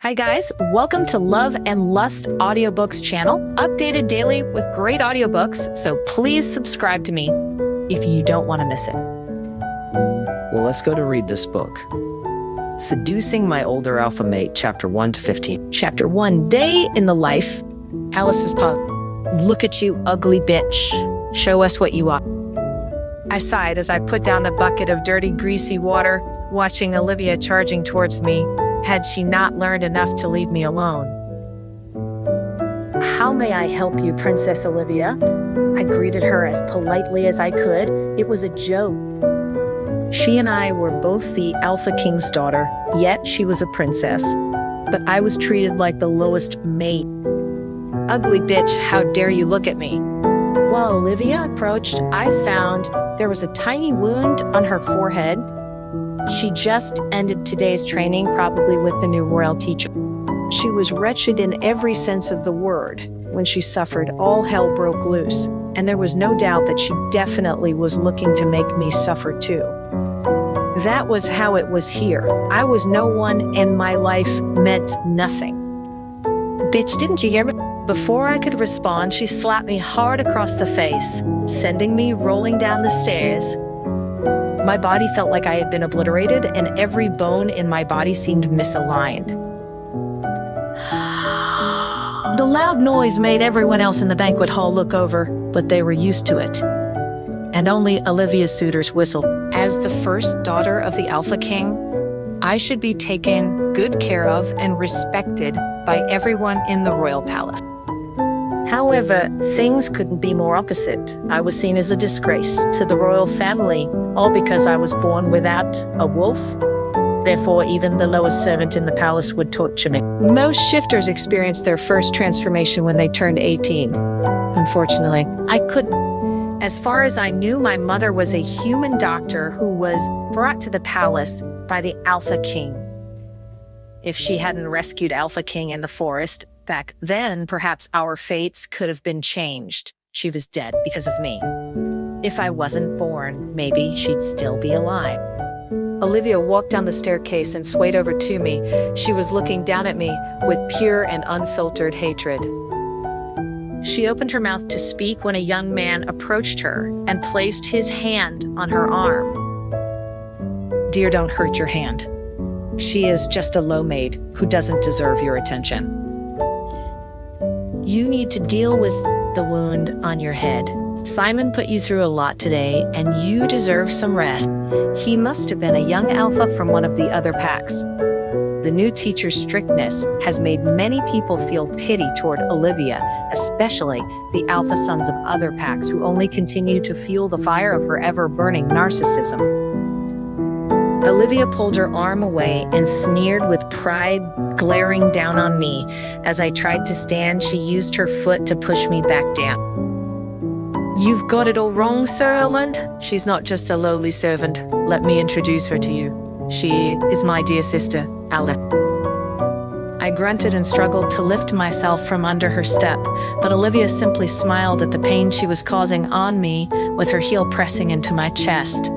Hi guys, welcome to Love and Lust audiobooks channel, updated daily with great audiobooks, so please subscribe to me if you don't want to miss it. Well, let's go to read this book. Seducing My Older Alpha Mate, Chapter 1 to 15. Chapter 1, Day in the Life. Alice's pub. Look at you, ugly bitch. Show us what you are. I sighed as I put down the bucket of dirty, greasy water, watching Olivia charging towards me. Had she not learned enough to leave me alone? How may I help you, Princess Olivia? I greeted her as politely as I could. It was a joke. She and I were both the Alpha King's daughter, yet she was a princess. But I was treated like the lowest maid. Ugly bitch, how dare you look at me? While Olivia approached, I found there was a tiny wound on her forehead. She just ended today's training, probably with the new royal teacher. She was wretched in every sense of the word. When she suffered, all hell broke loose, and there was no doubt that she definitely was looking to make me suffer too. That was how it was here. I was no one, and my life meant nothing. Bitch, didn't you hear me? Before I could respond, she slapped me hard across the face, sending me rolling down the stairs. My body felt like I had been obliterated, and every bone in my body seemed misaligned. The loud noise made everyone else in the banquet hall look over, but they were used to it. And only Olivia's suitors whistled. As the first daughter of the Alpha King, I should be taken good care of and respected by everyone in the royal palace. However, things couldn't be more opposite. I was seen as a disgrace to the royal family, all because I was born without a wolf. Therefore, even the lowest servant in the palace would torture me. Most shifters experience their first transformation when they turned 18. Unfortunately, I couldn't. As far as I knew, my mother was a human doctor who was brought to the palace by the Alpha King. If she hadn't rescued Alpha King in the forest, back then, perhaps our fates could have been changed. She was dead because of me. If I wasn't born, maybe she'd still be alive. Olivia walked down the staircase and swayed over to me. She was looking down at me with pure and unfiltered hatred. She opened her mouth to speak when a young man approached her and placed his hand on her arm. Dear, don't hurt your hand. She is just a low maid who doesn't deserve your attention. You need to deal with the wound on your head. Simon put you through a lot today, and you deserve some rest. He must have been a young alpha from one of the other packs. The new teacher's strictness has made many people feel pity toward Olivia, especially the alpha sons of other packs who only continue to fuel the fire of her ever-burning narcissism. Olivia pulled her arm away and sneered with pride, glaring down on me. As I tried to stand, she used her foot to push me back down. You've got it all wrong, Sir Elwin. She's not just a lowly servant. Let me introduce her to you. She is my dear sister, Alice. I grunted and struggled to lift myself from under her step, but Olivia simply smiled at the pain she was causing on me, with her heel pressing into my chest.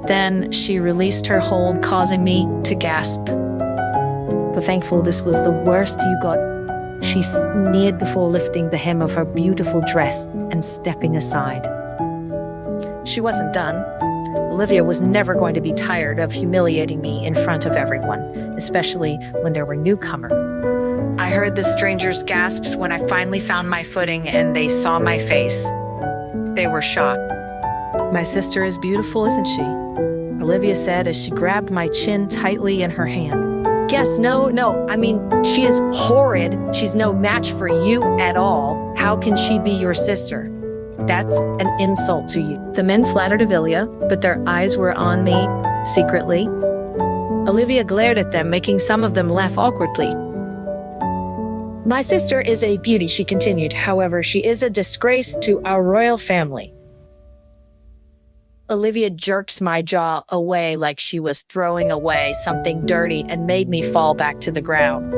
Then she released her hold, causing me to gasp. But thankful this was the worst you got. She sneered before lifting the hem of her beautiful dress and stepping aside. She wasn't done. Olivia was never going to be tired of humiliating me in front of everyone, especially when there were newcomers. I heard the strangers' gasps when I finally found my footing and they saw my face. They were shocked. My sister is beautiful, isn't she? Olivia said as she grabbed my chin tightly in her hand. Yes, no, I mean, she is horrid. She's no match for you at all. How can she be your sister? That's an insult to you. The men flattered Olivia, but their eyes were on me secretly. Olivia glared at them, making some of them laugh awkwardly. My sister is a beauty, she continued. However, she is a disgrace to our royal family. Olivia jerked my jaw away like she was throwing away something dirty and made me fall back to the ground.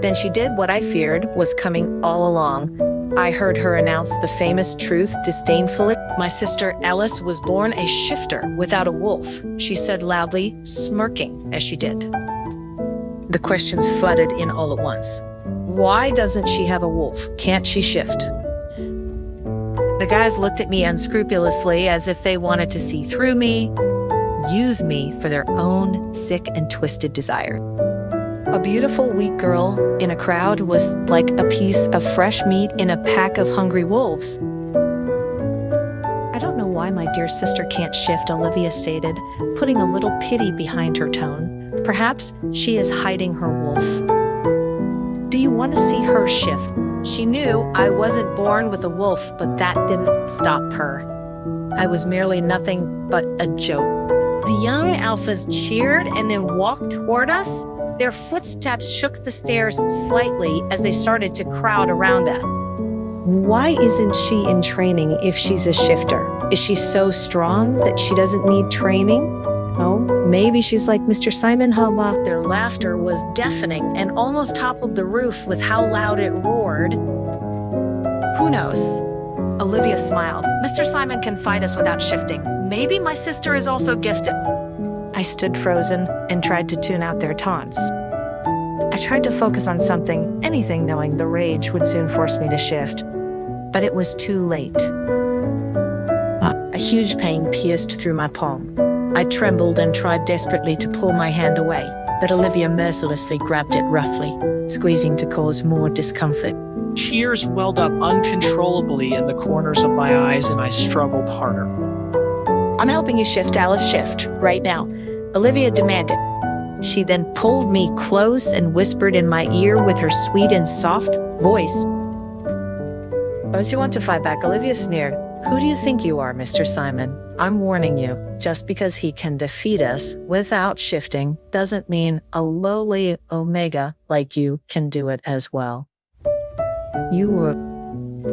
Then she did what I feared was coming all along. I heard her announce the famous truth disdainfully. My sister Alice was born a shifter without a wolf, she said loudly, smirking as she did. The questions flooded in all at once. Why doesn't she have a wolf? Can't she shift? The guys looked at me unscrupulously as if they wanted to see through me, use me for their own sick and twisted desire. A beautiful, weak girl in a crowd was like a piece of fresh meat in a pack of hungry wolves. I don't know why my dear sister can't shift, Olivia stated, putting a little pity behind her tone. Perhaps she is hiding her wolf. Do you want to see her shift? She knew I wasn't born with a wolf, but that didn't stop her. I was merely nothing but a joke. The young alphas cheered and then walked toward us. Their footsteps shook the stairs slightly as they started to crowd around us. Why isn't she in training if she's a shifter? Is she so strong that she doesn't need training? Oh, maybe she's like Mr. Simon Hubba. Their laughter was deafening and almost toppled the roof with how loud it roared. Who knows? Olivia smiled. Mr. Simon can fight us without shifting. Maybe my sister is also gifted. I stood frozen and tried to tune out their taunts. I tried to focus on anything, knowing the rage would soon force me to shift. But it was too late. A huge pain pierced through my palm. I trembled and tried desperately to pull my hand away, but Olivia mercilessly grabbed it roughly, squeezing to cause more discomfort. Tears welled up uncontrollably in the corners of my eyes, and I struggled harder. I'm helping you shift, Alice. Shift, right now, Olivia demanded. She then pulled me close and whispered in my ear with her sweet and soft voice. Don't you want to fight back? Olivia sneered. Who do you think you are, Mr. Simon? I'm warning you, just because he can defeat us without shifting doesn't mean a lowly omega like you can do it as well.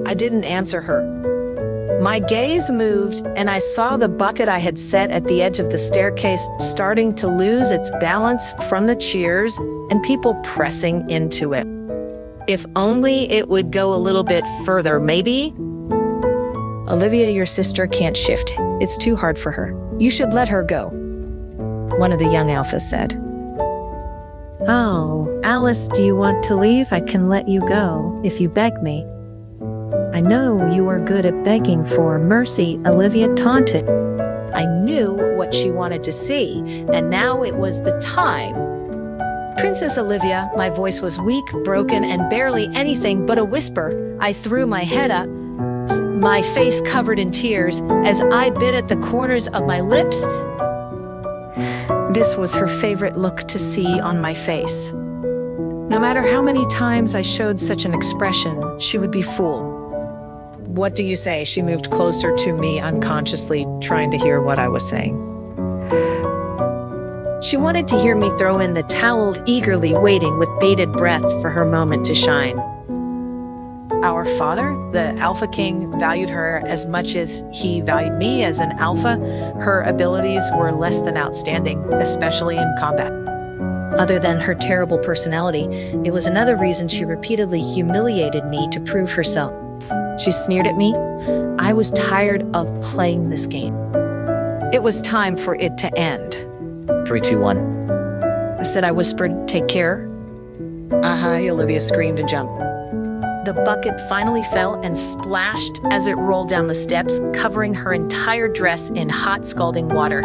I didn't answer her. My gaze moved, and I saw the bucket I had set at the edge of the staircase starting to lose its balance from the cheers and people pressing into it. If only it would go a little bit further, maybe? Olivia, your sister can't shift. It's too hard for her. You should let her go, one of the young alphas said. Oh, Alice, do you want to leave? I can let you go if you beg me. I know you are good at begging for mercy, Olivia taunted. I knew what she wanted to see, and now it was the time. Princess Olivia, my voice was weak, broken, and barely anything but a whisper. I threw my head up, my face covered in tears, as I bit at the corners of my lips. This was her favorite look to see on my face. No matter how many times I showed such an expression, she would be fooled. What do you say? She moved closer to me unconsciously, trying to hear what I was saying. She wanted to hear me throw in the towel, eagerly waiting with bated breath for her moment to shine. Our father, the Alpha King, valued her as much as he valued me as an alpha. Her abilities were less than outstanding, especially in combat. Other than her terrible personality, it was another reason she repeatedly humiliated me to prove herself. She sneered at me. I was tired of playing this game. It was time for it to end. 3, 2, 1. I said, I whispered, take care. Aha, Olivia screamed and jumped. The bucket finally fell and splashed as it rolled down the steps, covering her entire dress in hot, scalding water.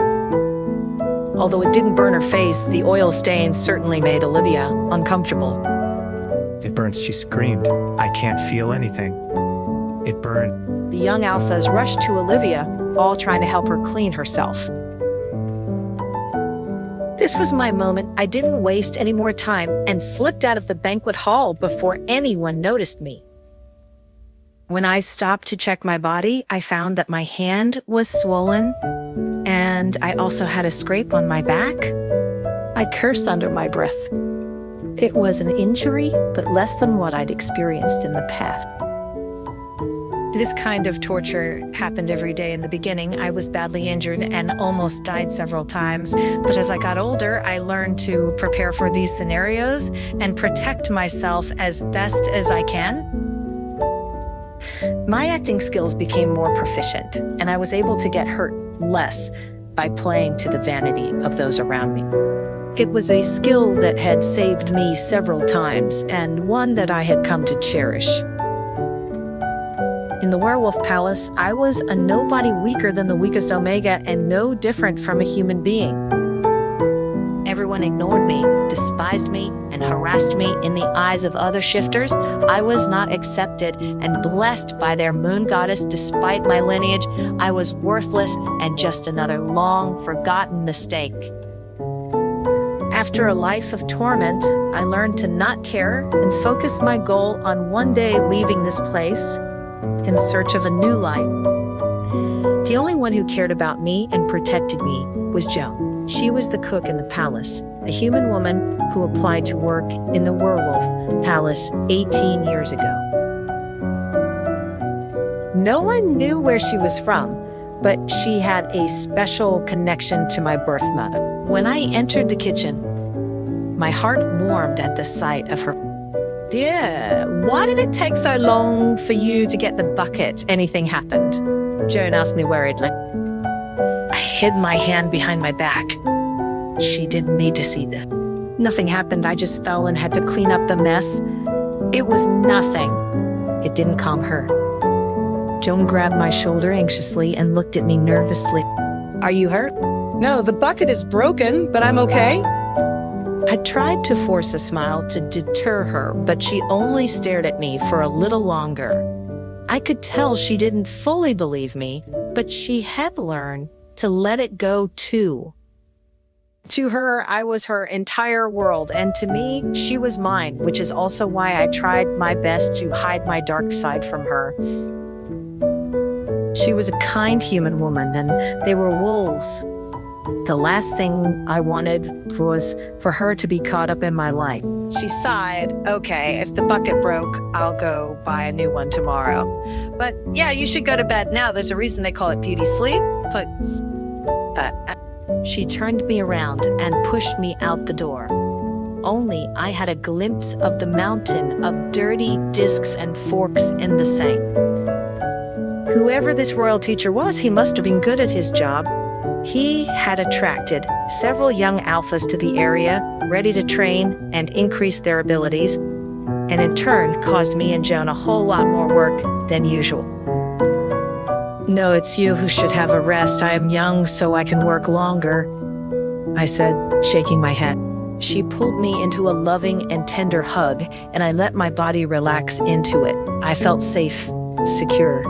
Although it didn't burn her face, the oil stains certainly made Olivia uncomfortable. It burns, she screamed. I can't feel anything. It burned. The young alphas rushed to Olivia, all trying to help her clean herself. This was my moment. I didn't waste any more time and slipped out of the banquet hall before anyone noticed me. When I stopped to check my body, I found that my hand was swollen and I also had a scrape on my back. I cursed under my breath. It was an injury, but less than what I'd experienced in the past. This kind of torture happened every day in the beginning. I was badly injured and almost died several times. But as I got older, I learned to prepare for these scenarios and protect myself as best as I can. My acting skills became more proficient, and I was able to get hurt less by playing to the vanity of those around me. It was a skill that had saved me several times, and one that I had come to cherish. In the werewolf palace, I was a nobody weaker than the weakest Omega and no different from a human being. Everyone ignored me, despised me, and harassed me in the eyes of other shifters. I was not accepted and blessed by their moon goddess despite my lineage. I was worthless and just another long forgotten mistake. After a life of torment, I learned to not care and focus my goal on one day leaving this place in search of a new life. The only one who cared about me and protected me was Joan. She was the cook in the palace, a human woman who applied to work in the werewolf palace 18 years ago. No one knew where she was from, but she had a special connection to my birth mother. When I entered the kitchen, my heart warmed at the sight of her. Dear, why did it take so long for you to get the bucket? Anything happened? Joan asked me worriedly. I hid my hand behind my back. She didn't need to see that. Nothing happened. I just fell and had to clean up the mess. It was nothing. It didn't calm her. Joan grabbed my shoulder anxiously and looked at me nervously. Are you hurt? No, the bucket is broken, but I'm okay. I tried to force a smile to deter her, but she only stared at me for a little longer. I could tell she didn't fully believe me, but she had learned to let it go too. To her, I was her entire world, and to me, she was mine, which is also why I tried my best to hide my dark side from her. She was a kind human woman, and they were wolves. The last thing I wanted was for her to be caught up in my light. She sighed. Okay, if the bucket broke, I'll go buy a new one tomorrow. But yeah, you should go to bed now. There's a reason they call it beauty sleep. She turned me around and pushed me out the door. Only I had a glimpse of the mountain of dirty discs and forks in the sink. Whoever this royal teacher was, he must have been good at his job. He had attracted several young alphas to the area, ready to train and increase their abilities, and in turn caused me and Joan a whole lot more work than usual. No, it's you who should have a rest. I am young, so I can work longer, I said, shaking my head. She pulled me into a loving and tender hug, and I let my body relax into it. I felt safe, secure,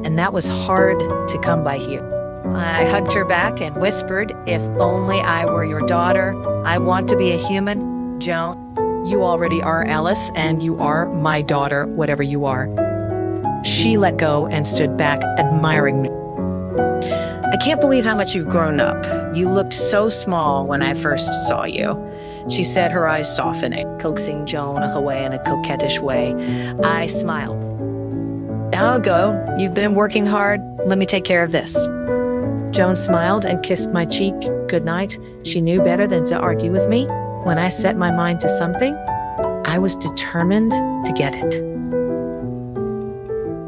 and that was hard to come by here. I hugged her back and whispered, if only I were your daughter. I want to be a human. Joan, you already are Alice, and you are my daughter, whatever you are. She let go and stood back, admiring me. I can't believe how much you've grown up. You looked so small when I first saw you, she said, her eyes softening, coaxing Joan away in a coquettish way. I smiled. Now go. You've been working hard. Let me take care of this. Joan smiled and kissed my cheek goodnight. She knew better than to argue with me. When I set my mind to something, I was determined to get it.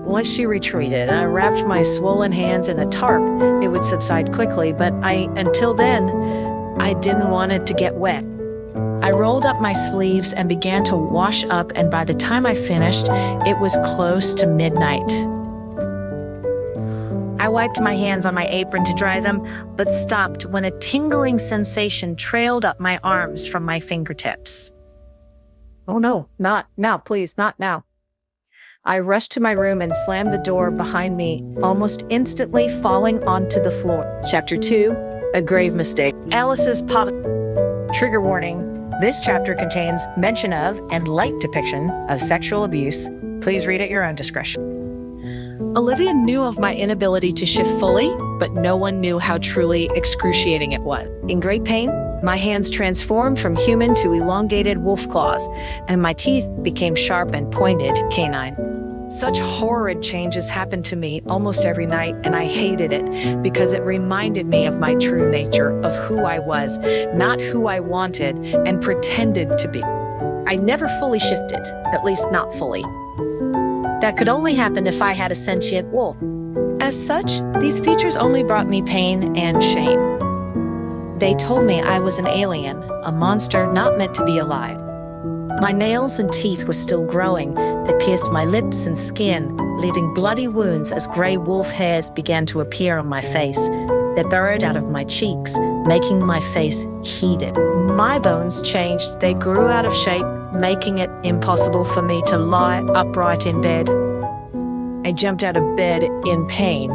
Once she retreated, I wrapped my swollen hands in a tarp. It would subside quickly, but until then, I didn't want it to get wet. I rolled up my sleeves and began to wash up, and by the time I finished, it was close to midnight. I wiped my hands on my apron to dry them, but stopped when a tingling sensation trailed up my arms from my fingertips. Oh no, not now, please, not now. I rushed to my room and slammed the door behind me, almost instantly falling onto the floor. Chapter 2, A Grave Mistake. Alice's pot. Trigger warning. This chapter contains mention of and light depiction of sexual abuse. Please read at your own discretion. Olivia knew of my inability to shift fully, but no one knew how truly excruciating it was. In great pain, my hands transformed from human to elongated wolf claws, and my teeth became sharp and pointed canine. Such horrid changes happened to me almost every night, and I hated it because it reminded me of my true nature, of who I was, not who I wanted and pretended to be. I never fully shifted, at least not fully. That could only happen if I had a sentient wolf. As such, these features only brought me pain and shame. They told me I was an alien, a monster not meant to be alive. My nails and teeth were still growing. They pierced my lips and skin, leaving bloody wounds as gray wolf hairs began to appear on my face. They burrowed out of my cheeks, making my face heated. My bones changed. They grew out of shape, making it impossible for me to lie upright in bed. I jumped out of bed in pain,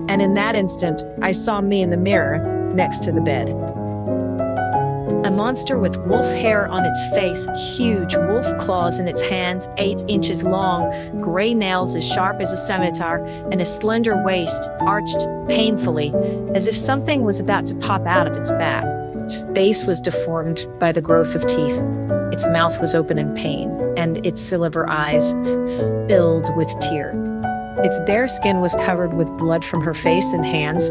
and in that instant, I saw me in the mirror next to the bed. A monster with wolf hair on its face, huge wolf claws in its hands, 8 inches long, gray nails as sharp as a scimitar, and a slender waist arched painfully, as if something was about to pop out of its back. Its face was deformed by the growth of teeth. Its mouth was open in pain, and its silver eyes filled with tears. Its bare skin was covered with blood from her face and hands.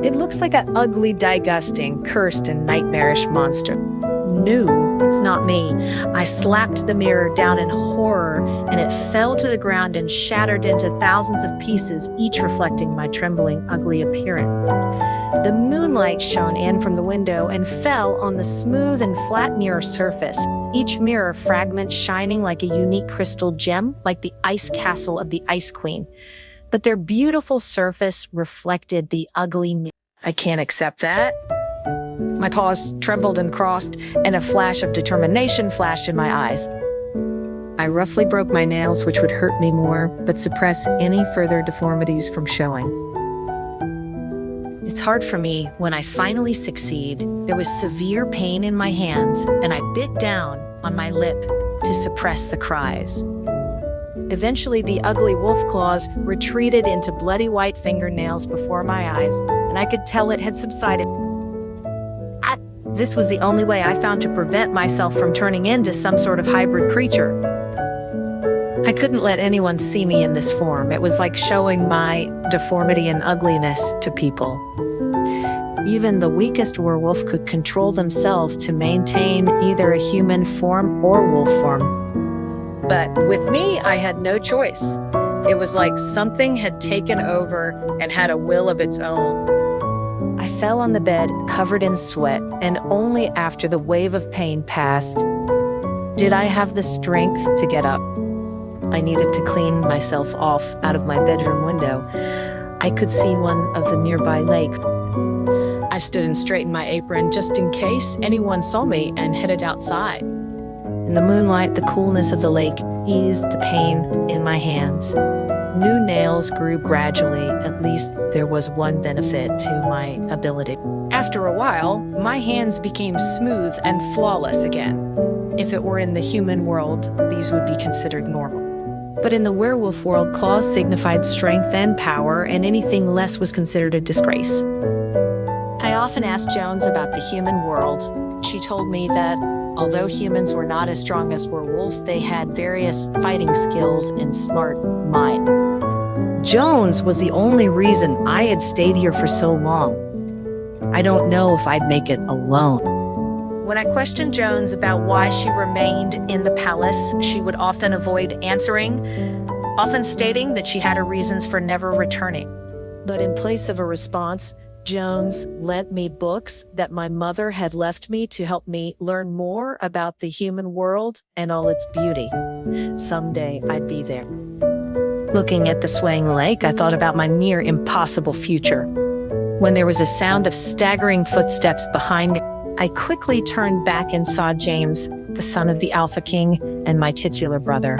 It looks like an ugly, disgusting, cursed, and nightmarish monster. No, it's not me. I slapped the mirror down in horror, and it fell to the ground and shattered into thousands of pieces, each reflecting my trembling, ugly appearance. The moonlight shone in from the window and fell on the smooth and flat mirror surface, each mirror fragment shining like a unique crystal gem, like the ice castle of the Ice Queen. But their beautiful surface reflected the ugly mirror. I can't accept that. My paws trembled and crossed, and a flash of determination flashed in my eyes. I roughly broke my nails, which would hurt me more, but suppress any further deformities from showing. It's hard for me when I finally succeed. There was severe pain in my hands, and I bit down on my lip to suppress the cries. Eventually, the ugly wolf claws retreated into bloody white fingernails before my eyes, and I could tell it had subsided. This was the only way I found to prevent myself from turning into some sort of hybrid creature. I couldn't let anyone see me in this form. It was like showing my deformity and ugliness to people. Even the weakest werewolf could control themselves to maintain either a human form or wolf form. But with me, I had no choice. It was like something had taken over and had a will of its own. I fell on the bed, covered in sweat, and only after the wave of pain passed did I have the strength to get up. I needed to clean myself off out of my bedroom window. I could see one of the nearby lake. I stood and straightened my apron just in case anyone saw me and headed outside. In the moonlight, the coolness of the lake eased the pain in my hands. New nails grew gradually. At least there was one benefit to my ability. After a while, my hands became smooth and flawless again. If it were in the human world, these would be considered normal. But in the werewolf world, claws signified strength and power, and anything less was considered a disgrace. I often asked Jones about the human world. She told me that although humans were not as strong as werewolves, they had various fighting skills and smart mind. Jones was the only reason I had stayed here for so long. I don't know if I'd make it alone. When I questioned Jones about why she remained in the palace, she would often avoid answering, often stating that she had her reasons for never returning. But in place of a response, Jones lent me books that my mother had left me to help me learn more about the human world and all its beauty. Someday I'd be there. Looking at the swaying lake, I thought about my near impossible future. When there was a sound of staggering footsteps behind me, I quickly turned back and saw James, the son of the Alpha King, and my titular brother.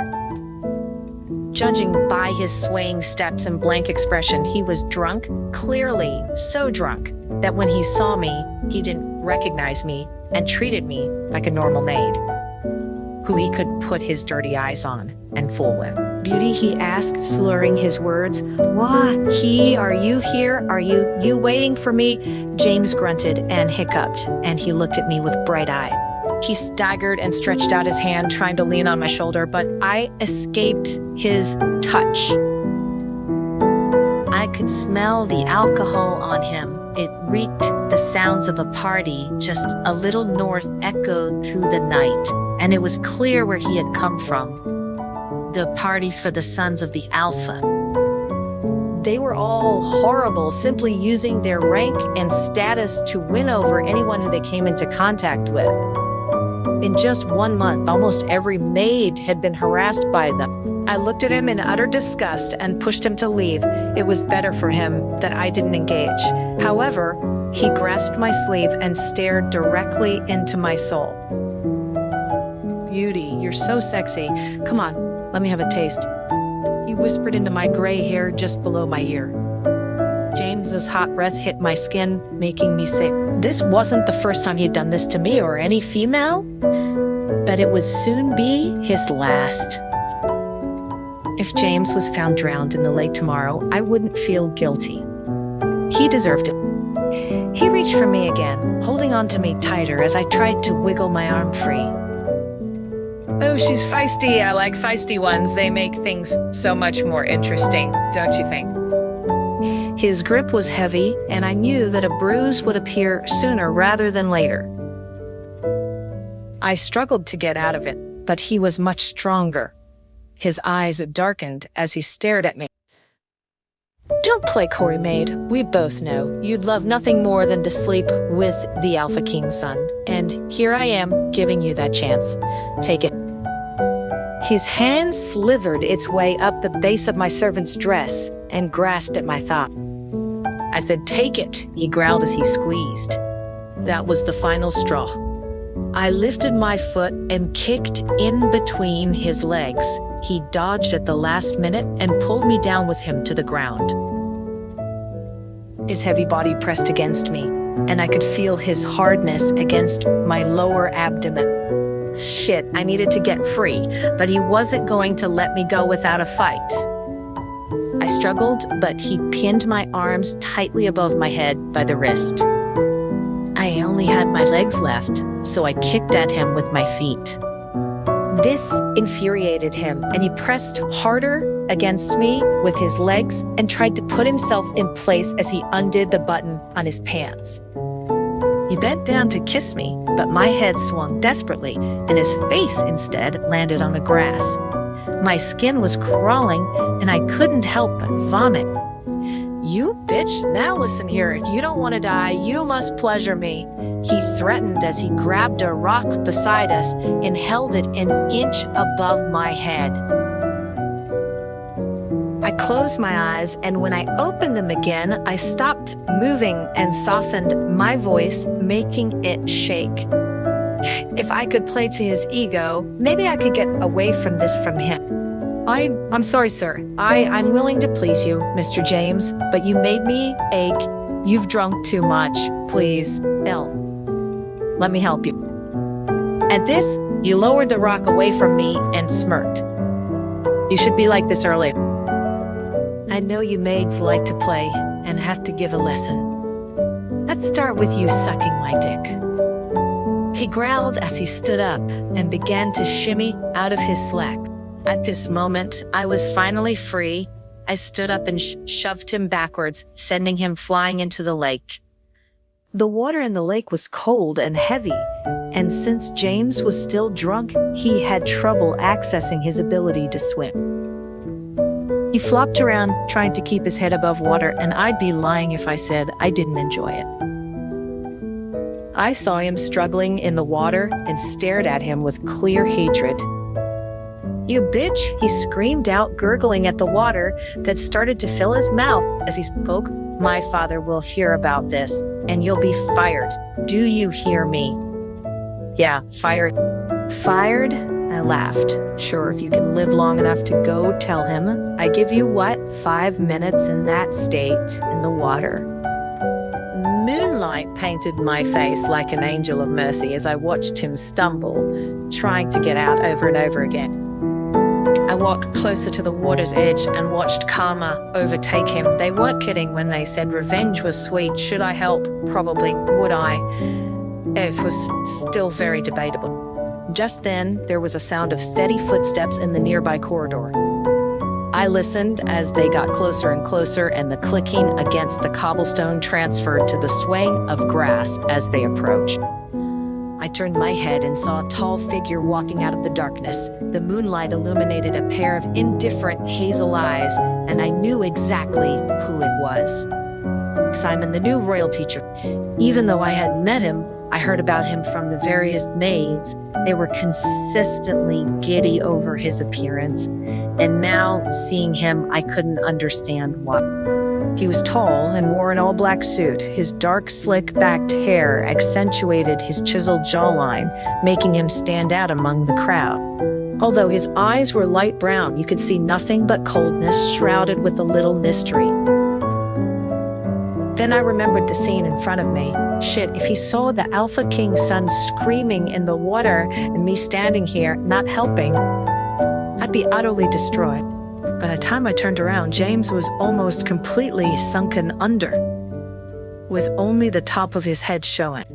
Judging by his swaying steps and blank expression, he was drunk, clearly so drunk that when he saw me, he didn't recognize me and treated me like a normal maid, who he could put his dirty eyes on and fool with. "Beauty," he asked, slurring his words. "Why, are you here? Are you waiting for me?" James grunted and hiccuped, and he looked at me with bright eyes. He staggered and stretched out his hand, trying to lean on my shoulder, but I escaped his touch. I could smell the alcohol on him. It reeked the sounds of a party just a little north echoed through the night, and it was clear where he had come from. The party for the sons of the Alpha. They were all horrible, simply using their rank and status to win over anyone who they came into contact with. In just 1 month, almost every maid had been harassed by them. I looked at him in utter disgust and pushed him to leave. It was better for him that I didn't engage. However, he grasped my sleeve and stared directly into my soul. Beauty, you're so sexy. Come on, let me have a taste. He whispered into my gray hair just below my ear. James's hot breath hit my skin, making me sick. This wasn't the first time he'd done this to me or any female, but it would soon be his last. If James was found drowned in the lake tomorrow, I wouldn't feel guilty. He deserved it. He reached for me again, holding on to me tighter as I tried to wiggle my arm free. Oh, she's feisty. I like feisty ones. They make things so much more interesting, don't you think? His grip was heavy, and I knew that a bruise would appear sooner rather than later. I struggled to get out of it, but he was much stronger. His eyes darkened as he stared at me. Don't play coy, maid. We both know you'd love nothing more than to sleep with the Alpha King's son. And here I am, giving you that chance. Take it. His hand slithered its way up the base of my servant's dress and grasped at my thigh. I said, "Take it," he growled as he squeezed. That was the final straw. I lifted my foot and kicked in between his legs. He dodged at the last minute and pulled me down with him to the ground. His heavy body pressed against me, and I could feel his hardness against my lower abdomen. Shit, I needed to get free, but he wasn't going to let me go without a fight. I struggled, but he pinned my arms tightly above my head by the wrist. I only had my legs left, so I kicked at him with my feet. This infuriated him, and he pressed harder against me with his legs and tried to put himself in place as he undid the button on his pants. He bent down to kiss me, but my head swung desperately, and his face instead landed on the grass. My skin was crawling, and I couldn't help but vomit. "You bitch, now listen here. If you don't want to die, you must pleasure me," he threatened as he grabbed a rock beside us and held it an inch above my head. I closed my eyes, and when I opened them again, I stopped moving and softened my voice, making it shake. If I could play to his ego, maybe I could get away from this from him. I'm sorry, sir. I'm willing to please you, Mr. James, but you made me ache. You've drunk too much. Please, let me help you. At this, you lowered the rock away from me and smirked. You should be like this earlier. I know you maids like to play and have to give a lesson. Let's start with you sucking my dick. He growled as he stood up and began to shimmy out of his slack. At this moment, I was finally free. I stood up and shoved him backwards, sending him flying into the lake. The water in the lake was cold and heavy, and since James was still drunk, he had trouble accessing his ability to swim. He flopped around, trying to keep his head above water, and I'd be lying if I said I didn't enjoy it. I saw him struggling in the water and stared at him with clear hatred. "You bitch," he screamed out, gurgling at the water that started to fill his mouth as he spoke. "My father will hear about this, and you'll be fired. Do you hear me?" "Yeah, fired." "Fired?" I laughed. "Sure, if you can live long enough to go tell him. I give you, 5 minutes in that state in the water." Moonlight painted my face like an angel of mercy as I watched him stumble, trying to get out over and over again. I walked closer to the water's edge and watched karma overtake him. They weren't kidding when they said revenge was sweet. Should I help? Probably. Would I? It was still very debatable. Just then, there was a sound of steady footsteps in the nearby corridor. I listened as they got closer and closer, and the clicking against the cobblestone transferred to the swaying of grass as they approached. I turned my head and saw a tall figure walking out of the darkness. The moonlight illuminated a pair of indifferent hazel eyes, and I knew exactly who it was. Simon, the new royal teacher. Even though I had met him I heard about him from the various maids. They were consistently giddy over his appearance, and now seeing him, I couldn't understand why. He was tall and wore an all-black suit. His dark, slick-backed hair accentuated his chiseled jawline, making him stand out among the crowd. Although his eyes were light brown, you could see nothing but coldness shrouded with a little mystery. Then I remembered the scene in front of me. Shit, if he saw the Alpha King's son screaming in the water and me standing here, not helping, I'd be utterly destroyed. By the time I turned around, James was almost completely sunken under, with only the top of his head showing.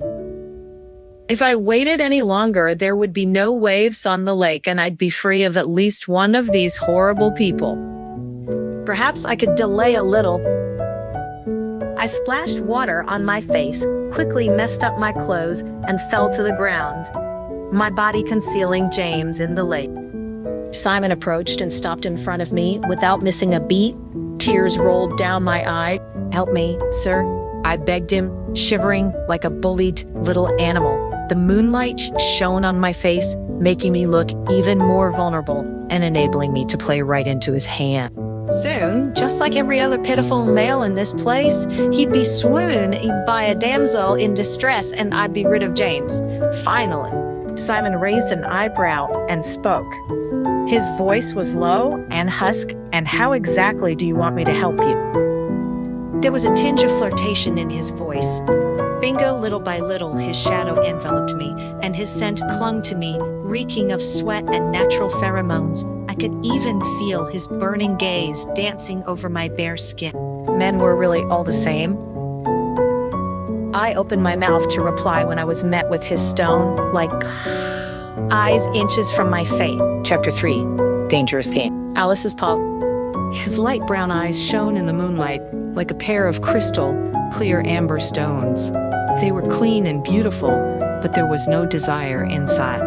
If I waited any longer, there would be no waves on the lake, and I'd be free of at least one of these horrible people. Perhaps I could delay a little. I splashed water on my face, quickly messed up my clothes, and fell to the ground, my body concealing James in the lake. Simon approached and stopped in front of me without missing a beat. Tears rolled down my eye. "Help me, sir," I begged him, shivering like a bullied little animal. The moonlight shone on my face, making me look even more vulnerable and enabling me to play right into his hand. Soon, just like every other pitiful male in this place, he'd be swooned by a damsel in distress, and I'd be rid of James. Finally, Simon raised an eyebrow and spoke. His voice was low and husky. "And how exactly do you want me to help you?" There was a tinge of flirtation in his voice. Bingo, little by little, his shadow enveloped me, and his scent clung to me, reeking of sweat and natural pheromones. I could even feel his burning gaze dancing over my bare skin. Men were really all the same. I opened my mouth to reply when I was met with his stone-like eyes inches from my face. Chapter 3, Dangerous Game. Alice's paw. His light brown eyes shone in the moonlight like a pair of crystal, clear amber stones. They were clean and beautiful, but there was no desire inside.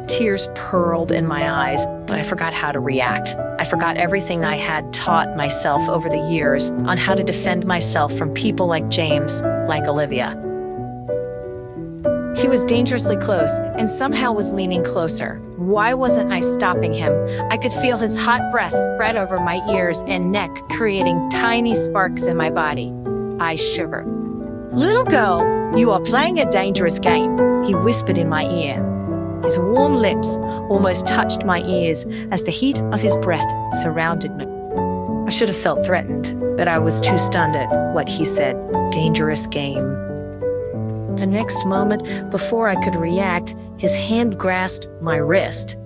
Tears purled in my eyes, but I forgot how to react. I forgot everything I had taught myself over the years on how to defend myself from people like James, like Olivia. He was dangerously close and somehow was leaning closer. Why wasn't I stopping him? I could feel his hot breath spread over my ears and neck, creating tiny sparks in my body. I shivered. "Little girl, you are playing a dangerous game," he whispered in my ear. His warm lips almost touched my ears as the heat of his breath surrounded me. I should have felt threatened, but I was too stunned at what he said. Dangerous game. The next moment, before I could react, his hand grasped my wrist,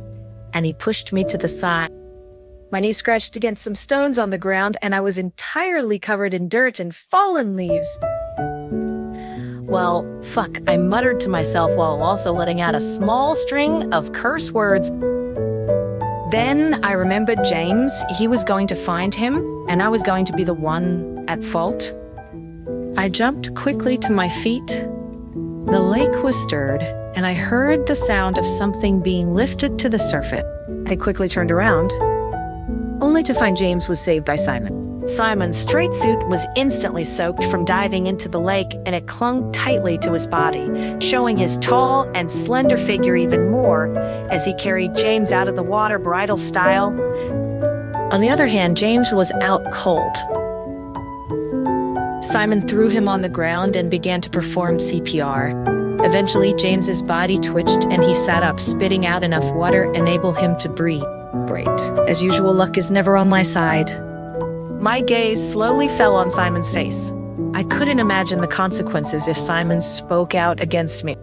and he pushed me to the side. My knee scratched against some stones on the ground, and I was entirely covered in dirt and fallen leaves. "Well, fuck," I muttered to myself while also letting out a small string of curse words. Then I remembered James. He was going to find him, and I was going to be the one at fault. I jumped quickly to my feet. The lake was stirred, and I heard the sound of something being lifted to the surface. I quickly turned around, only to find James was saved by Simon. Simon's straight suit was instantly soaked from diving into the lake, and it clung tightly to his body, showing his tall and slender figure even more as he carried James out of the water bridal style. On the other hand, James was out cold. Simon threw him on the ground and began to perform CPR. Eventually, James's body twitched and he sat up, spitting out enough water to enable him to breathe. Great. As usual, luck is never on my side. My gaze slowly fell on Simon's face. I couldn't imagine the consequences if Simon spoke out against me.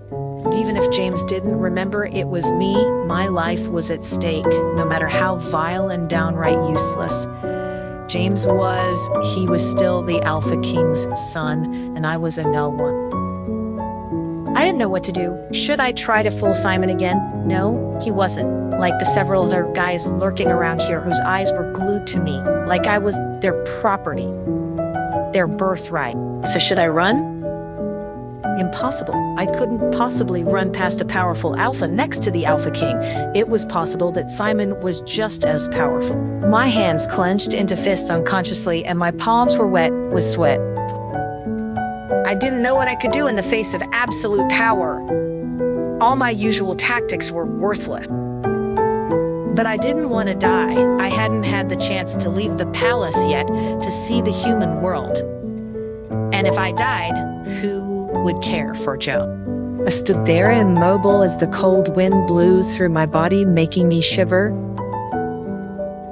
Even if James didn't remember it was me, my life was at stake, no matter how vile and downright useless. James he was still the Alpha King's son, and I was a no one. I didn't know what to do. Should I try to fool Simon again? No, he wasn't. Like the several other guys lurking around here whose eyes were glued to me, like I was their property, their birthright. So should I run? Impossible. I couldn't possibly run past a powerful alpha next to the Alpha King. It was possible that Simon was just as powerful. My hands clenched into fists unconsciously, and my palms were wet with sweat. I didn't know what I could do in the face of absolute power. All my usual tactics were worthless. But I didn't want to die. I hadn't had the chance to leave the palace yet to see the human world. And if I died, who would care for Joan? I stood there immobile as the cold wind blew through my body, making me shiver.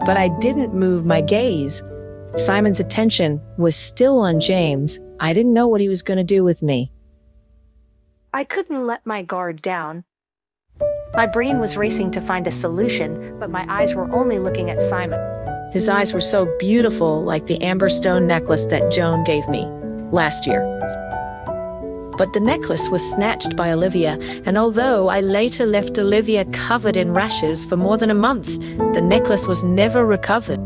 But I didn't move my gaze. Simon's attention was still on James. I didn't know what he was going to do with me. I couldn't let my guard down. My brain was racing to find a solution, but my eyes were only looking at Simon. His eyes were so beautiful, like the amber stone necklace that Joan gave me last year. But the necklace was snatched by Olivia, and although I later left Olivia covered in rashes for more than a month, the necklace was never recovered.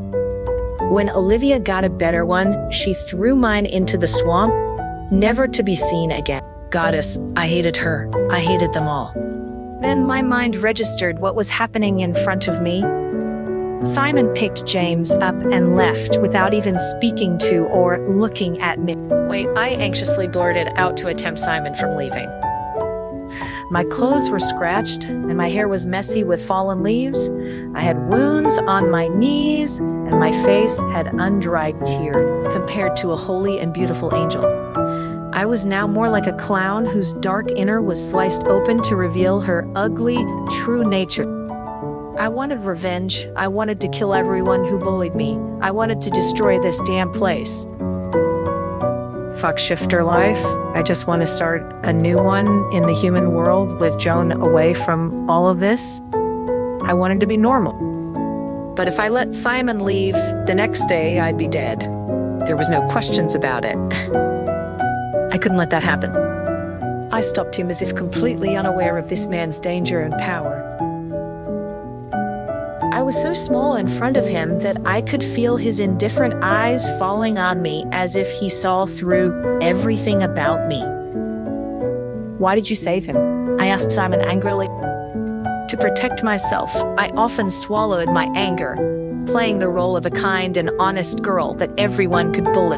When Olivia got a better one, she threw mine into the swamp, never to be seen again. Goddess, I hated her. I hated them all. Then my mind registered what was happening in front of me. Simon picked James up and left without even speaking to or looking at me. Wait, I anxiously blurted out to tempt Simon from leaving. My clothes were scratched and my hair was messy with fallen leaves. I had wounds on my knees and my face had undried tears compared to a holy and beautiful angel. I was now more like a clown whose dark inner was sliced open to reveal her ugly, true nature. I wanted revenge. I wanted to kill everyone who bullied me. I wanted to destroy this damn place. Fuck shifter life. I just want to start a new one in the human world with Joan away from all of this. I wanted to be normal. But if I let Simon leave, the next day I'd be dead. There was no questions about it. I couldn't let that happen. I stopped him as if completely unaware of this man's danger and power. I was so small in front of him that I could feel his indifferent eyes falling on me as if he saw through everything about me. Why did you save him? I asked Simon angrily. To protect myself, I often swallowed my anger, playing the role of a kind and honest girl that everyone could bully.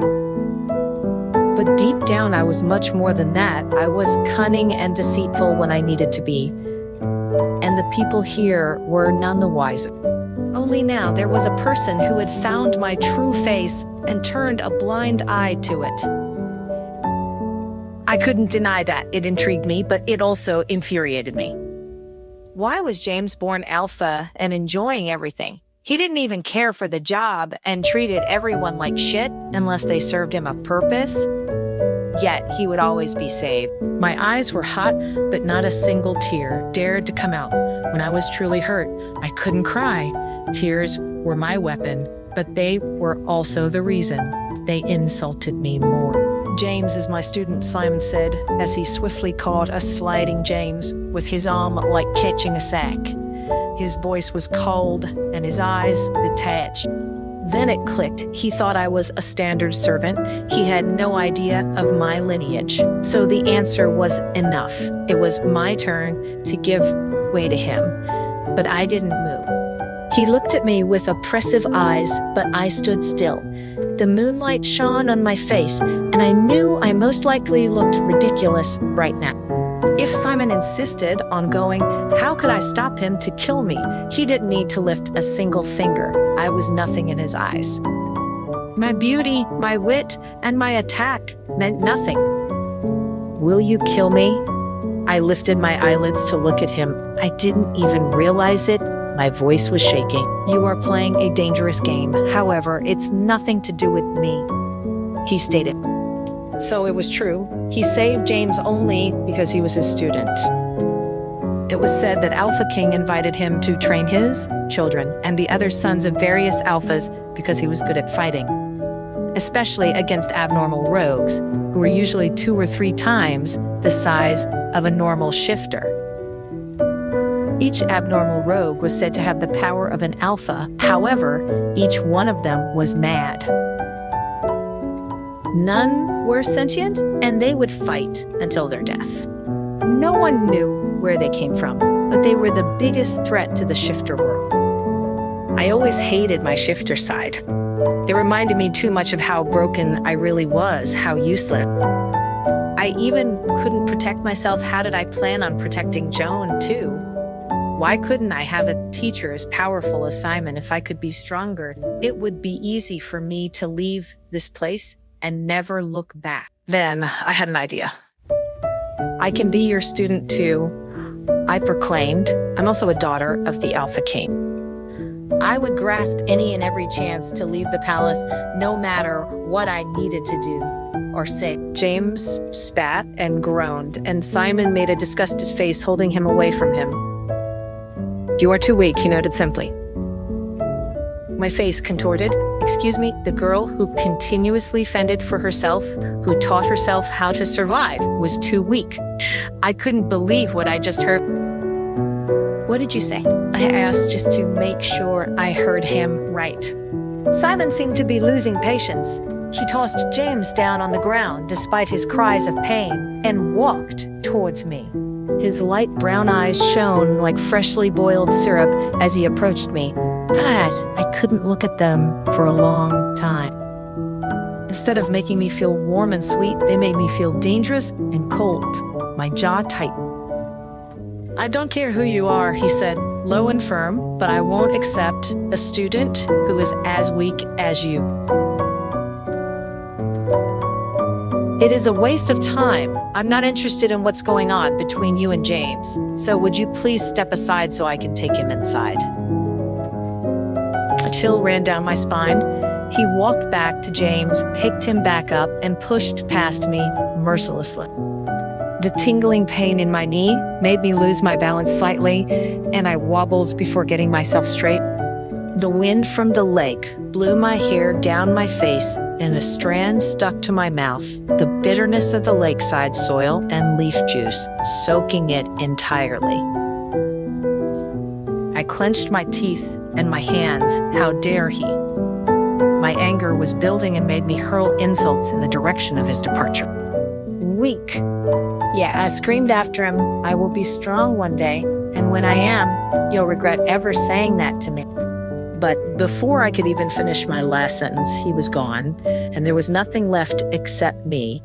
But deep down, I was much more than that. I was cunning and deceitful when I needed to be. And the people here were none the wiser. Only now there was a person who had found my true face and turned a blind eye to it. I couldn't deny that. It intrigued me, but it also infuriated me. Why was James born alpha and enjoying everything? He didn't even care for the job and treated everyone like shit unless they served him a purpose. Yet he would always be saved. My eyes were hot, but not a single tear dared to come out. When I was truly hurt, I couldn't cry. Tears were my weapon, but they were also the reason they insulted me more. James is my student, Simon said, as he swiftly caught a sliding James with his arm like catching a sack. His voice was cold and his eyes detached. Then it clicked. He thought I was a standard servant. He had no idea of my lineage. So the answer was enough. It was my turn to give way to him. But I didn't move. He looked at me with oppressive eyes, but I stood still. The moonlight shone on my face, and I knew I most likely looked ridiculous right now. If Simon insisted on going, how could I stop him to kill me? He didn't need to lift a single finger. I was nothing in his eyes. My beauty, my wit, and my attack meant nothing. Will you kill me? I lifted my eyelids to look at him. I didn't even realize it. My voice was shaking. You are playing a dangerous game. However, it's nothing to do with me, he stated. So it was true. He saved James only because he was his student. It was said that Alpha King invited him to train his children and the other sons of various alphas because he was good at fighting, especially against abnormal rogues, who were usually 2 or 3 times the size of a normal shifter. Each abnormal rogue was said to have the power of an alpha. However, each one of them was mad. None were sentient, and they would fight until their death. No one knew where they came from, but they were the biggest threat to the shifter world. I always hated my shifter side. It reminded me too much of how broken I really was, how useless. I even couldn't protect myself. How did I plan on protecting Joan, too? Why couldn't I have a teacher as powerful as Simon? If I could be stronger, it would be easy for me to leave this place and never look back. Then I had an idea. I can be your student too, I proclaimed. I'm also a daughter of the Alpha King. I would grasp any and every chance to leave the palace, no matter what I needed to do or say. James spat and groaned, and Simon made a disgusted face, holding him away from him. You are too weak, he noted simply. My face contorted. Excuse me, the girl who continuously fended for herself, who taught herself how to survive, was too weak. I couldn't believe what I just heard. What did you say? I asked just to make sure I heard him right. Simon seemed to be losing patience. He tossed James down on the ground despite his cries of pain and walked towards me. His light brown eyes shone like freshly boiled syrup as he approached me, but I couldn't look at them for a long time. Instead of making me feel warm and sweet, they made me feel dangerous and cold. My jaw tightened. I don't care who you are, he said, low and firm, but I won't accept a student who is as weak as you. It is a waste of time. I'm not interested in what's going on between you and James. So would you please step aside so I can take him inside? A chill ran down my spine. He walked back to James, picked him back up, and pushed past me mercilessly. The tingling pain in my knee made me lose my balance slightly, and I wobbled before getting myself straight. The wind from the lake blew my hair down my face, and a strand stuck to my mouth, the bitterness of the lakeside soil and leaf juice soaking it entirely. I clenched my teeth and my hands. How dare he? My anger was building and made me hurl insults in the direction of his departure. Weak. Yeah, I screamed after him, I will be strong one day, and when I am, you'll regret ever saying that to me. But before I could even finish my last sentence, he was gone, and there was nothing left except me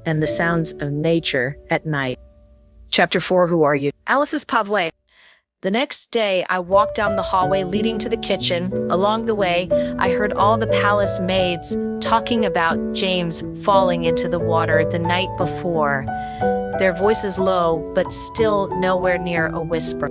and the sounds of nature at night. Chapter 4, Who Are You? Alice's Pavley. The next day, I walked down the hallway leading to the kitchen. Along the way, I heard all the palace maids talking about James falling into the water the night before, their voices low, but still nowhere near a whisper.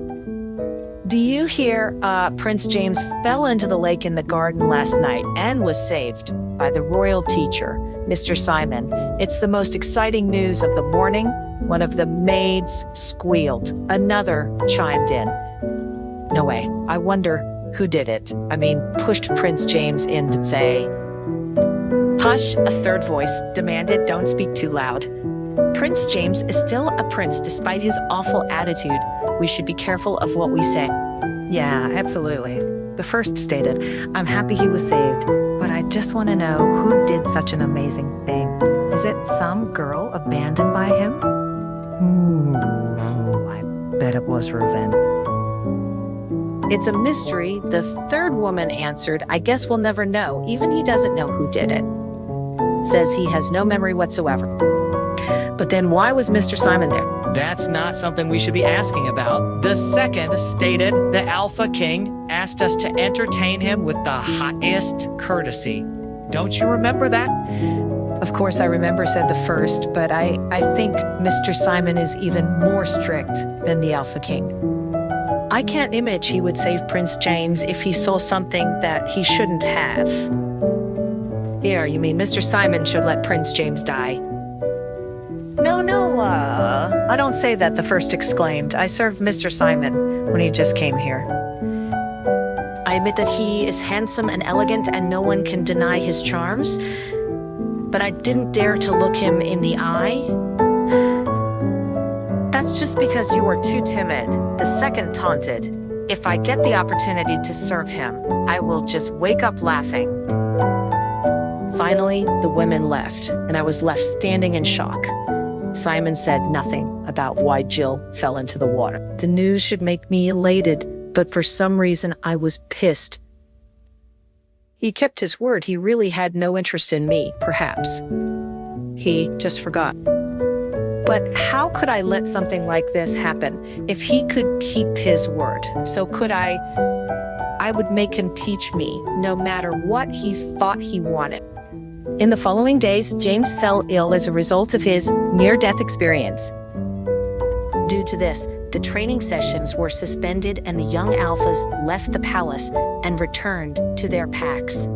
Do you hear, Prince James fell into the lake in the garden last night and was saved by the royal teacher, Mr. Simon. It's the most exciting news of the morning. One of the maids squealed. Another chimed in. No way. I wonder who did it. Pushed Prince James in to say. Hush, a third voice demanded. Don't speak too loud. Prince James is still a prince despite his awful attitude. We should be careful of what we say. Yeah, absolutely. The first stated, I'm happy he was saved, but I just want to know who did such an amazing thing. Is it some girl abandoned by him? I bet it was Reuven. It's a mystery, the third woman answered. I guess we'll never know. Even he doesn't know who did it. Says he has no memory whatsoever. But then why was Mr. Simon there? That's not something we should be asking about. The second stated the Alpha King asked us to entertain him with the highest courtesy. Don't you remember that? Of course I remember, said the first, but I think Mr. Simon is even more strict than the Alpha King. I can't imagine he would save Prince James if he saw something that he shouldn't have. Here, you mean Mr. Simon should let Prince James die? No, I don't say that, the first exclaimed. I served Mr. Simon when he just came here. I admit that he is handsome and elegant and no one can deny his charms, but I didn't dare to look him in the eye. That's just because you were too timid, the second taunted. If I get the opportunity to serve him, I will just wake up laughing. Finally, the women left, and I was left standing in shock. Simon said nothing about why Jill fell into the water. The news should make me elated, but for some reason I was pissed. He kept his word. He really had no interest in me, perhaps. He just forgot. But how could I let something like this happen if he could keep his word? So could I would make him teach me no matter what he thought he wanted. In the following days, James fell ill as a result of his near-death experience. Due to this, the training sessions were suspended and the young alphas left the palace and returned to their packs.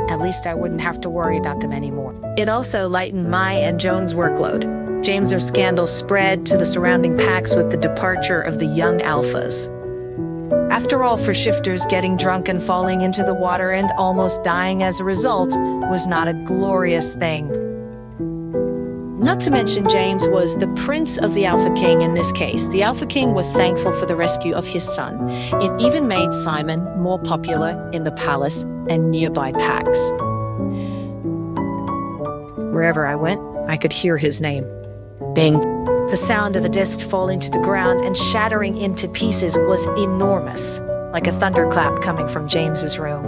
At least I wouldn't have to worry about them anymore. It also lightened my and Joan's workload. James's scandal spread to the surrounding packs with the departure of the young alphas. After all, for shifters, getting drunk and falling into the water and almost dying as a result was not a glorious thing. Not to mention, James was the prince of the Alpha King in this case. The Alpha King was thankful for the rescue of his son. It even made Simon more popular in the palace and nearby packs. Wherever I went, I could hear his name. Bing. The sound of the disc falling to the ground and shattering into pieces was enormous, like a thunderclap coming from James's room.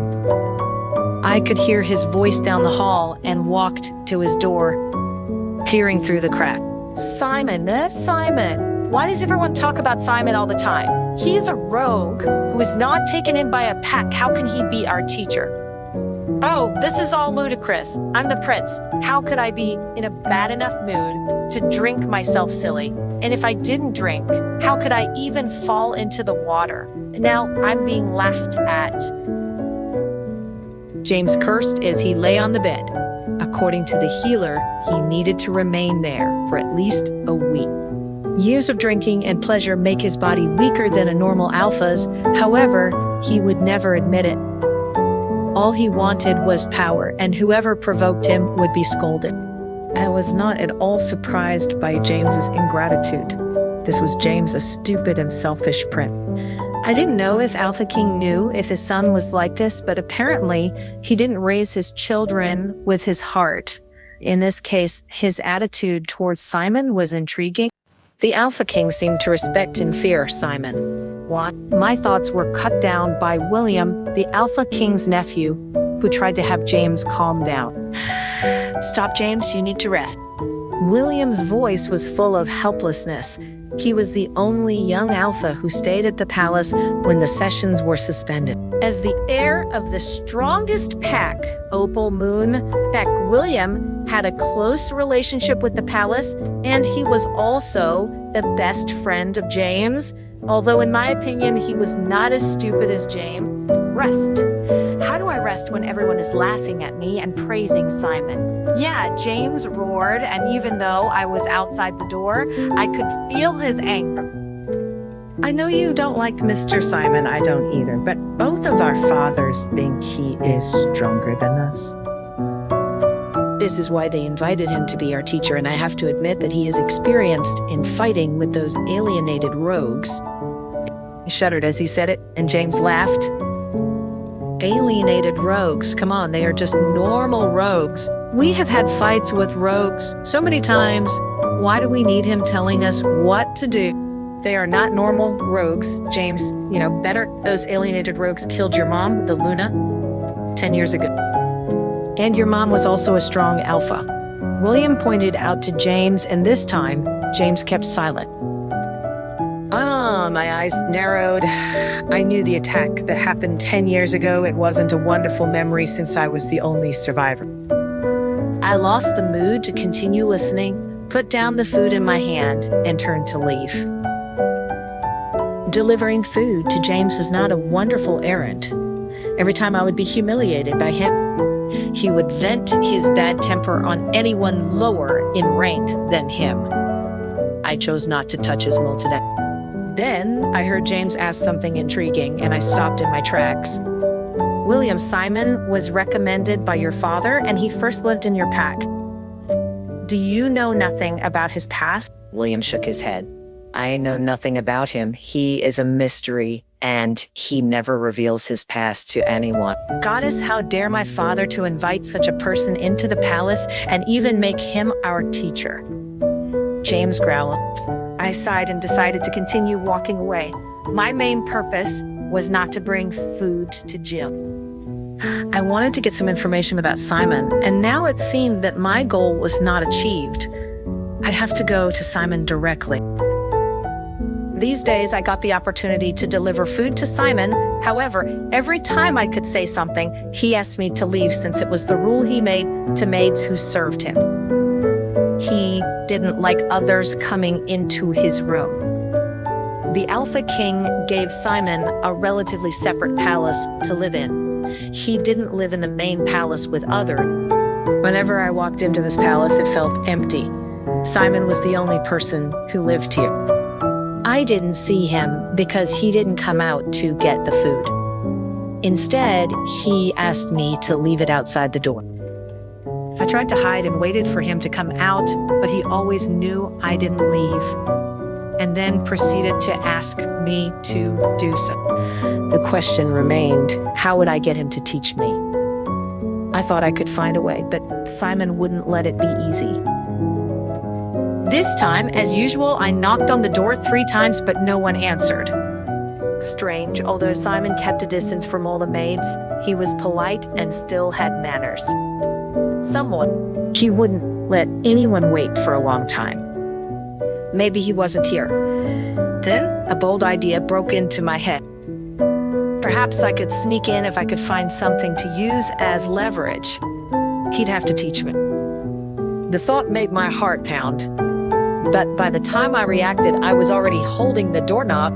I could hear his voice down the hall and walked to his door, peering through the crack. Simon, Simon. Why does everyone talk about Simon all the time? He is a rogue who is not taken in by a pack. How can he be our teacher? Oh, this is all ludicrous. I'm the prince. How could I be in a bad enough mood to drink myself silly? And if I didn't drink, how could I even fall into the water? Now I'm being laughed at. James cursed as he lay on the bed. According to the healer, he needed to remain there for at least a week. Years of drinking and pleasure make his body weaker than a normal alpha's. However, he would never admit it. All he wanted was power, and whoever provoked him would be scolded. I was not at all surprised by James's ingratitude. This was James, a stupid and selfish prince. I didn't know if Alpha King knew if his son was like this, but apparently he didn't raise his children with his heart. In this case, his attitude towards Simon was intriguing. The Alpha King seemed to respect and fear Simon. What? My thoughts were cut down by William, the Alpha King's nephew, who tried to have James calm down. Stop, James, you need to rest. William's voice was full of helplessness. He was the only young alpha who stayed at the palace when the sessions were suspended. As the heir of the strongest pack, Opal Moon Pack, William had a close relationship with the palace, and he was also the best friend of James, although in my opinion, he was not as stupid as James. Rest. How do I rest when everyone is laughing at me and praising Simon? Yeah, James roared, and even though I was outside the door, I could feel his anger. I know you don't like Mr. Simon, I don't either, but both of our fathers think he is stronger than us. This is why they invited him to be our teacher, and I have to admit that he is experienced in fighting with those alienated rogues. He shuddered as he said it, and James laughed. Alienated rogues, come on, they are just normal rogues. We have had fights with rogues so many times. Why do we need him telling us what to do? They are not normal rogues, James. You know, better those alienated rogues killed your mom, the Luna, 10 years ago. And your mom was also a strong alpha. William pointed out to James, and this time, James kept silent. My eyes narrowed. I knew the attack that happened 10 years ago. It wasn't a wonderful memory since I was the only survivor. I lost the mood to continue listening, put down the food in my hand, and turned to leave. Delivering food to James was not a wonderful errand. Every time I would be humiliated by him, he would vent his bad temper on anyone lower in rank than him. I chose not to touch his mold today. Then I heard James ask something intriguing, and I stopped in my tracks. William, Simon was recommended by your father, and he first lived in your pack. Do you know nothing about his past? William shook his head. I know nothing about him. He is a mystery, and he never reveals his past to anyone. Goddess, how dare my father to invite such a person into the palace and even make him our teacher? James growled. I sighed and decided to continue walking away. My main purpose was not to bring food to Jim. I wanted to get some information about Simon, and now it seemed that my goal was not achieved. I'd have to go to Simon directly. These days, I got the opportunity to deliver food to Simon. However, every time I could say something, he asked me to leave since it was the rule he made to maids who served him. He didn't like others coming into his room. The Alpha King gave Simon a relatively separate palace to live in. He didn't live in the main palace with others. Whenever I walked into this palace, it felt empty. Simon was the only person who lived here. I didn't see him because he didn't come out to get the food. Instead, he asked me to leave it outside the door. I tried to hide and waited for him to come out, but he always knew I didn't leave, and then proceeded to ask me to do so. The question remained, how would I get him to teach me? I thought I could find a way, but Simon wouldn't let it be easy. This time, as usual, I knocked on the door 3 times, but no one answered. Strange, although Simon kept a distance from all the maids, he was polite and still had manners. Somewhat, he wouldn't let anyone wait for a long time. Maybe he wasn't here. Then, a bold idea broke into my head. Perhaps I could sneak in if I could find something to use as leverage. He'd have to teach me. The thought made my heart pound. But by the time I reacted, I was already holding the doorknob.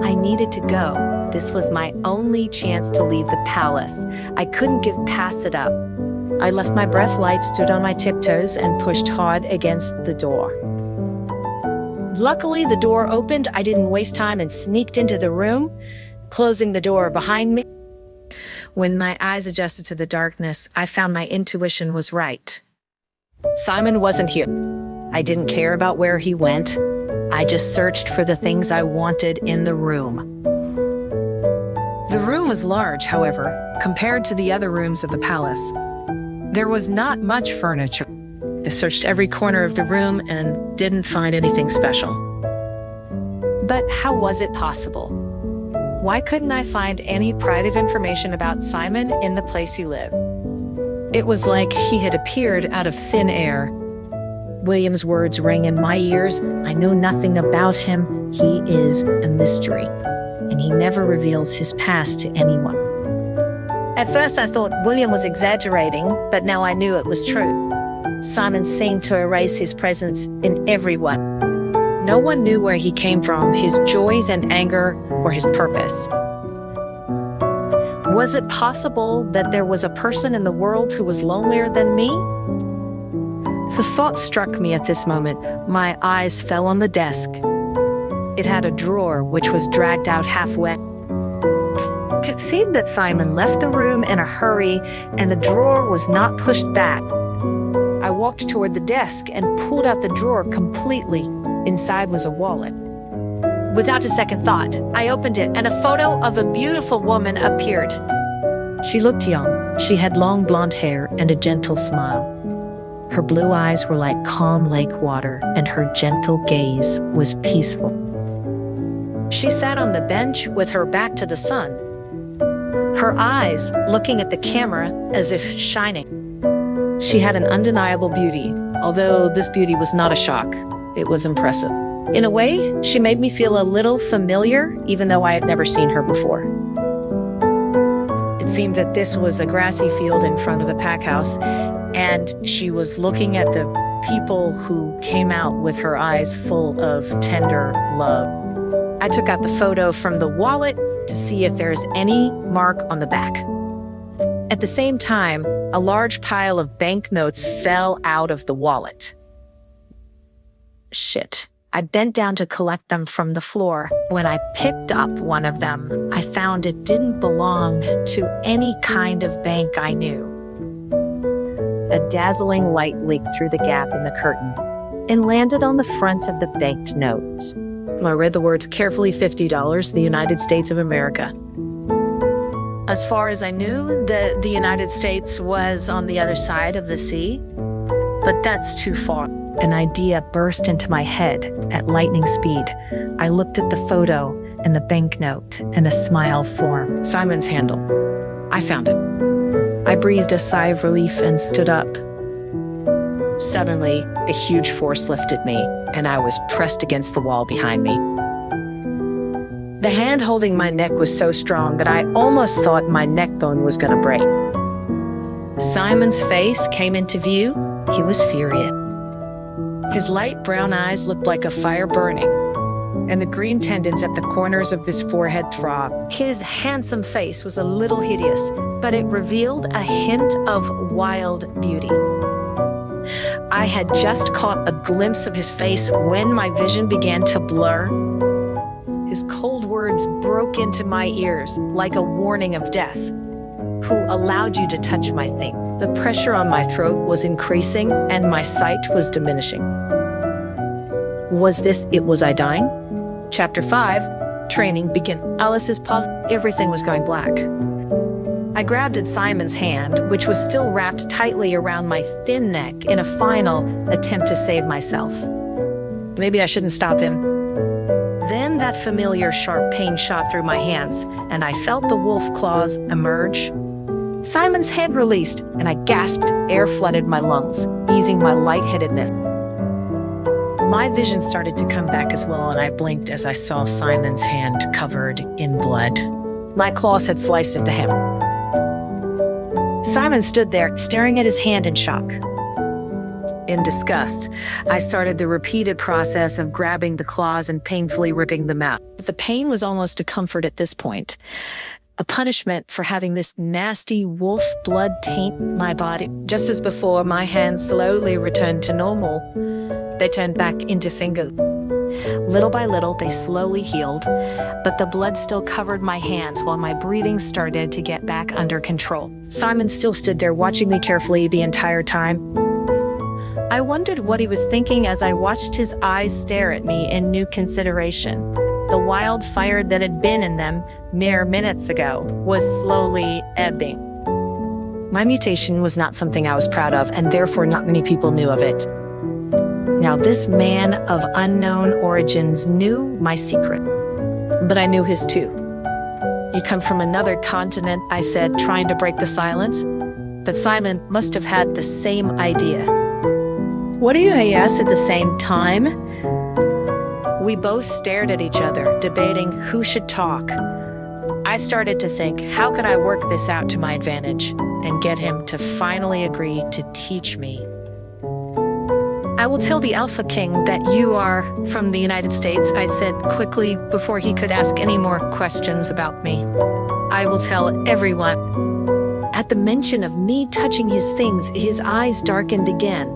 I needed to go. This was my only chance to leave the palace. I couldn't pass it up. I left my breath light, stood on my tiptoes, and pushed hard against the door. Luckily, the door opened. I didn't waste time and sneaked into the room, closing the door behind me. When my eyes adjusted to the darkness, I found my intuition was right. Simon wasn't here. I didn't care about where he went. I just searched for the things I wanted in the room. The room was large, however, compared to the other rooms of the palace. There was not much furniture. I searched every corner of the room and didn't find anything special. But how was it possible? Why couldn't I find any private information about Simon in the place he lived? It was like he had appeared out of thin air. William's words rang in my ears. I know nothing about him. He is a mystery, and he never reveals his past to anyone. At first, I thought William was exaggerating, but now I knew it was true. Simon seemed to erase his presence in everyone. No one knew where he came from, his joys and anger, or his purpose. Was it possible that there was a person in the world who was lonelier than me? The thought struck me at this moment. My eyes fell on the desk. It had a drawer which was dragged out halfway. It seemed that Simon left the room in a hurry and the drawer was not pushed back. I walked toward the desk and pulled out the drawer completely. Inside was a wallet. Without a second thought, I opened it and a photo of a beautiful woman appeared. She looked young. She had long blonde hair and a gentle smile. Her blue eyes were like calm lake water, and her gentle gaze was peaceful. She sat on the bench with her back to the sun, her eyes looking at the camera as if shining. She had an undeniable beauty, although this beauty was not a shock. It was impressive. In a way, she made me feel a little familiar, even though I had never seen her before. It seemed that this was a grassy field in front of the pack house, and she was looking at the people who came out with her eyes full of tender love. I took out the photo from the wallet to see if there's any mark on the back. At the same time, a large pile of banknotes fell out of the wallet. Shit. I bent down to collect them from the floor. When I picked up one of them, I found it didn't belong to any kind of bank I knew. A dazzling light leaked through the gap in the curtain and landed on the front of the banked note. I read the words carefully, $50, the United States of America. As far as I knew, the United States was on the other side of the sea, but that's too far. An idea burst into my head at lightning speed. I looked at the photo and the banknote, and the smile formed. Simon's handle. I found it. I breathed a sigh of relief and stood up. Suddenly, A huge force lifted me, and I was pressed against the wall behind me. The hand holding my neck was so strong that I almost thought my neck bone was going to break. Simon's face came into view. He was furious. His light brown eyes looked like a fire burning, and the green tendons at the corners of his forehead throbbed. His handsome face was a little hideous, but it revealed a hint of wild beauty. I had just caught a glimpse of his face when my vision began to blur. His cold words broke into my ears like a warning of death. Who allowed you to touch my thing? The pressure on my throat was increasing and my sight was diminishing. Was this it? Was I dying? Chapter 5, training begin. Alice's pub, everything was going black. I grabbed at Simon's hand, which was still wrapped tightly around my thin neck in a final attempt to save myself. Maybe I shouldn't stop him. Then that familiar sharp pain shot through my hands, and I felt the wolf claws emerge. Simon's head released, and I gasped. Air flooded my lungs, easing my lightheadedness. My vision started to come back as well, and I blinked as I saw Simon's hand covered in blood. My claws had sliced into him. Simon stood there, staring at his hand in shock. In disgust, I started the repeated process of grabbing the claws and painfully ripping them out. The pain was almost a comfort at this point, a punishment for having this nasty wolf blood taint my body. Just as before, my hands slowly returned to normal. They turned back into fingers. Little by little, they slowly healed, but the blood still covered my hands while my breathing started to get back under control. Simon still stood there watching me carefully the entire time. I wondered what he was thinking as I watched his eyes stare at me in new consideration. The wild fire that had been in them mere minutes ago was slowly ebbing. My mutation was not something I was proud of, and therefore not many people knew of it. Now, this man of unknown origins knew my secret, but I knew his too. You come from another continent, I said, trying to break the silence, but Simon must have had the same idea. What do you, he asked at the same time? We both stared at each other, debating who should talk. I started to think, how could I work this out to my advantage and get him to finally agree to teach me? I will tell the Alpha King that you are from the United States, I said quickly before he could ask any more questions about me. I will tell everyone. At the mention of me touching his things, his eyes darkened again,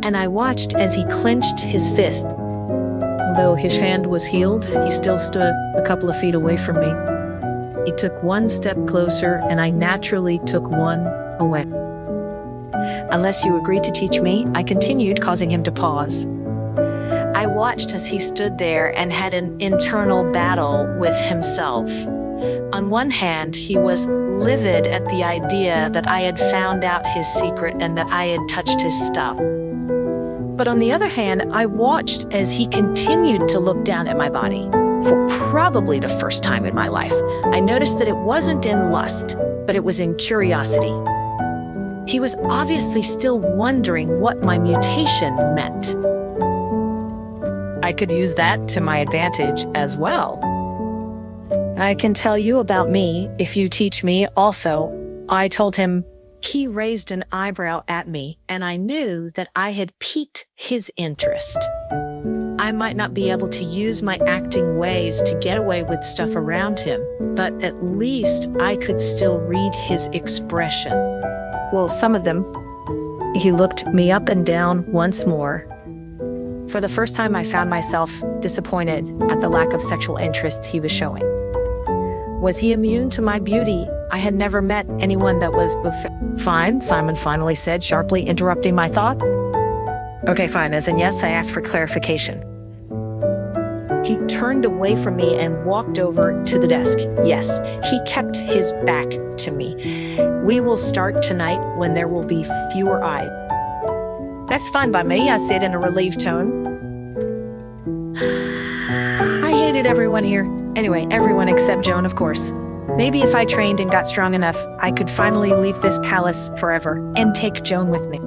and I watched as he clenched his fist. Although his hand was healed, he still stood a couple of feet away from me. He took one step closer, and I naturally took one away. Unless you agree to teach me, I continued, causing him to pause. I watched as he stood there and had an internal battle with himself. On one hand, he was livid at the idea that I had found out his secret and that I had touched his stuff. But on the other hand, I watched as he continued to look down at my body. For probably the first time in my life, I noticed that it wasn't in lust, but it was in curiosity. He was obviously still wondering what my mutation meant. I could use that to my advantage as well. I can tell you about me if you teach me also, I told him. He raised an eyebrow at me, and I knew that I had piqued his interest. I might not be able to use my acting ways to get away with stuff around him, but at least I could still read his expression. Well, some of them. He looked me up and down once more. For the first time, I found myself disappointed at the lack of sexual interest he was showing. Was he immune to my beauty? I had never met anyone that was fine, Simon finally said, sharply interrupting my thought. Okay, fine, as in yes, I asked for clarification. He turned away from me and walked over to the desk. Yes, he kept his back to me. We will start tonight when there will be fewer eyes. That's fine by me, I said in a relieved tone. I hated everyone here. Anyway, everyone except Joan, of course. Maybe if I trained and got strong enough, I could finally leave this palace forever and take Joan with me.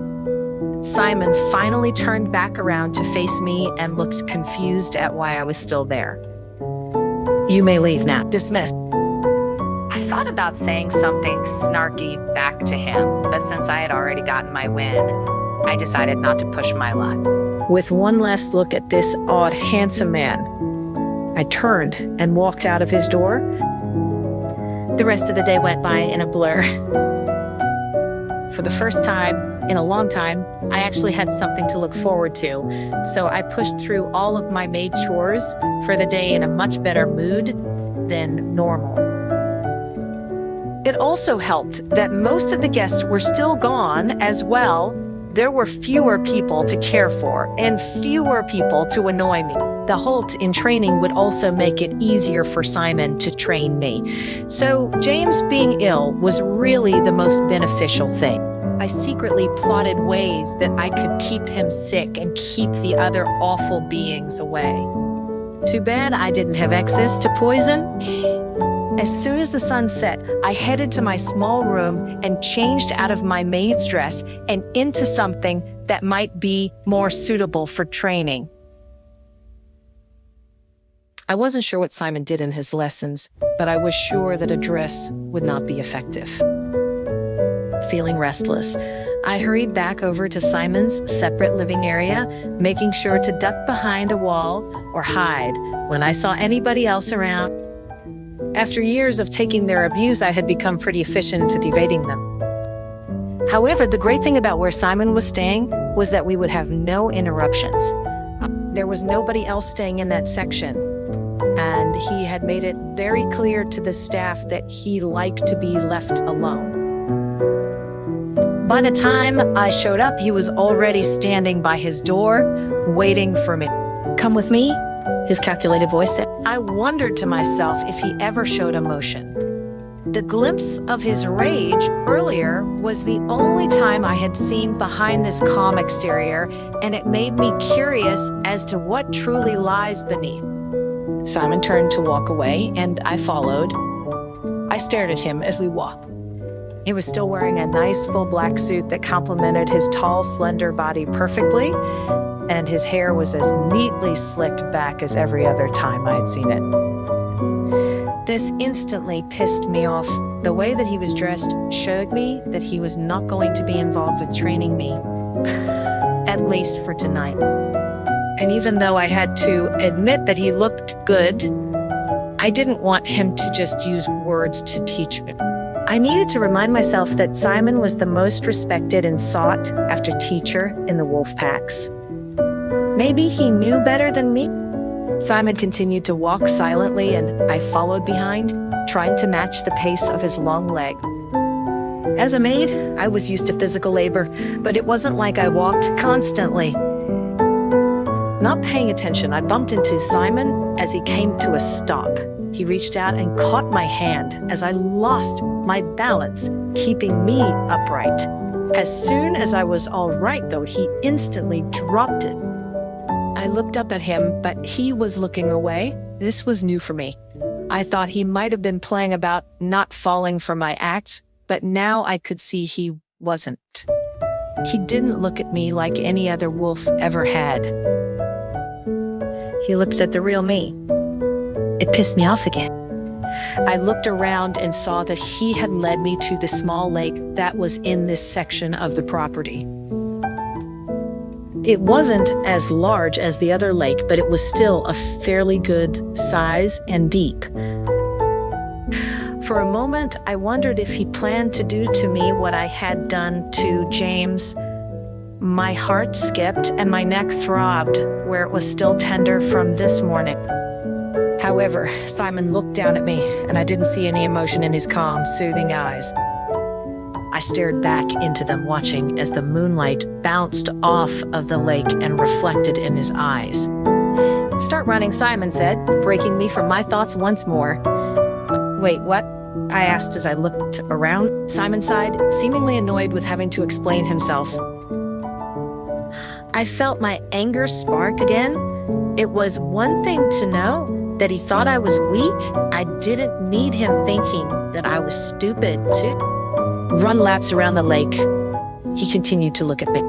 Simon finally turned back around to face me and looked confused at why I was still there. You may leave now. Dismissed. I thought about saying something snarky back to him, but since I had already gotten my win, I decided not to push my luck. With one last look at this odd, handsome man, I turned and walked out of his door. The rest of the day went by in a blur. For the first time in a long time, I actually had something to look forward to, so I pushed through all of my maid chores for the day in a much better mood than normal. It also helped that most of the guests were still gone as well. There were fewer people to care for and fewer people to annoy me. The halt in training would also make it easier for Simon to train me. So James being ill was really the most beneficial thing. I secretly plotted ways that I could keep him sick and keep the other awful beings away. Too bad I didn't have access to poison. As soon as the sun set, I headed to my small room and changed out of my maid's dress and into something that might be more suitable for training. I wasn't sure what Simon did in his lessons, but I was sure that a dress would not be effective. Feeling restless, I hurried back over to Simon's separate living area, making sure to duck behind a wall or hide when I saw anybody else around. After years of taking their abuse, I had become pretty efficient at evading them. However, the great thing about where Simon was staying was that we would have no interruptions. There was nobody else staying in that section, and he had made it very clear to the staff that he liked to be left alone. By the time I showed up, he was already standing by his door, waiting for me. Come with me, his calculated voice said. I wondered to myself if he ever showed emotion. The glimpse of his rage earlier was the only time I had seen behind this calm exterior, and it made me curious as to what truly lies beneath. Simon turned to walk away, and I followed. I stared at him as we walked. He was still wearing a nice full black suit that complemented his tall, slender body perfectly, and his hair was as neatly slicked back as every other time I had seen it. This instantly pissed me off. The way that he was dressed showed me that he was not going to be involved with training me, at least for tonight. And even though I had to admit that he looked good, I didn't want him to just use words to teach me. I needed to remind myself that Simon was the most respected and sought after teacher in the wolf packs. Maybe he knew better than me. Simon continued to walk silently, and I followed behind, trying to match the pace of his long leg. As a maid, I was used to physical labor, but it wasn't like I walked constantly. Not paying attention, I bumped into Simon as he came to a stop. He reached out and caught my hand as I lost my balance, keeping me upright. As soon as I was all right, though, he instantly dropped it. I looked up at him, but he was looking away. This was new for me. I thought he might have been playing about not falling for my act, but now I could see he wasn't. He didn't look at me like any other wolf ever had. He looked at the real me. It pissed me off again. I looked around and saw that he had led me to the small lake that was in this section of the property. It wasn't as large as the other lake, but it was still a fairly good size and deep. For a moment, I wondered if he planned to do to me what I had done to James. My heart skipped and my neck throbbed where it was still tender from this morning. However, Simon looked down at me, and I didn't see any emotion in his calm, soothing eyes. I stared back into them, watching as the moonlight bounced off of the lake and reflected in his eyes. Start running, Simon said, breaking me from my thoughts once more. Wait, what? I asked as I looked around. Simon sighed, seemingly annoyed with having to explain himself. I felt my anger spark again. It was one thing to know that he thought I was weak. I didn't need him thinking that I was stupid to run laps around the lake. He continued to look at me.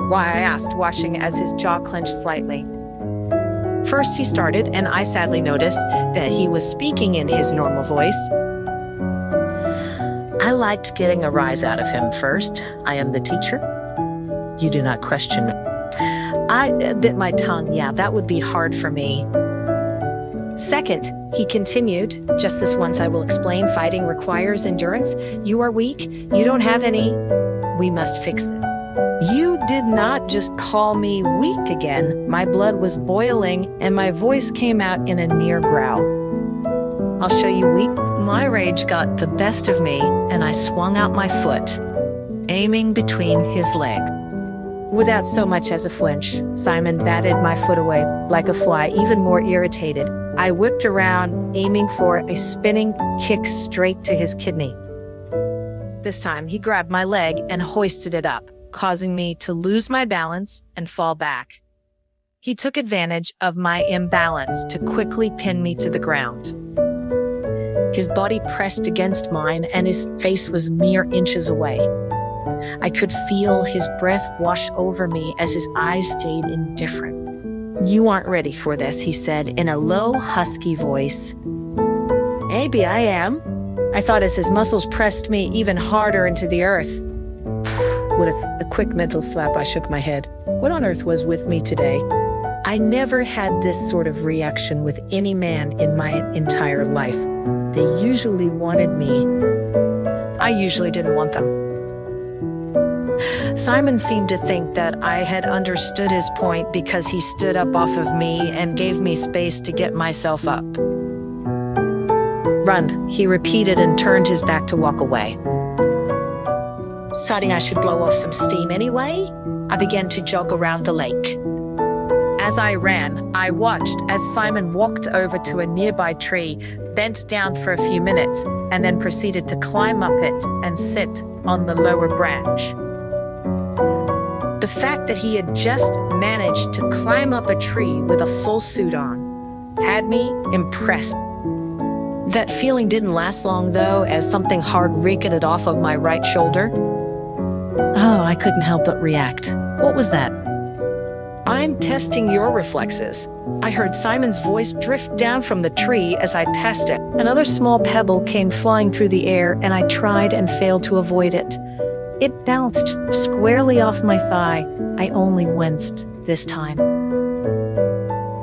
Why, I asked, watching as his jaw clenched slightly. First he started, and I sadly noticed that he was speaking in his normal voice. I liked getting a rise out of him first. I am the teacher. You do not question me. I bit my tongue. Yeah, that would be hard for me. Second, he continued, just this once I will explain, fighting requires endurance. You are weak. You don't have any. We must fix it. You did not just call me weak again. My blood was boiling and my voice came out in a near growl. I'll show you weak. My rage got the best of me and I swung out my foot, aiming between his leg. Without so much as a flinch, Simon batted my foot away like a fly, even more irritated. I whipped around, aiming for a spinning kick straight to his kidney. This time, he grabbed my leg and hoisted it up, causing me to lose my balance and fall back. He took advantage of my imbalance to quickly pin me to the ground. His body pressed against mine and his face was mere inches away. I could feel his breath wash over me as his eyes stayed indifferent. You aren't ready for this, he said in a low, husky voice. Maybe I am, I thought as his muscles pressed me even harder into the earth. With a quick mental slap, I shook my head. What on earth was with me today? I never had this sort of reaction with any man in my entire life. They usually wanted me. I usually didn't want them. Simon seemed to think that I had understood his point because he stood up off of me and gave me space to get myself up. Run, he repeated and turned his back to walk away. Deciding I should blow off some steam anyway, I began to jog around the lake. As I ran, I watched as Simon walked over to a nearby tree, bent down for a few minutes, and then proceeded to climb up it and sit on the lower branch. The fact that he had just managed to climb up a tree with a full suit on had me impressed. That feeling didn't last long, though, as something hard ricketed off of my right shoulder. Oh, I couldn't help but react. What was that? I'm testing your reflexes. I heard Simon's voice drift down from the tree as I passed it. Another small pebble came flying through the air, and I tried and failed to avoid it. It bounced squarely off my thigh. I only winced this time.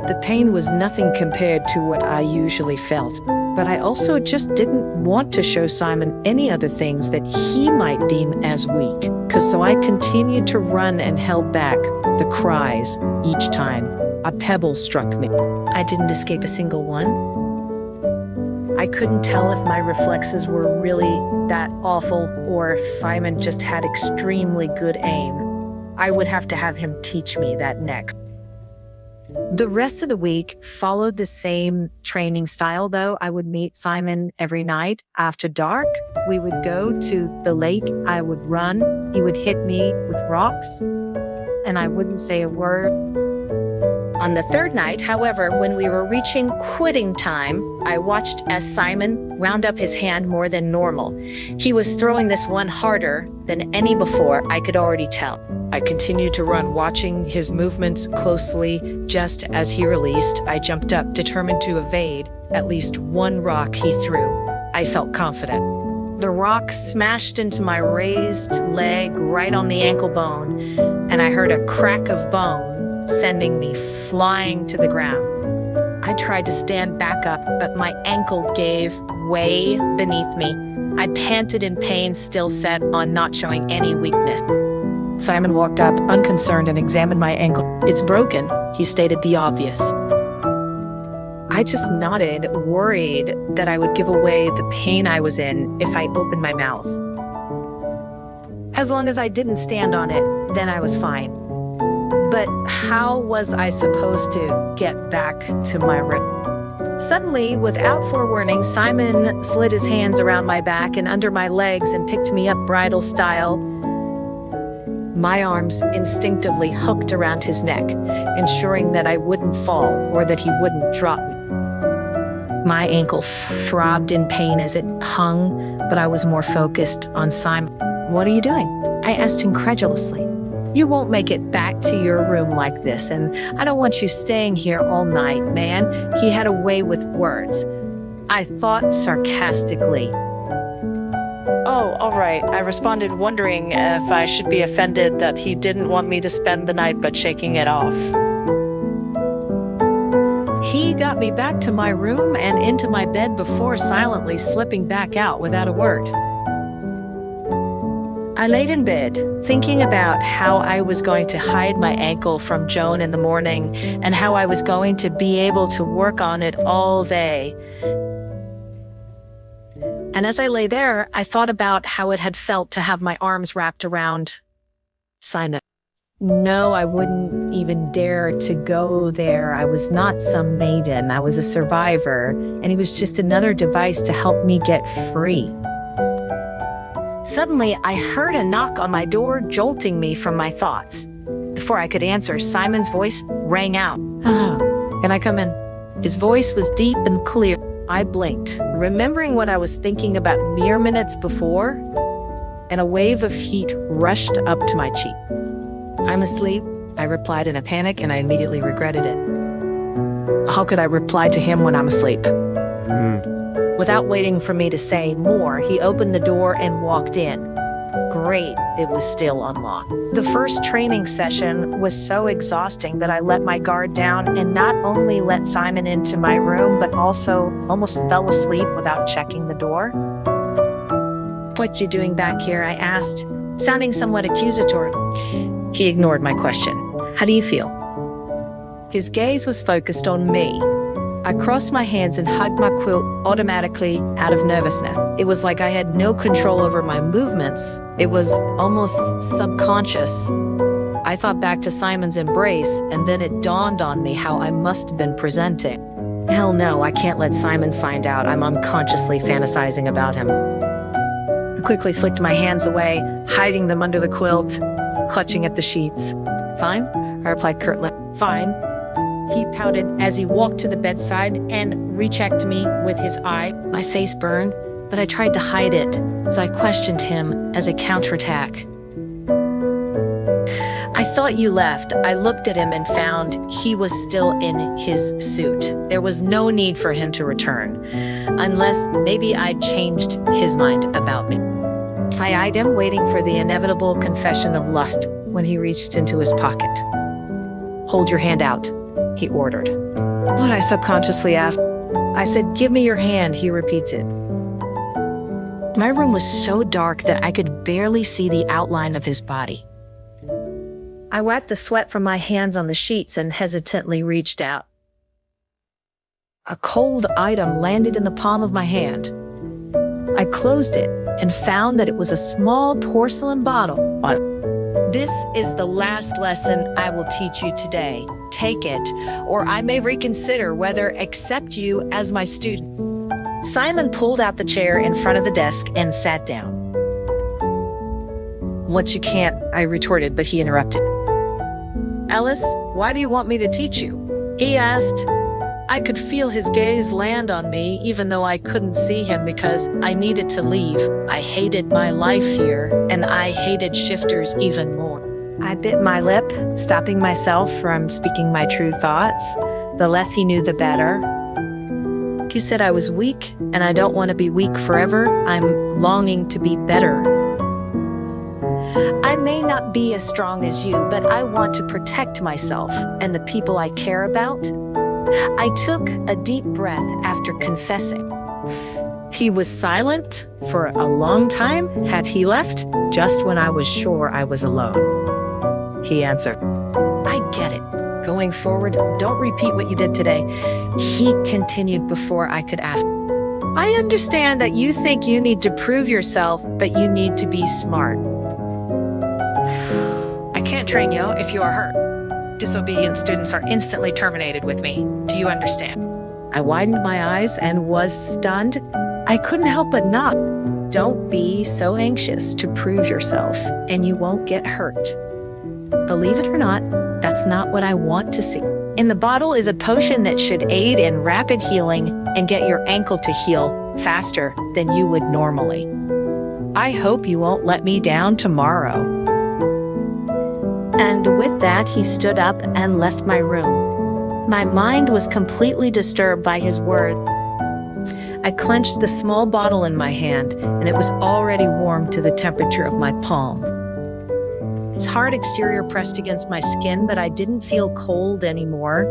The pain was nothing compared to what I usually felt, but I also just didn't want to show Simon any other things that he might deem as weak. So I continued to run and held back the cries each time a pebble struck me. I didn't escape a single one. I couldn't tell if my reflexes were really that awful or if Simon just had extremely good aim. I would have to have him teach me that next. The rest of the week followed the same training style, though. I would meet Simon every night after dark. We would go to the lake. I would run. He would hit me with rocks, and I wouldn't say a word. On the third night, however, when we were reaching quitting time, I watched as Simon wound up his hand more than normal. He was throwing this one harder than any before, I could already tell. I continued to run, watching his movements closely. Just as he released, I jumped up, determined to evade at least one rock he threw. I felt confident. The rock smashed into my raised leg right on the ankle bone, and I heard a crack of bone, sending me flying to the ground. I tried to stand back up, but my ankle gave way beneath me. I panted in pain, still set on not showing any weakness. Simon walked up, unconcerned, and examined my ankle. It's broken, he stated the obvious. I just nodded, worried that I would give away the pain I was in if I opened my mouth. As long as I didn't stand on it, then I was fine. But how was I supposed to get back to my room? Suddenly, without forewarning, Simon slid his hands around my back and under my legs and picked me up bridal style. My arms instinctively hooked around his neck, ensuring that I wouldn't fall or that he wouldn't drop me. My ankle throbbed in pain as it hung, but I was more focused on Simon. What are you doing? I asked incredulously. You won't make it back to your room like this, and I don't want you staying here all night, man. He had a way with words. I thought sarcastically. Oh, all right. I responded, wondering if I should be offended that he didn't want me to spend the night, but shaking it off. He got me back to my room and into my bed before silently slipping back out without a word. I laid in bed, thinking about how I was going to hide my ankle from Joan in the morning and how I was going to be able to work on it all day. And as I lay there, I thought about how it had felt to have my arms wrapped around Simon. No, I wouldn't even dare to go there. I was not some maiden. I was a survivor, and he was just another device to help me get free. Suddenly, I heard a knock on my door, jolting me from my thoughts. Before I could answer, Simon's voice rang out. Can I come in? His voice was deep and clear. I blinked, remembering what I was thinking about mere minutes before, and a wave of heat rushed up to my cheek. I'm asleep, I replied in a panic, and I immediately regretted it. How could I reply to him when I'm asleep? Without waiting for me to say more, he opened the door and walked in. Great, it was still unlocked. The first training session was so exhausting that I let my guard down and not only let Simon into my room, but also almost fell asleep without checking the door. What you doing back here? I asked, sounding somewhat accusatory. He ignored my question. How do you feel? His gaze was focused on me. I crossed my hands and hugged my quilt automatically out of nervousness. It was like I had no control over my movements. It was almost subconscious. I thought back to Simon's embrace, and then it dawned on me how I must have been presenting. Hell no, I can't let Simon find out I'm unconsciously fantasizing about him. I quickly flicked my hands away, hiding them under the quilt, clutching at the sheets. Fine, I replied curtly. Fine. He pouted as he walked to the bedside and rechecked me with his eye. My face burned, but I tried to hide it, so I questioned him as a counterattack. I thought you left. I looked at him and found he was still in his suit. There was no need for him to return, unless maybe I'd changed his mind about me. I eyed him, waiting for the inevitable confession of lust when he reached into his pocket. Hold your hand out, he ordered. What I subconsciously asked. I said, give me your hand, he repeats it. My room was so dark that I could barely see the outline of his body. I wiped the sweat from my hands on the sheets and hesitantly reached out. A cold item landed in the palm of my hand. I closed it and found that it was a small porcelain bottle. This is the last lesson I will teach you today. Take it, or I may reconsider whether accept you as my student. Simon pulled out the chair in front of the desk and sat down. What you can't, I retorted, but he interrupted. Alice, why do you want me to teach you? He asked. I could feel his gaze land on me, even though I couldn't see him because I needed to leave. I hated my life here, and I hated shifters even more. I bit my lip, stopping myself from speaking my true thoughts. The less he knew, the better. You said I was weak, and I don't want to be weak forever. I'm longing to be better. I may not be as strong as you, but I want to protect myself and the people I care about. I took a deep breath after confessing. He was silent for a long time. Had he left just when I was sure I was alone? He answered, I get it. Going forward, don't repeat what you did today. He continued before I could ask. I understand that you think you need to prove yourself, but you need to be smart. I can't train you if you are hurt. Disobedient students are instantly terminated with me. Do you understand? I widened my eyes and was stunned. I couldn't help but nod. Don't be so anxious to prove yourself, and you won't get hurt. Believe it or not, that's not what I want to see. In the bottle is a potion that should aid in rapid healing and get your ankle to heal faster than you would normally. I hope you won't let me down tomorrow. And with that, he stood up and left my room. My mind was completely disturbed by his words. I clenched the small bottle in my hand, and it was already warm to the temperature of my palm. Its hard exterior pressed against my skin, but I didn't feel cold anymore.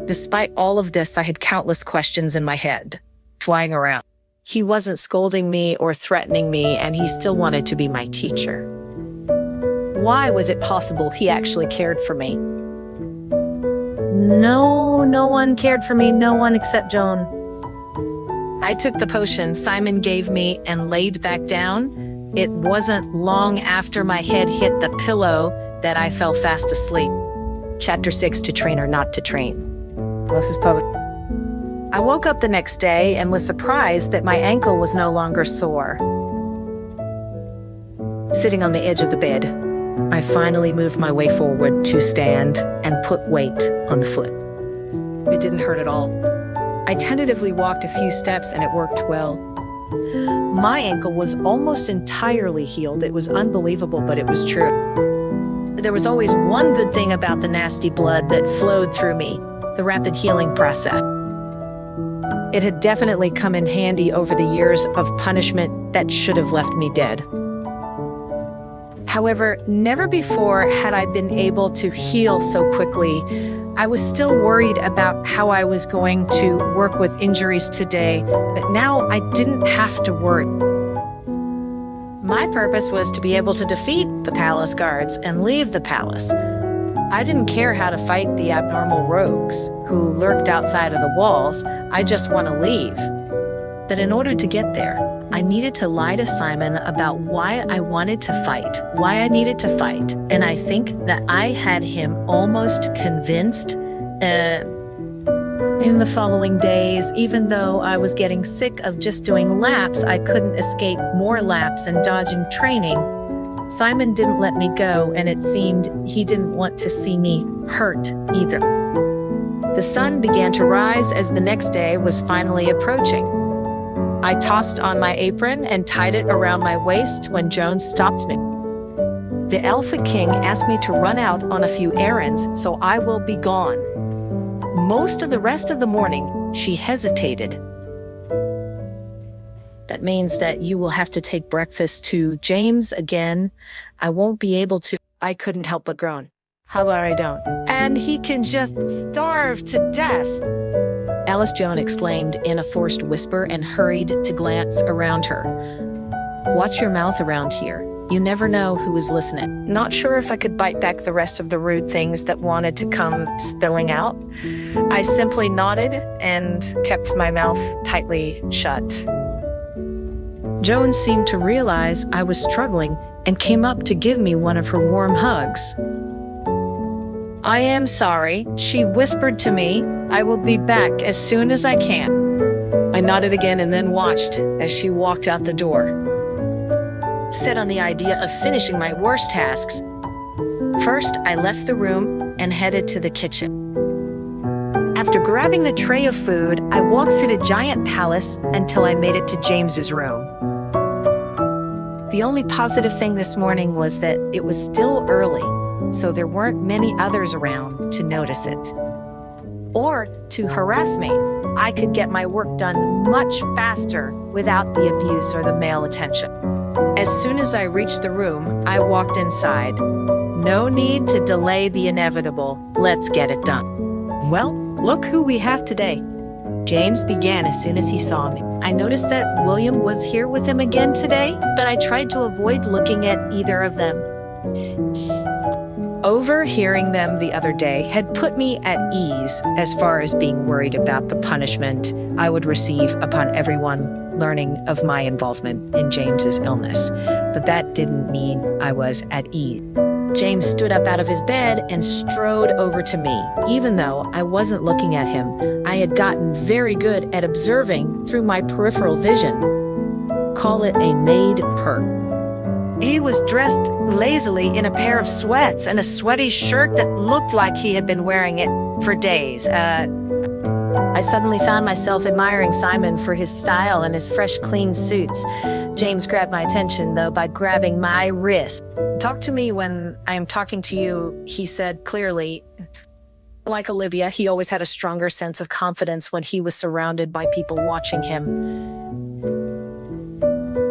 Despite all of this, I had countless questions in my head, flying around. He wasn't scolding me or threatening me, and he still wanted to be my teacher. Why was it possible he actually cared for me? No one cared for me, no one except Joan. I took the potion Simon gave me and laid back down. It wasn't long after my head hit the pillow that I fell fast asleep. Chapter 6, To Train or Not to Train. This is public. I woke up the next day and was surprised that my ankle was no longer sore. Sitting on the edge of the bed, I finally moved my way forward to stand and put weight on the foot. It didn't hurt at all. I tentatively walked a few steps and it worked well. My ankle was almost entirely healed. It was unbelievable, but it was true. There was always one good thing about the nasty blood that flowed through me, the rapid healing process. It had definitely come in handy over the years of punishment that should have left me dead. However, never before had I been able to heal so quickly. I was still worried about how I was going to work with injuries today, but now I didn't have to worry. My purpose was to be able to defeat the palace guards and leave the palace. I didn't care how to fight the abnormal rogues who lurked outside of the walls. I just want to leave. But in order to get there, I needed to lie to Simon about why I wanted to fight, why I needed to fight. And I think that I had him almost convinced in the following days. Even though I was getting sick of just doing laps, I couldn't escape more laps and dodging training. Simon didn't let me go, and it seemed he didn't want to see me hurt either. The sun began to rise as the next day was finally approaching. I tossed on my apron and tied it around my waist when Joan stopped me. The Alpha King asked me to run out on a few errands, so I will be gone. Most of the rest of the morning, she hesitated. That means that you will have to take breakfast to James again. I won't be able to. I couldn't help but groan. How about I don't? And he can just starve to death. Alice Joan exclaimed in a forced whisper and hurried to glance around her. Watch your mouth around here. You never know who is listening. Not sure if I could bite back the rest of the rude things that wanted to come spilling out. I simply nodded and kept my mouth tightly shut. Joan seemed to realize I was struggling and came up to give me one of her warm hugs. I am sorry, she whispered to me. I will be back as soon as I can. I nodded again and then watched as she walked out the door. Set on the idea of finishing my worst tasks. First, I left the room and headed to the kitchen. After grabbing the tray of food, I walked through the giant palace until I made it to James's room. The only positive thing this morning was that it was still early, so there weren't many others around to notice it. Or to harass me. I could get my work done much faster without the abuse or the male attention. As soon as I reached the room, I walked inside. No need to delay the inevitable. Let's get it done. Well, look who we have today. James began as soon as he saw me. I noticed that William was here with him again today, but I tried to avoid looking at either of them. Overhearing them the other day had put me at ease as far as being worried about the punishment I would receive upon everyone learning of my involvement in James's illness. But that didn't mean I was at ease. James stood up out of his bed and strode over to me. Even though I wasn't looking at him, I had gotten very good at observing through my peripheral vision. Call it a maid perk. He was dressed lazily in a pair of sweats and a sweaty shirt that looked like he had been wearing it for days. I I suddenly found myself admiring Simon for his style and his fresh, clean suits. James grabbed my attention, though, by grabbing my wrist. "Talk to me when I am talking to you," he said clearly. Like Olivia, he always had a stronger sense of confidence when he was surrounded by people watching him.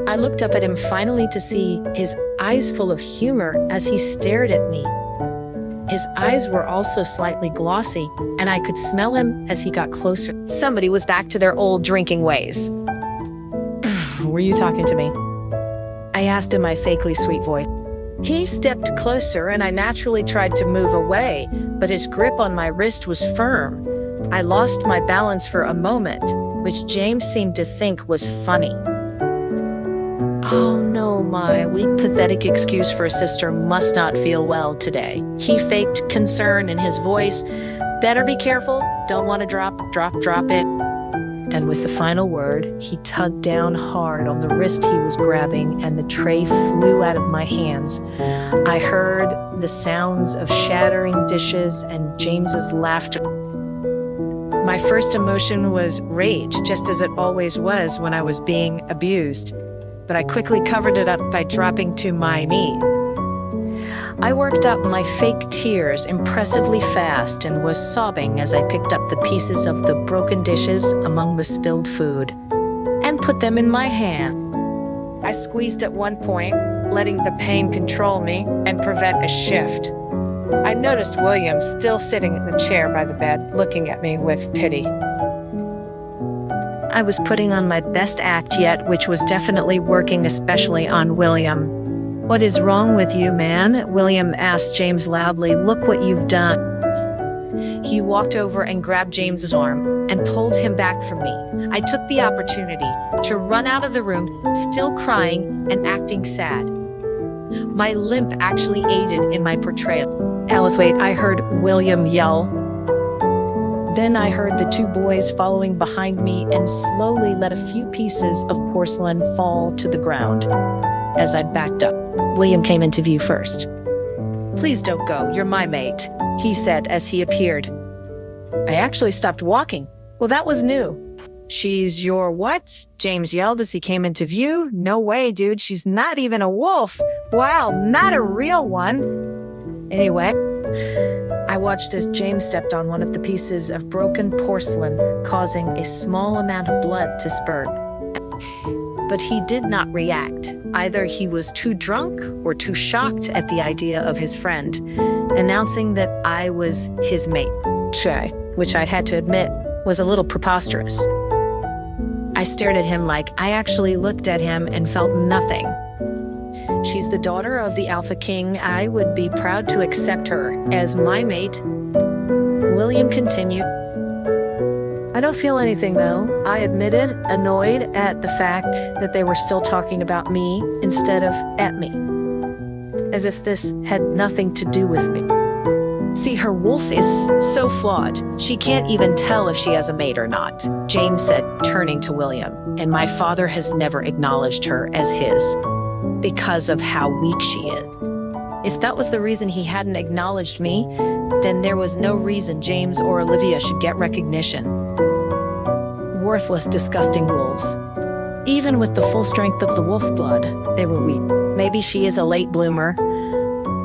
I looked up at him finally to see his eyes full of humor as he stared at me. His eyes were also slightly glossy, and I could smell him as he got closer. Somebody was back to their old drinking ways. "Were you talking to me?" I asked in my fakely sweet voice. He stepped closer, and I naturally tried to move away, but his grip on my wrist was firm. I lost my balance for a moment, which James seemed to think was funny. Oh no, my weak, pathetic excuse for a sister must not feel well today. He faked concern in his voice. "Better be careful. Don't want to drop it." And with the final word, he tugged down hard on the wrist he was grabbing, and the tray flew out of my hands. I heard the sounds of shattering dishes and James's laughter. My first emotion was rage, just as it always was when I was being abused. But I quickly covered it up by dropping to my knee. I worked up my fake tears impressively fast and was sobbing as I picked up the pieces of the broken dishes among the spilled food and put them in my hand. I squeezed at one point, letting the pain control me and prevent a shift. I noticed William still sitting in the chair by the bed, looking at me with pity. I was putting on my best act yet, which was definitely working, especially on William. "What is wrong with you, man?" William asked James loudly. "Look what you've done." He walked over and grabbed James's arm and pulled him back from me. I took the opportunity to run out of the room, still crying and acting sad. My limp actually aided in my portrayal. Alice, wait, I heard William yell. Then I heard the two boys following behind me and slowly let a few pieces of porcelain fall to the ground. As I backed up, William came into view first. "Please don't go, you're my mate," he said as he appeared. I actually stopped walking. Well, that was new. "She's your what?" James yelled as he came into view. "No way, dude, she's not even a wolf. Wow, not a real one." Anyway, I watched as James stepped on one of the pieces of broken porcelain, causing a small amount of blood to spurt. But he did not react. Either he was too drunk or too shocked at the idea of his friend announcing that I was his mate, which I had to admit was a little preposterous. I stared at him like I actually looked at him and felt nothing. "She's the daughter of the Alpha King. I would be proud to accept her as my mate," William continued. "I don't feel anything, though," I admitted, annoyed at the fact that they were still talking about me instead of at me, as if this had nothing to do with me. "See, her wolf is so flawed. She can't even tell if she has a mate or not," James said, turning to William. "And my father has never acknowledged her as his because of how weak she is. If that was the reason he hadn't acknowledged me, then there was no reason James or Olivia should get recognition. Worthless, disgusting wolves. Even with the full strength of the wolf blood, they were weak. Maybe she is a late bloomer."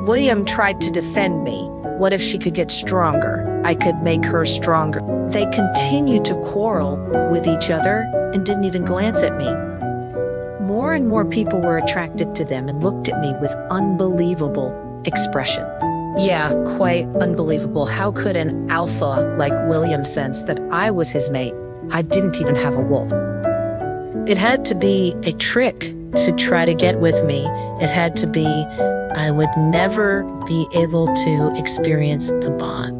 William tried to defend me. What if she could get stronger? I could make her stronger. They continued to quarrel with each other and didn't even glance at me. More and more people were attracted to them and looked at me with unbelievable expression. Yeah, quite unbelievable. How could an alpha like William sense that I was his mate? I didn't even have a wolf. It had to be a trick to try to get with me. It had to be I would never be able to experience the bond.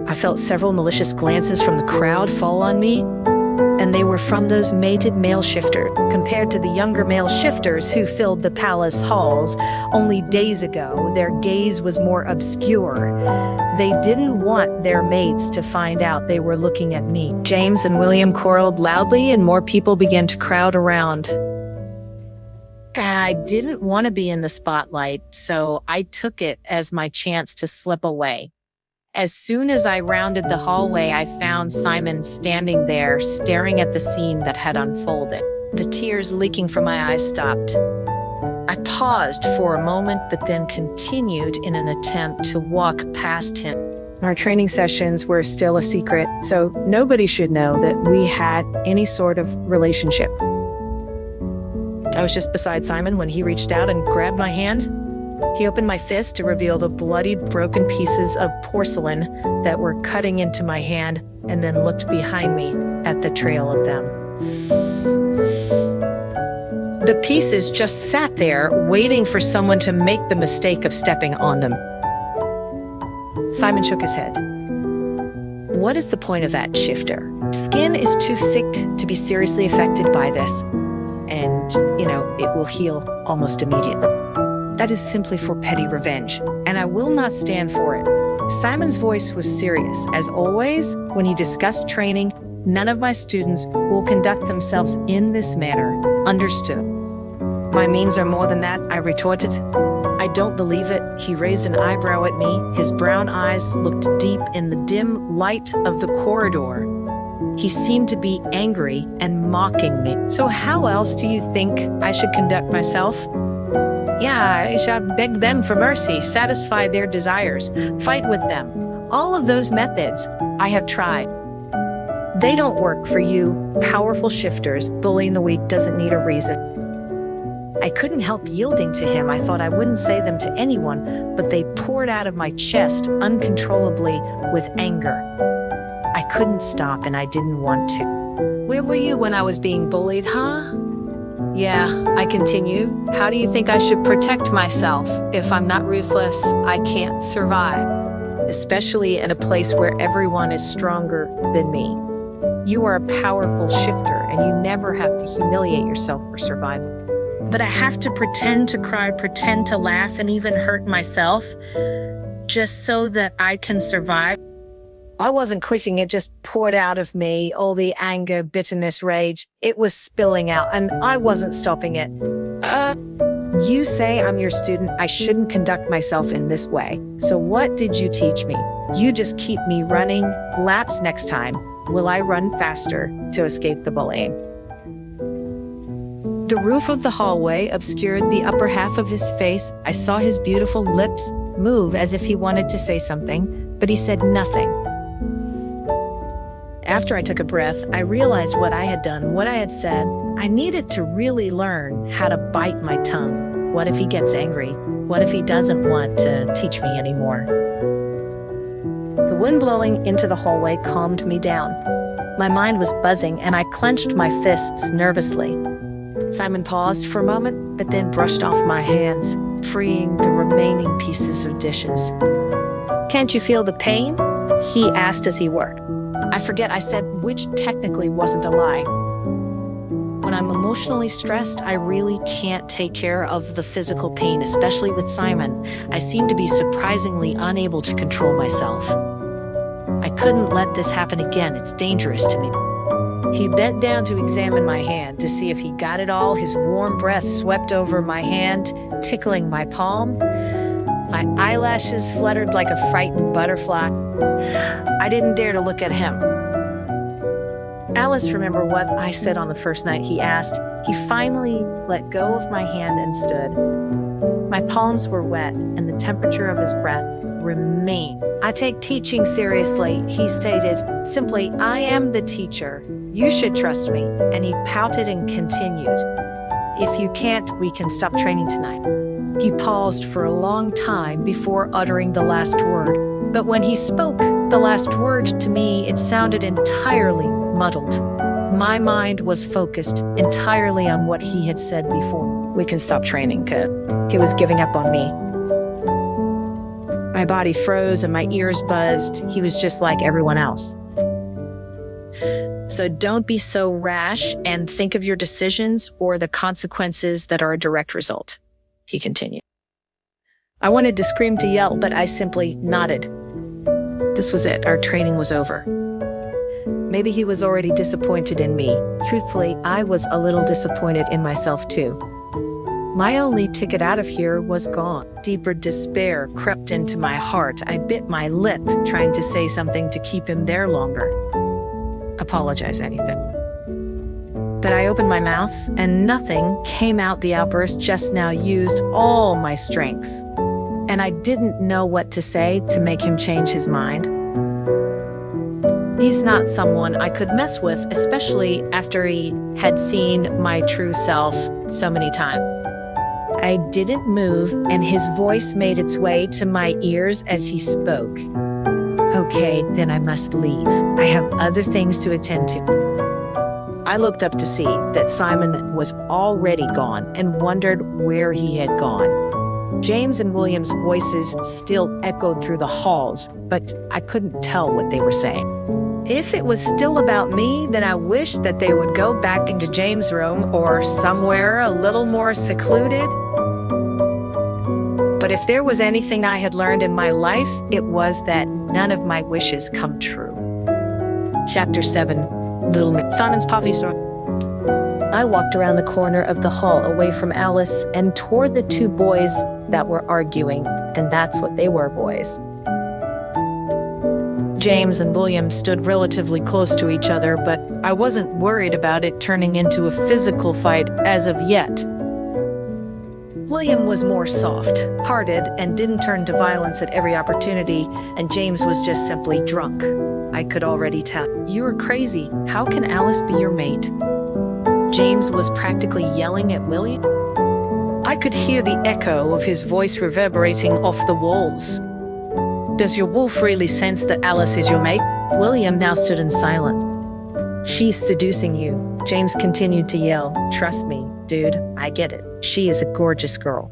I felt several malicious glances from the crowd fall on me, and they were from those mated male shifters, compared to the younger male shifters who filled the palace halls. Only days ago, their gaze was more obscure. They didn't want their mates to find out they were looking at me. James and William quarreled loudly, and more people began to crowd around. I didn't want to be in the spotlight, so I took it as my chance to slip away. As soon as I rounded the hallway, I found Simon standing there, staring at the scene that had unfolded. The tears leaking from my eyes stopped. I paused for a moment, but then continued in an attempt to walk past him. Our training sessions were still a secret, so nobody should know that we had any sort of relationship. I was just beside Simon when he reached out and grabbed my hand. He opened my fist to reveal the bloodied, broken pieces of porcelain that were cutting into my hand, and then looked behind me at the trail of them. The pieces just sat there, waiting for someone to make the mistake of stepping on them. Simon shook his head. What is the point of that, Shifter? Skin is too thick to be seriously affected by this. And, it will heal almost immediately. That is simply for petty revenge, and I will not stand for it. Simon's voice was serious. As always, when he discussed training, none of my students will conduct themselves in this manner. Understood. My means are more than that, I retorted. I don't believe it. He raised an eyebrow at me. His brown eyes looked deep in the dim light of the corridor. He seemed to be angry and mocking me. So how else do you think I should conduct myself? Yeah, I should beg them for mercy, satisfy their desires, fight with them. All of those methods I have tried. They don't work for you, powerful shifters. Bullying the weak doesn't need a reason. I couldn't help yielding to him. I thought I wouldn't say them to anyone, but they poured out of my chest uncontrollably with anger. I couldn't stop, and I didn't want to. Where were you when I was being bullied, huh? Yeah, I continued. How do you think I should protect myself? If I'm not ruthless, I can't survive. Especially in a place where everyone is stronger than me. You are a powerful shifter, and you never have to humiliate yourself for survival. But I have to pretend to cry, pretend to laugh, and even hurt myself, just so that I can survive. I wasn't quitting, it just poured out of me, all the anger, bitterness, rage. It was spilling out, and I wasn't stopping it. You say I'm your student, I shouldn't conduct myself in this way. So what did you teach me? You just keep me running laps next time. Will I run faster to escape the bullying? The roof of the hallway obscured the upper half of his face. I saw his beautiful lips move as if he wanted to say something, but he said nothing. After I took a breath, I realized what I had done, what I had said. I needed to really learn how to bite my tongue. What if he gets angry? What if he doesn't want to teach me anymore? The wind blowing into the hallway calmed me down. My mind was buzzing, and I clenched my fists nervously. Simon paused for a moment, but then brushed off my hands, freeing the remaining pieces of dishes. Can't you feel the pain? He asked as he worked. I forget I said, which technically wasn't a lie. When I'm emotionally stressed, I really can't take care of the physical pain, especially with Simon. I seem to be surprisingly unable to control myself. I couldn't let this happen again. It's dangerous to me. He bent down to examine my hand to see if he got it all. His warm breath swept over my hand, tickling my palm. My eyelashes fluttered like a frightened butterfly. I didn't dare to look at him. Alice, remember what I said on the first night? He asked. He finally let go of my hand and stood. My palms were wet, and the temperature of his breath remained. I take teaching seriously, he stated. Simply, I am the teacher. You should trust me. And he pouted and continued. If you can't, we can stop training tonight. He paused for a long time before uttering the last word. But when he spoke the last word to me, it sounded entirely muddled. My mind was focused entirely on what he had said before. We can stop training, Kurt. He was giving up on me. My body froze and my ears buzzed. He was just like everyone else. So don't be so rash and think of your decisions or the consequences that are a direct result, he continued. I wanted to scream, to yell, but I simply nodded. This was it. Our training was over. Maybe he was already disappointed in me. Truthfully, I was a little disappointed in myself too. My only ticket out of here was gone. Deeper despair crept into my heart. I bit my lip, trying to say something to keep him there longer. Apologize, anything. But I opened my mouth, and nothing came out. The outburst just now used all my strength. And I didn't know what to say to make him change his mind. He's not someone I could mess with, especially after he had seen my true self so many times. I didn't move, and his voice made its way to my ears as he spoke. Okay, then I must leave. I have other things to attend to. I looked up to see that Simon was already gone and wondered where he had gone. James and William's voices still echoed through the halls, but I couldn't tell what they were saying. If it was still about me, then I wish that they would go back into James' room or somewhere a little more secluded. But if there was anything I had learned in my life, it was that none of my wishes come true. Chapter 7, Simon's Poppy Store. I walked around the corner of the hall away from Alice and toward the two boys that were arguing, and that's what they were, boys. James and William stood relatively close to each other, but I wasn't worried about it turning into a physical fight as of yet. William was more soft-hearted and didn't turn to violence at every opportunity, and James was just simply drunk. I could already tell. You are crazy. How can Alice be your mate? James was practically yelling at William. I could hear the echo of his voice reverberating off the walls. Does your wolf really sense that Alice is your mate? William now stood in silence. She's seducing you. James continued to yell. Trust me, dude, I get it. She is a gorgeous girl.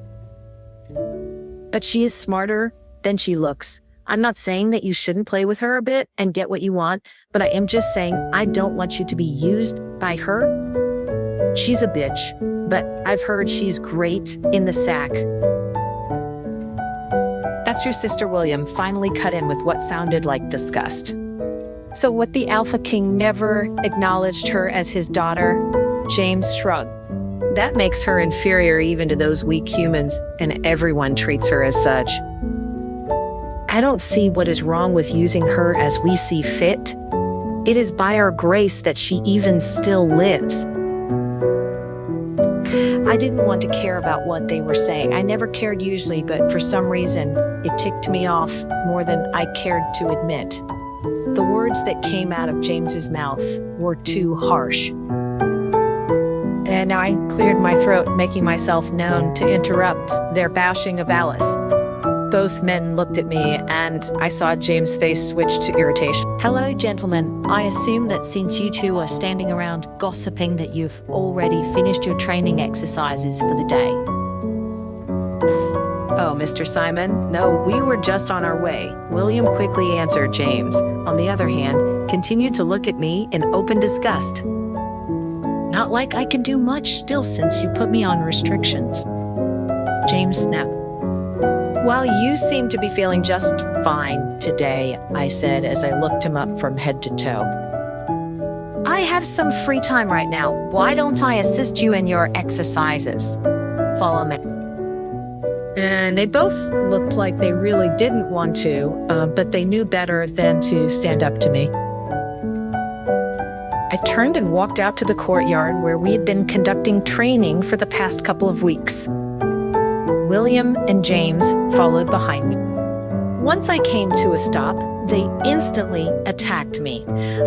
But she is smarter than she looks. I'm not saying that you shouldn't play with her a bit and get what you want, but I am just saying I don't want you to be used by her. She's a bitch, but I've heard she's great in the sack. That's your sister, William, finally cut in with what sounded like disgust. So what, the Alpha King never acknowledged her as his daughter? James shrugged. That makes her inferior even to those weak humans, and everyone treats her as such. I don't see what is wrong with using her as we see fit. It is by our grace that she even still lives. I didn't want to care about what they were saying. I never cared usually, but for some reason, it ticked me off more than I cared to admit. The words that came out of James's mouth were too harsh. And I cleared my throat, making myself known to interrupt their bashing of Alice. Both men looked at me, and I saw James' face switch to irritation. Hello, gentlemen. I assume that since you two are standing around gossiping that you've already finished your training exercises for the day. Oh, Mr. Simon, no, we were just on our way. William quickly answered James. On the other hand, continued to look at me in open disgust. Not like I can do much still since you put me on restrictions. James snapped. Well, you seem to be feeling just fine today, I said as I looked him up from head to toe. I have some free time right now. Why don't I assist you in your exercises? Follow me. And they both looked like they really didn't want to, but they knew better than to stand up to me. I turned and walked out to the courtyard where we had been conducting training for the past couple of weeks. William and James followed behind me. Once I came to a stop, they instantly attacked me.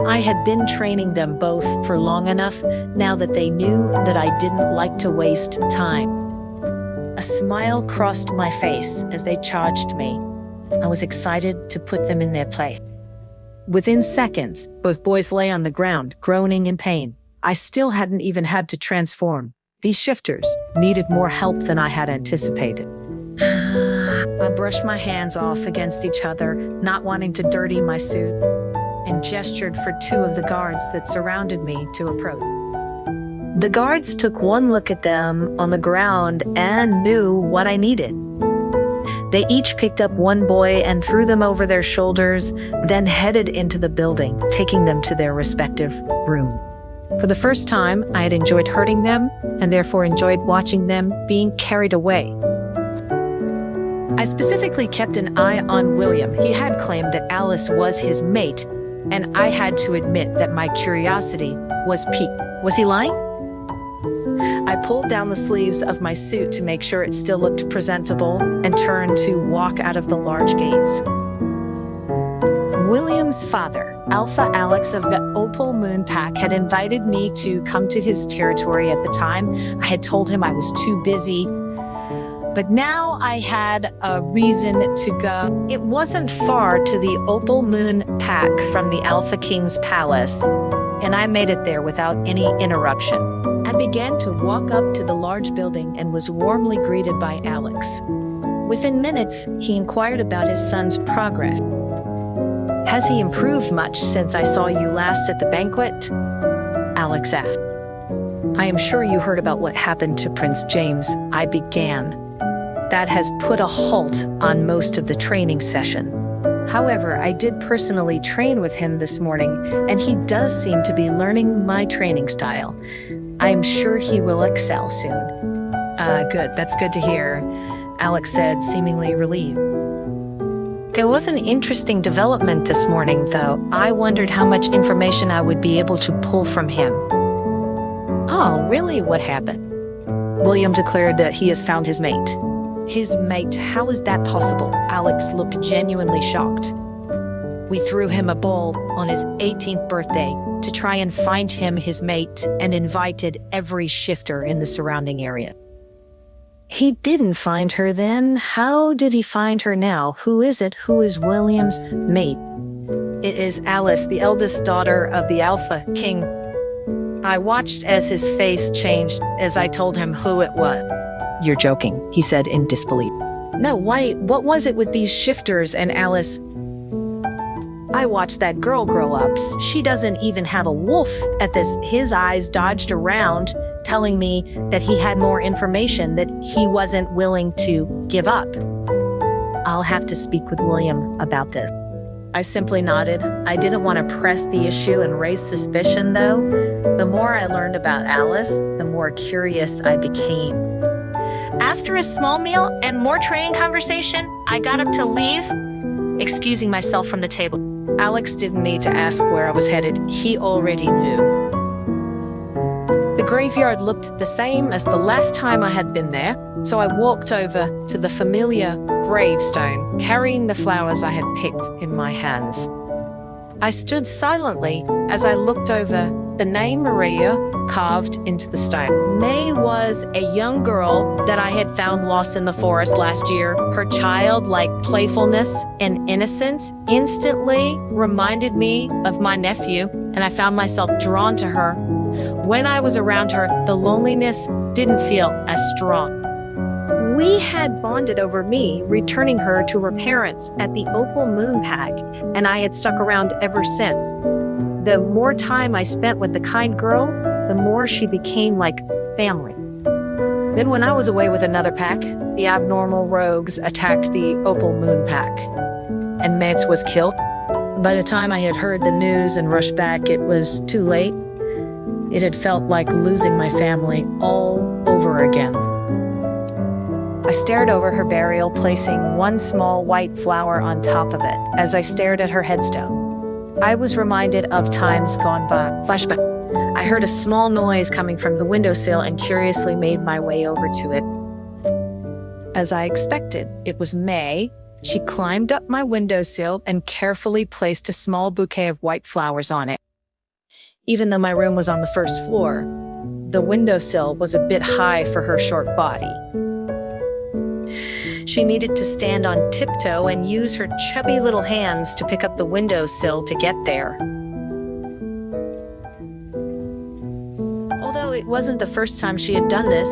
I had been training them both for long enough now that they knew that I didn't like to waste time. A smile crossed my face as they charged me. I was excited to put them in their place. Within seconds, both boys lay on the ground, groaning in pain. I still hadn't even had to transform. These shifters needed more help than I had anticipated. I brushed my hands off against each other, not wanting to dirty my suit, and gestured for two of the guards that surrounded me to approach. The guards took one look at them on the ground and knew what I needed. They each picked up one boy and threw them over their shoulders, then headed into the building, taking them to their respective room. For the first time, I had enjoyed hurting them and therefore enjoyed watching them being carried away. I specifically kept an eye on William. He had claimed that Alice was his mate, and I had to admit that my curiosity was piqued. Was he lying? I pulled down the sleeves of my suit to make sure it still looked presentable and turned to walk out of the large gates. William's father, Alpha Alex of the Opal Moon Pack, had invited me to come to his territory at the time. I had told him I was too busy, but now I had a reason to go. It wasn't far to the Opal Moon Pack from the Alpha King's palace, and I made it there without any interruption. I began to walk up to the large building and was warmly greeted by Alex. Within minutes, he inquired about his son's progress. Has he improved much since I saw you last at the banquet? Alex asked. I am sure you heard about what happened to Prince James, I began. That has put a halt on most of the training session. However, I did personally train with him this morning, and he does seem to be learning my training style. I am sure he will excel soon. Good. That's good to hear, Alex said, seemingly relieved. There was an interesting development this morning, though. I wondered how much information I would be able to pull from him. Oh, really? What happened? William declared that he has found his mate. His mate? How is that possible? Alex looked genuinely shocked. We threw him a ball on his 18th birthday to try and find him his mate and invited every shifter in the surrounding area. He didn't find her then. How did he find her now? Who is it? Who is William's mate? It is Alice, the eldest daughter of the Alpha King. I watched as his face changed as I told him who it was. You're joking, he said in disbelief. No, why? What was it with these shifters and Alice? I watched that girl grow up. She doesn't even have a wolf at this. His eyes dodged around, telling me that he had more information that he wasn't willing to give up. I'll have to speak with William about this. I simply nodded. I didn't want to press the issue and raise suspicion, though. The more I learned about Alice, the more curious I became. After a small meal and more training conversation, I got up to leave, excusing myself from the table. Alex didn't need to ask where I was headed. He already knew. The graveyard looked the same as the last time I had been there, so I walked over to the familiar gravestone, carrying the flowers I had picked in my hands. I stood silently as I looked over the name Maria carved into the stone. May was a young girl that I had found lost in the forest last year. Her childlike playfulness and innocence instantly reminded me of my nephew, and I found myself drawn to her. When I was around her, the loneliness didn't feel as strong. We had bonded over me returning her to her parents at the Opal Moon Pack, and I had stuck around ever since. The more time I spent with the kind girl, the more she became like family. Then when I was away with another pack, the abnormal rogues attacked the Opal Moon Pack, and Mance was killed. By the time I had heard the news and rushed back, it was too late. It had felt like losing my family all over again. I stared over her burial, placing one small white flower on top of it. As I stared at her headstone, I was reminded of times gone by. Flashback. I heard a small noise coming from the windowsill and curiously made my way over to it. As I expected, it was May. She climbed up my windowsill and carefully placed a small bouquet of white flowers on it. Even though my room was on the first floor, the windowsill was a bit high for her short body. She needed to stand on tiptoe and use her chubby little hands to pick up the windowsill to get there. Although it wasn't the first time she had done this,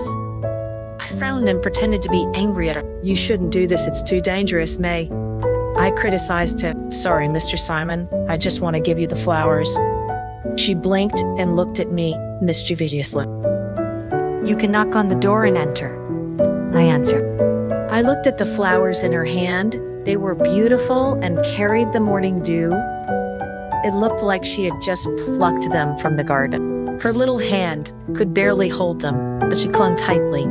I frowned and pretended to be angry at her. You shouldn't do this, it's too dangerous, May. I criticized her. Sorry, Mr. Simon, I just want to give you the flowers. She blinked and looked at me mischievously. You can knock on the door and enter, I answered. I looked at the flowers in her hand. They were beautiful and carried the morning dew. It looked like she had just plucked them from the garden. Her little hand could barely hold them, but she clung tightly,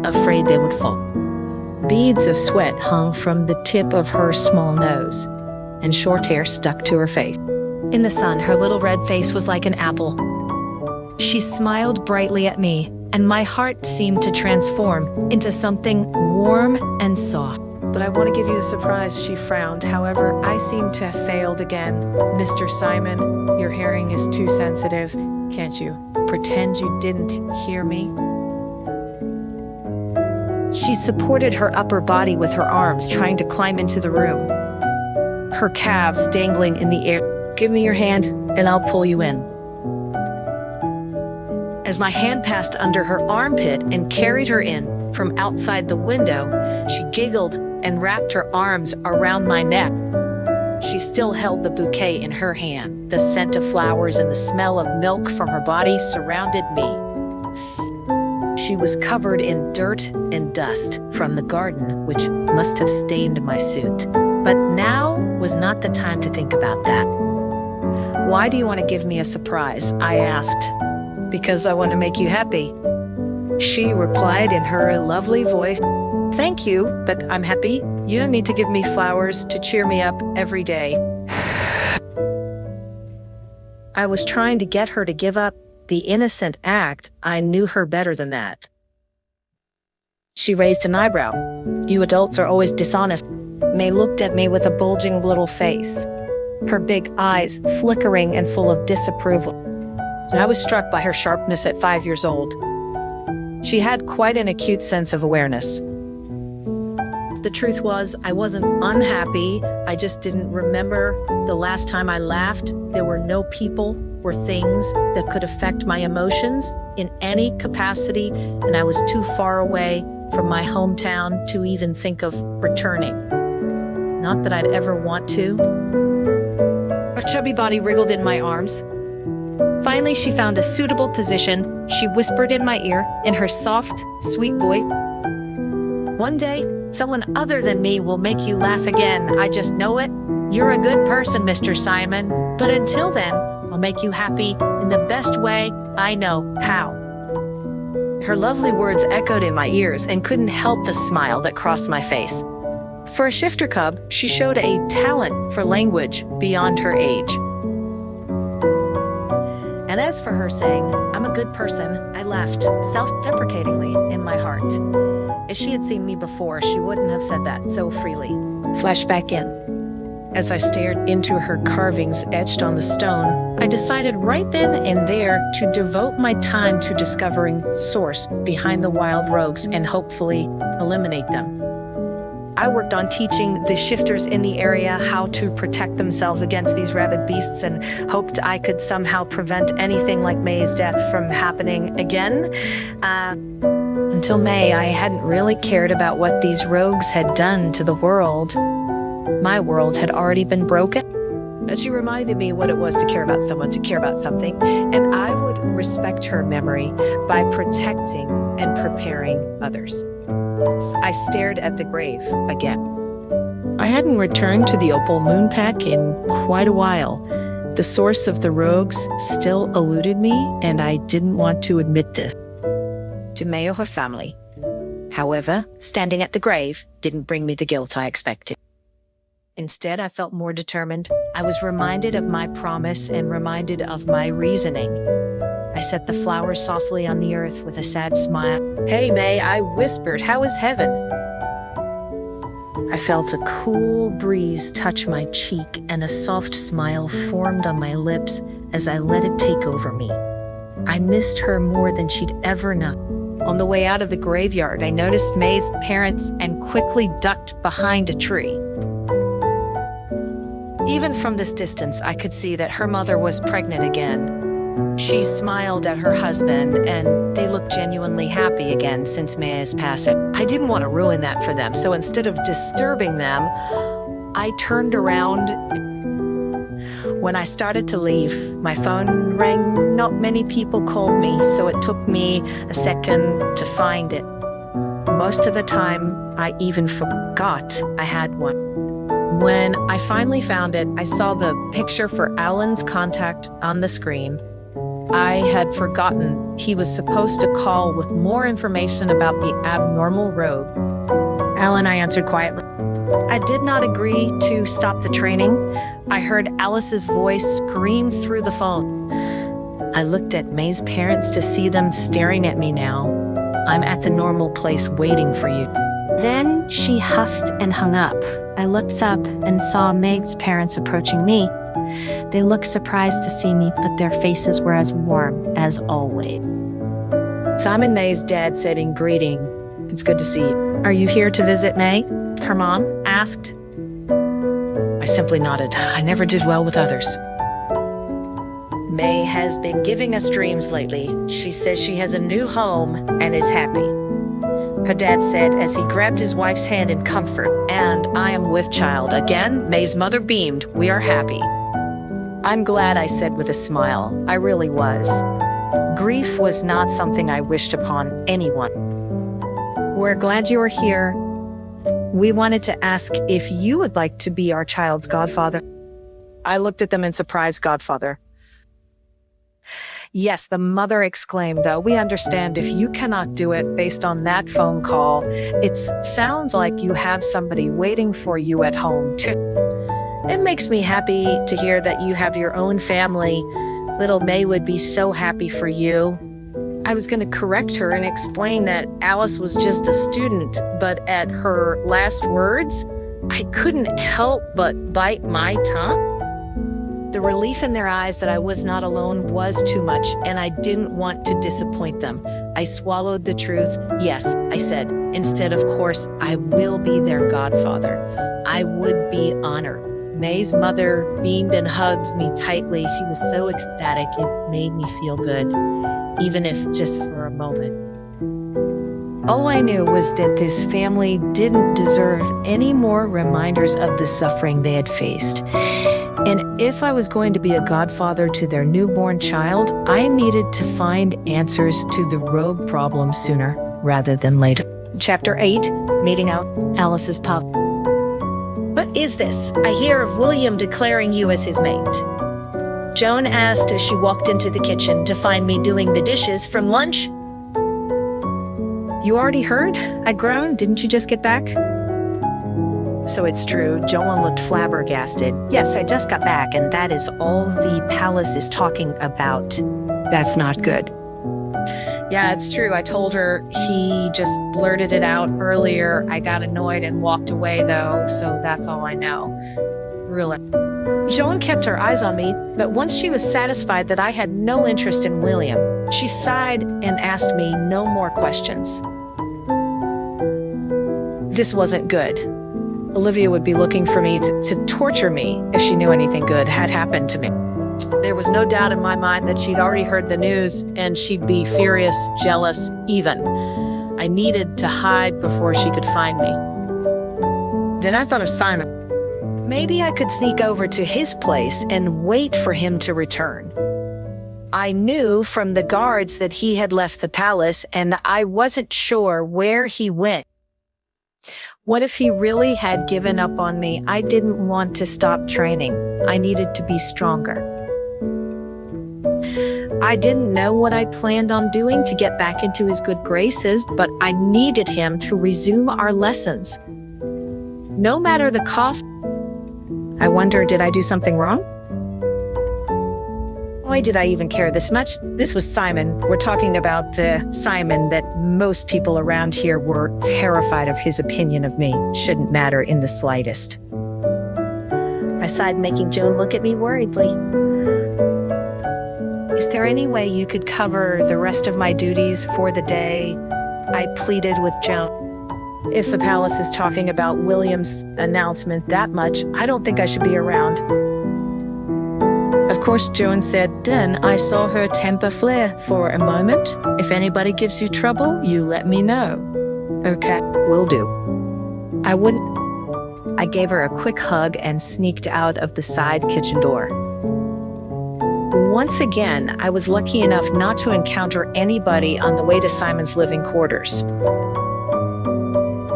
afraid they would fall. Beads of sweat hung from the tip of her small nose, and short hair stuck to her face. In the sun, her little red face was like an apple. She smiled brightly at me, and my heart seemed to transform into something warm and soft. But I want to give you a surprise, she frowned. However, I seem to have failed again. Mr. Simon, your hearing is too sensitive. Can't you pretend you didn't hear me? She supported her upper body with her arms, trying to climb into the room, her calves dangling in the air. Give me your hand, and I'll pull you in. As my hand passed under her armpit and carried her in from outside the window, she giggled and wrapped her arms around my neck. She still held the bouquet in her hand. The scent of flowers and the smell of milk from her body surrounded me. She was covered in dirt and dust from the garden, which must have stained my suit. But now was not the time to think about that. Why do you want to give me a surprise? I asked. Because I want to make you happy. She replied in her lovely voice, thank you, but I'm happy. You don't need to give me flowers to cheer me up every day. I was trying to get her to give up the innocent act. I knew her better than that. She raised an eyebrow. You adults are always dishonest. May looked at me with a bulging little face, her big eyes flickering and full of disapproval. I was struck by her sharpness at 5 years old. She had quite an acute sense of awareness. The truth was, I wasn't unhappy. I just didn't remember the last time I laughed. There were no people or things that could affect my emotions in any capacity, and I was too far away from my hometown to even think of returning. Not that I'd ever want to. Her chubby body wriggled in my arms. Finally, she found a suitable position. She whispered in my ear in her soft, sweet voice, one day, someone other than me will make you laugh again. I just know it. You're a good person, Mr. Simon. But until then, I'll make you happy in the best way I know how. Her lovely words echoed in my ears and couldn't help the smile that crossed my face. For a shifter cub, she showed a talent for language beyond her age. And as for her saying, I'm a good person, I laughed self-deprecatingly in my heart. If she had seen me before, she wouldn't have said that so freely. Flashback in. As I stared into her carvings etched on the stone, I decided right then and there to devote my time to discovering the source behind the wild rogues and hopefully eliminate them. I worked on teaching the shifters in the area how to protect themselves against these rabid beasts and hoped I could somehow prevent anything like May's death from happening again. Until May, I hadn't really cared about what these rogues had done to the world. My world had already been broken. But she reminded me what it was to care about someone, to care about something, and I would respect her memory by protecting and preparing others. I stared at the grave again. I hadn't returned to the Opal Moon Pack in quite a while. The source of the rogues still eluded me, and I didn't want to admit this to May or her family. However, standing at the grave didn't bring me the guilt I expected. Instead, I felt more determined. I was reminded of my promise and reminded of my reasoning. I set the flowers softly on the earth with a sad smile. Hey, May, I whispered, how is heaven? I felt a cool breeze touch my cheek and a soft smile formed on my lips as I let it take over me. I missed her more than she'd ever known. On the way out of the graveyard, I noticed May's parents and quickly ducked behind a tree. Even from this distance, I could see that her mother was pregnant again. She smiled at her husband, and they looked genuinely happy again since Maya's passing. I didn't want to ruin that for them, so instead of disturbing them, I turned around. When I started to leave, my phone rang. Not many people called me, so it took me a second to find it. Most of the time, I even forgot I had one. When I finally found it, I saw the picture for Alan's contact on the screen. I had forgotten he was supposed to call with more information about the abnormal robe. Alan, I answered quietly. I did not agree to stop the training. I heard Alice's voice scream through the phone. I looked at May's parents to see them staring at me now. I'm at the normal place waiting for you. Then she huffed and hung up. I looked up and saw Meg's parents approaching me. They looked surprised to see me, but their faces were as warm as always. Simon May's dad said in greeting, "It's good to see you. Are you here to visit May?" Her mom asked. I simply nodded. I never did well with others. May has been giving us dreams lately. She says she has a new home and is happy. Her dad said as he grabbed his wife's hand in comfort, and I am with child. Again, May's mother beamed. We are happy. I'm glad, I said with a smile. I really was. Grief was not something I wished upon anyone. We're glad you are here. We wanted to ask if you would like to be our child's godfather. I looked at them in surprise. Godfather. Yes, the mother exclaimed, though we understand if you cannot do it based on that phone call. It sounds like you have somebody waiting for you at home, too. It makes me happy to hear that you have your own family. Little May would be so happy for you. I was going to correct her and explain that Alice was just a student, but at her last words, I couldn't help but bite my tongue. The relief in their eyes that I was not alone was too much, and I didn't want to disappoint them. I swallowed the truth. Yes, I said. Instead, of course, I will be their godfather. I would be honored. May's mother beamed and hugged me tightly. She was so ecstatic, it made me feel good, even if just for a moment. All I knew was that this family didn't deserve any more reminders of the suffering they had faced. And if I was going to be a godfather to their newborn child, I needed to find answers to the robe problem sooner rather than later. Chapter 8, Meeting Out Alice's Pup. What is this? I hear of William declaring you as his mate. Joan asked as she walked into the kitchen to find me doing the dishes from lunch. You already heard? I groaned. Didn't you just get back? So it's true. Joan looked flabbergasted. Yes, I just got back, and that is all the palace is talking about. That's not good. Yeah, it's true. I told her. He just blurted it out earlier. I got annoyed and walked away, though, so that's all I know. Really. Joan kept her eyes on me, but once she was satisfied that I had no interest in William, she sighed and asked me no more questions. This wasn't good. Olivia would be looking for me to torture me if she knew anything good had happened to me. There was no doubt in my mind that she'd already heard the news and she'd be furious, jealous, even. I needed to hide before she could find me. Then I thought of Simon. Maybe I could sneak over to his place and wait for him to return. I knew from the guards that he had left the palace, and I wasn't sure where he went. What if he really had given up on me? I didn't want to stop training. I needed to be stronger. I didn't know what I planned on doing to get back into his good graces, but I needed him to resume our lessons. No matter the cost. I wonder, did I do something wrong? Why did I even care this much? This was Simon. We're talking about the Simon that most people around here were terrified of. His opinion of me shouldn't matter in the slightest. I sighed, making Joan look at me worriedly. Is there any way you could cover the rest of my duties for the day? I pleaded with Joan. If the palace is talking about William's announcement that much, I don't think I should be around. Of course, Joan said, then I saw her temper flare for a moment. If anybody gives you trouble, you let me know. Okay, will do. I wouldn't. I gave her a quick hug and sneaked out of the side kitchen door. Once again, I was lucky enough not to encounter anybody on the way to Simon's living quarters.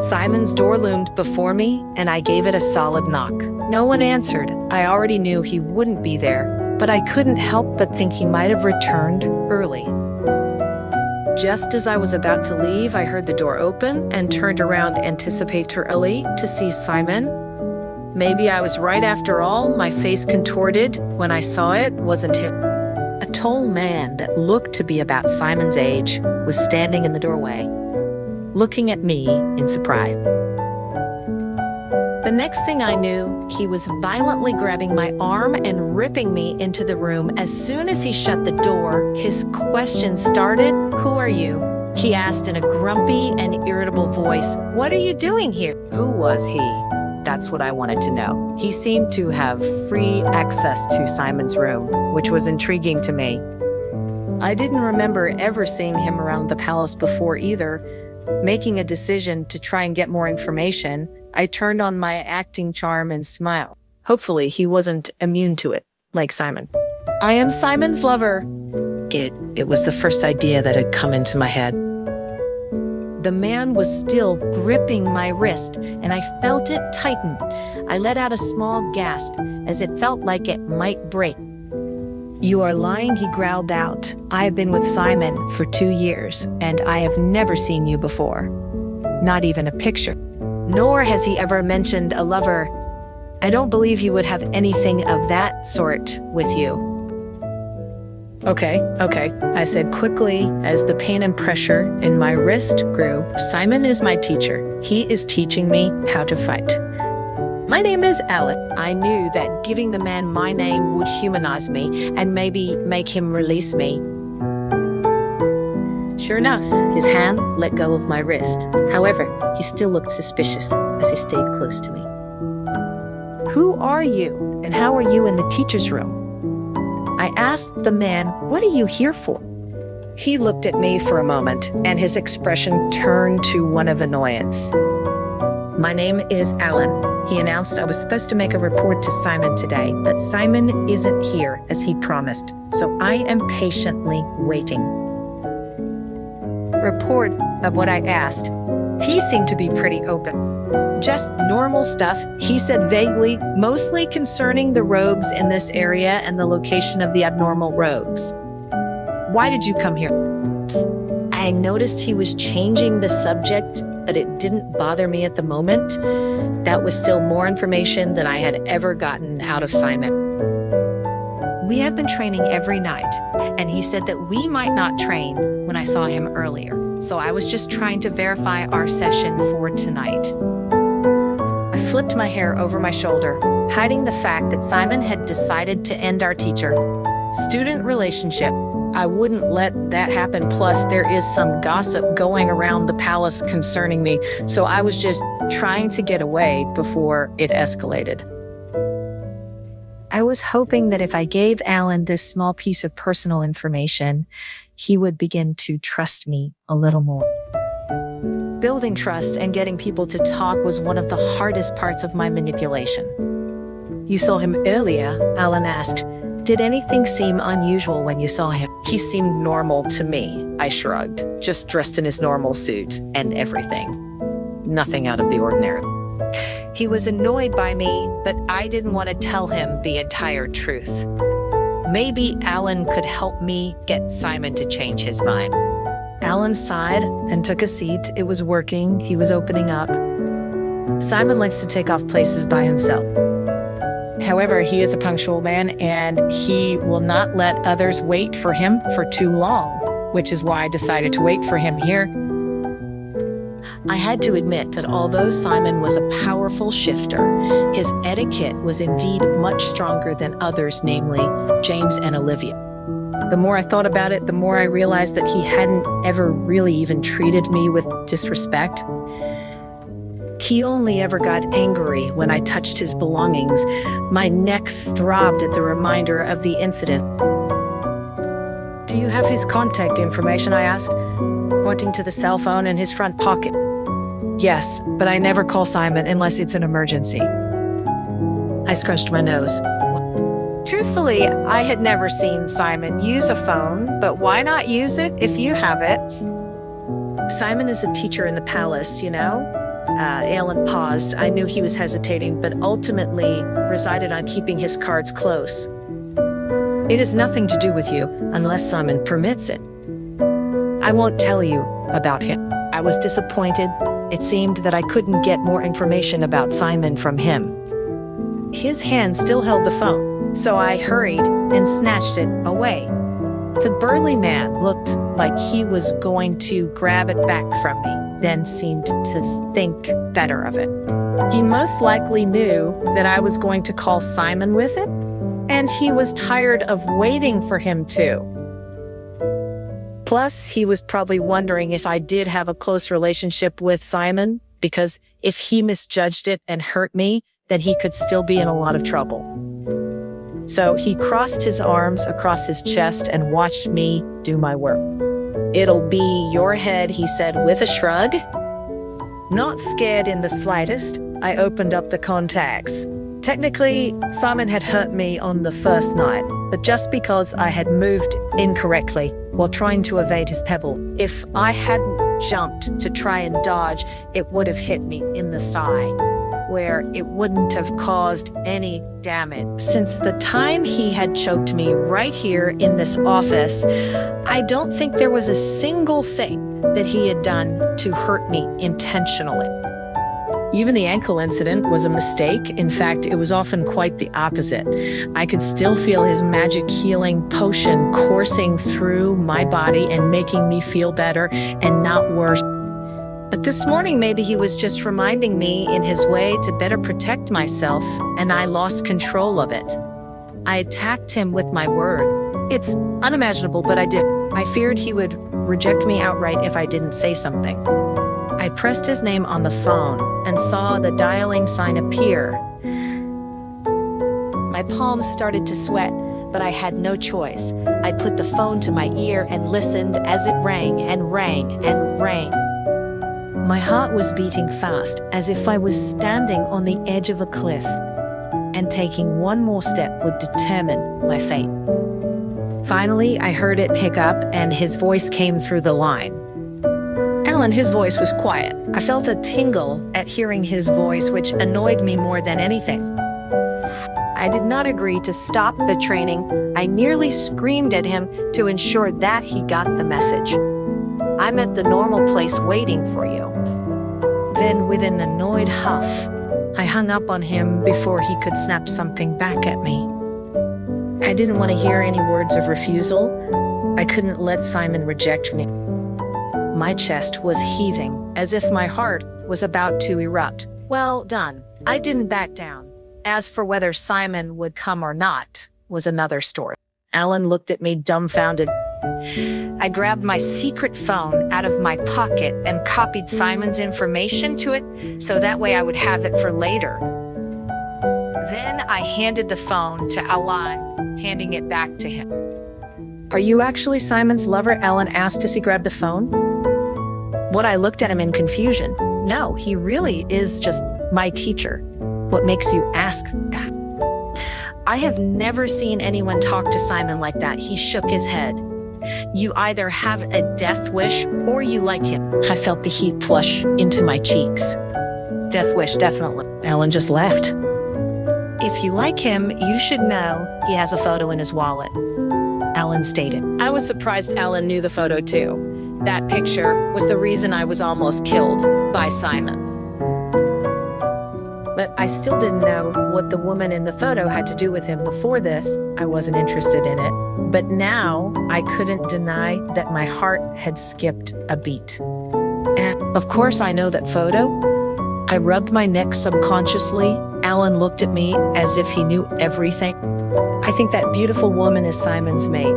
Simon's door loomed before me, and I gave it a solid knock. No one answered. I already knew he wouldn't be there. but I couldn't help but think he might have returned early. Just as I was about to leave, I heard the door open and turned around anticipatorily to see Simon. Maybe I was right after all. My face contorted when I saw it wasn't him. A tall man that looked to be about Simon's age was standing in the doorway, looking at me in surprise. The next thing I knew, he was violently grabbing my arm and ripping me into the room. As soon as he shut the door, his question started. "Who are you?" he asked in a grumpy and irritable voice. "What are you doing here?" Who was he? That's what I wanted to know. He seemed to have free access to Simon's room, which was intriguing to me. I didn't remember ever seeing him around the palace before either. Making a decision to try and get more information, I turned on my acting charm and smiled. Hopefully he wasn't immune to it, like Simon. "I am Simon's lover." It was the first idea that had come into my head. The man was still gripping my wrist, and I felt it tighten. I let out a small gasp, as it felt like it might break. "You are lying," he growled out. "I have been with Simon for 2 years, and I have never seen you before. Not even a picture. Nor has he ever mentioned a lover. I don't believe he would have anything of that sort with you." Okay, I said quickly as the pain and pressure in my wrist grew. "Simon is my teacher. He is teaching me how to fight. My name is Elwin." I knew that giving the man my name would humanize me and maybe make him release me. Sure enough, his hand let go of my wrist. However, he still looked suspicious as he stayed close to me. "Who are you, and how are you in the teacher's room?" I asked the man, "What are you here for?" He looked at me for a moment, and his expression turned to one of annoyance. "My name is Elwin." He announced I was supposed to make a report to Simon today, but Simon isn't here as he promised, so I am patiently waiting. Report of what I asked. He seemed to be pretty open. "Just normal stuff," he said vaguely, "mostly concerning the rogues in this area and the location of the abnormal rogues." "Why did you come here?" I noticed he was changing the subject, but it didn't bother me at the moment. That was still more information than I had ever gotten out of Simon. "We have been training every night, and he said that we might not train when I saw him earlier, so I was just trying to verify our session for tonight." I flipped my hair over my shoulder, hiding the fact that Simon had decided to end our teacher-student relationship. I wouldn't let that happen. Plus, there is some gossip going around the palace concerning me, so I was just trying to get away before it escalated. I was hoping that if I gave Alan this small piece of personal information, he would begin to trust me a little more. Building trust and getting people to talk was one of the hardest parts of my manipulation. "You saw him earlier?" Alan asked. "Did anything seem unusual when you saw him?" "He seemed normal to me," I shrugged, "just dressed in his normal suit and everything. Nothing out of the ordinary." He was annoyed by me, but I didn't want to tell him the entire truth. Maybe Alan could help me get Simon to change his mind. Alan sighed and took a seat. It was working. He was opening up. Simon likes to take off places by himself. However, he is a punctual man, and he will not let others wait for him for too long, which is why I decided to wait for him here. I had to admit that although Simon was a powerful shifter, his etiquette was indeed much stronger than others, namely James and Olivia. The more I thought about it, the more I realized that he hadn't ever really even treated me with disrespect. He only ever got angry when I touched his belongings. My neck throbbed at the reminder of the incident. "Do you have his contact information?" I asked, pointing to the cell phone in his front pocket. "Yes, but I never call Simon unless it's an emergency." I scrunched my nose. Truthfully, I had never seen Simon use a phone, but why not use it if you have it? "Simon is a teacher in the palace, you know?" Alan paused. I knew he was hesitating, but ultimately decided on keeping his cards close. It has nothing to do with you unless Simon permits it. I won't tell you about him. I was disappointed. It seemed that I couldn't get more information about Simon from him. His hand still held the phone, so I hurried and snatched it away. The burly man looked like he was going to grab it back from me, then seemed to think better of it. He most likely knew that I was going to call Simon with it, and he was tired of waiting for him to. Plus, he was probably wondering if I did have a close relationship with Simon, because if he misjudged it and hurt me, then he could still be in a lot of trouble. So he crossed his arms across his chest and watched me do my work. It'll be your head, he said with a shrug. Not scared in the slightest, I opened up the contacts. Technically, Simon had hurt me on the first night, but just because I had moved incorrectly while trying to evade his pebble. If I hadn't jumped to try and dodge, it would have hit me in the thigh, where it wouldn't have caused any damage. Since the time he had choked me right here in this office, I don't think there was a single thing that he had done to hurt me intentionally. Even the ankle incident was a mistake. In fact, it was often quite the opposite. I could still feel his magic healing potion coursing through my body and making me feel better and not worse. But this morning, maybe he was just reminding me in his way to better protect myself, and I lost control of it. I attacked him with my word. It's unimaginable, but I did. I feared he would reject me outright if I didn't say something. I pressed his name on the phone and saw the dialing sign appear. My palms started to sweat, but I had no choice. I put the phone to my ear and listened as it rang and rang and rang. My heart was beating fast, as if I was standing on the edge of a cliff, and taking one more step would determine my fate. Finally, I heard it pick up, and his voice came through the line. Alan, his voice was quiet. I felt a tingle at hearing his voice, which annoyed me more than anything. I did not agree to stop the training. I nearly screamed at him to ensure that he got the message. I'm at the normal place waiting for you. Then, with an annoyed huff, I hung up on him before he could snap something back at me. I didn't want to hear any words of refusal. I couldn't let Simon reject me. My chest was heaving, as if my heart was about to erupt. Well done. I didn't back down. As for whether Simon would come or not, was another story. Alan looked at me dumbfounded. I grabbed my secret phone out of my pocket and copied Simon's information to it, so that way I would have it for later. Then I handed the phone to Elwin, handing it back to him. Are you actually Simon's lover? Alan asked as he grabbed the phone. What I looked at him in confusion. No, he really is just my teacher. What makes you ask that? I have never seen anyone talk to Simon like that. He shook his head. You either have a death wish or you like him. I felt the heat flush into my cheeks. Death wish, definitely. Alan just laughed. If you like him, you should know he has a photo in his wallet, Alan stated. I was surprised Alan knew the photo too. That picture was the reason I was almost killed by Simon. But I still didn't know what the woman in the photo had to do with him. Before this, I wasn't interested in it. But now, I couldn't deny that my heart had skipped a beat. And of course, I know that photo. I rubbed my neck subconsciously. Alan looked at me as if he knew everything. I think that beautiful woman is Simon's mate.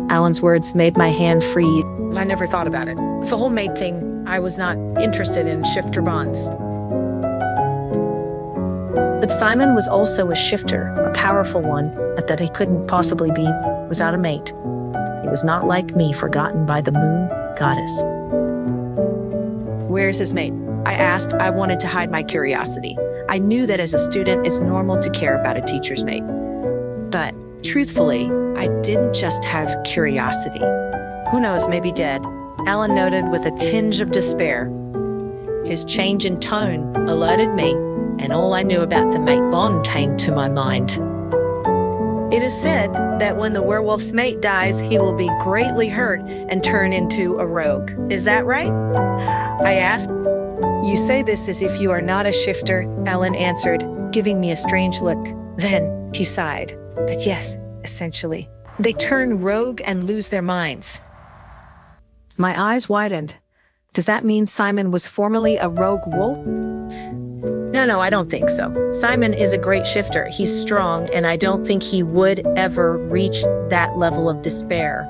Alan's words made my hand freeze. I never thought about it. The whole maid thing, I was not interested in shifter bonds. But Simon was also a shifter, a powerful one, but that he couldn't possibly be without a mate. He was not like me, forgotten by the moon goddess. Where's his mate? I asked. I wanted to hide my curiosity. I knew that as a student, it's normal to care about a teacher's mate. But truthfully, I didn't just have curiosity. Who knows, maybe dead. Alan noted with a tinge of despair. His change in tone alerted me, and all I knew about the mate bond came to my mind. It is said that when the werewolf's mate dies, he will be greatly hurt and turn into a rogue. Is that right? I asked. You say this as if you are not a shifter, Alan answered, giving me a strange look. Then he sighed. But yes, essentially. They turn rogue and lose their minds. My eyes widened. Does that mean Simon was formerly a rogue wolf? No, I don't think so. Simon is a great shifter. He's strong, and I don't think he would ever reach that level of despair.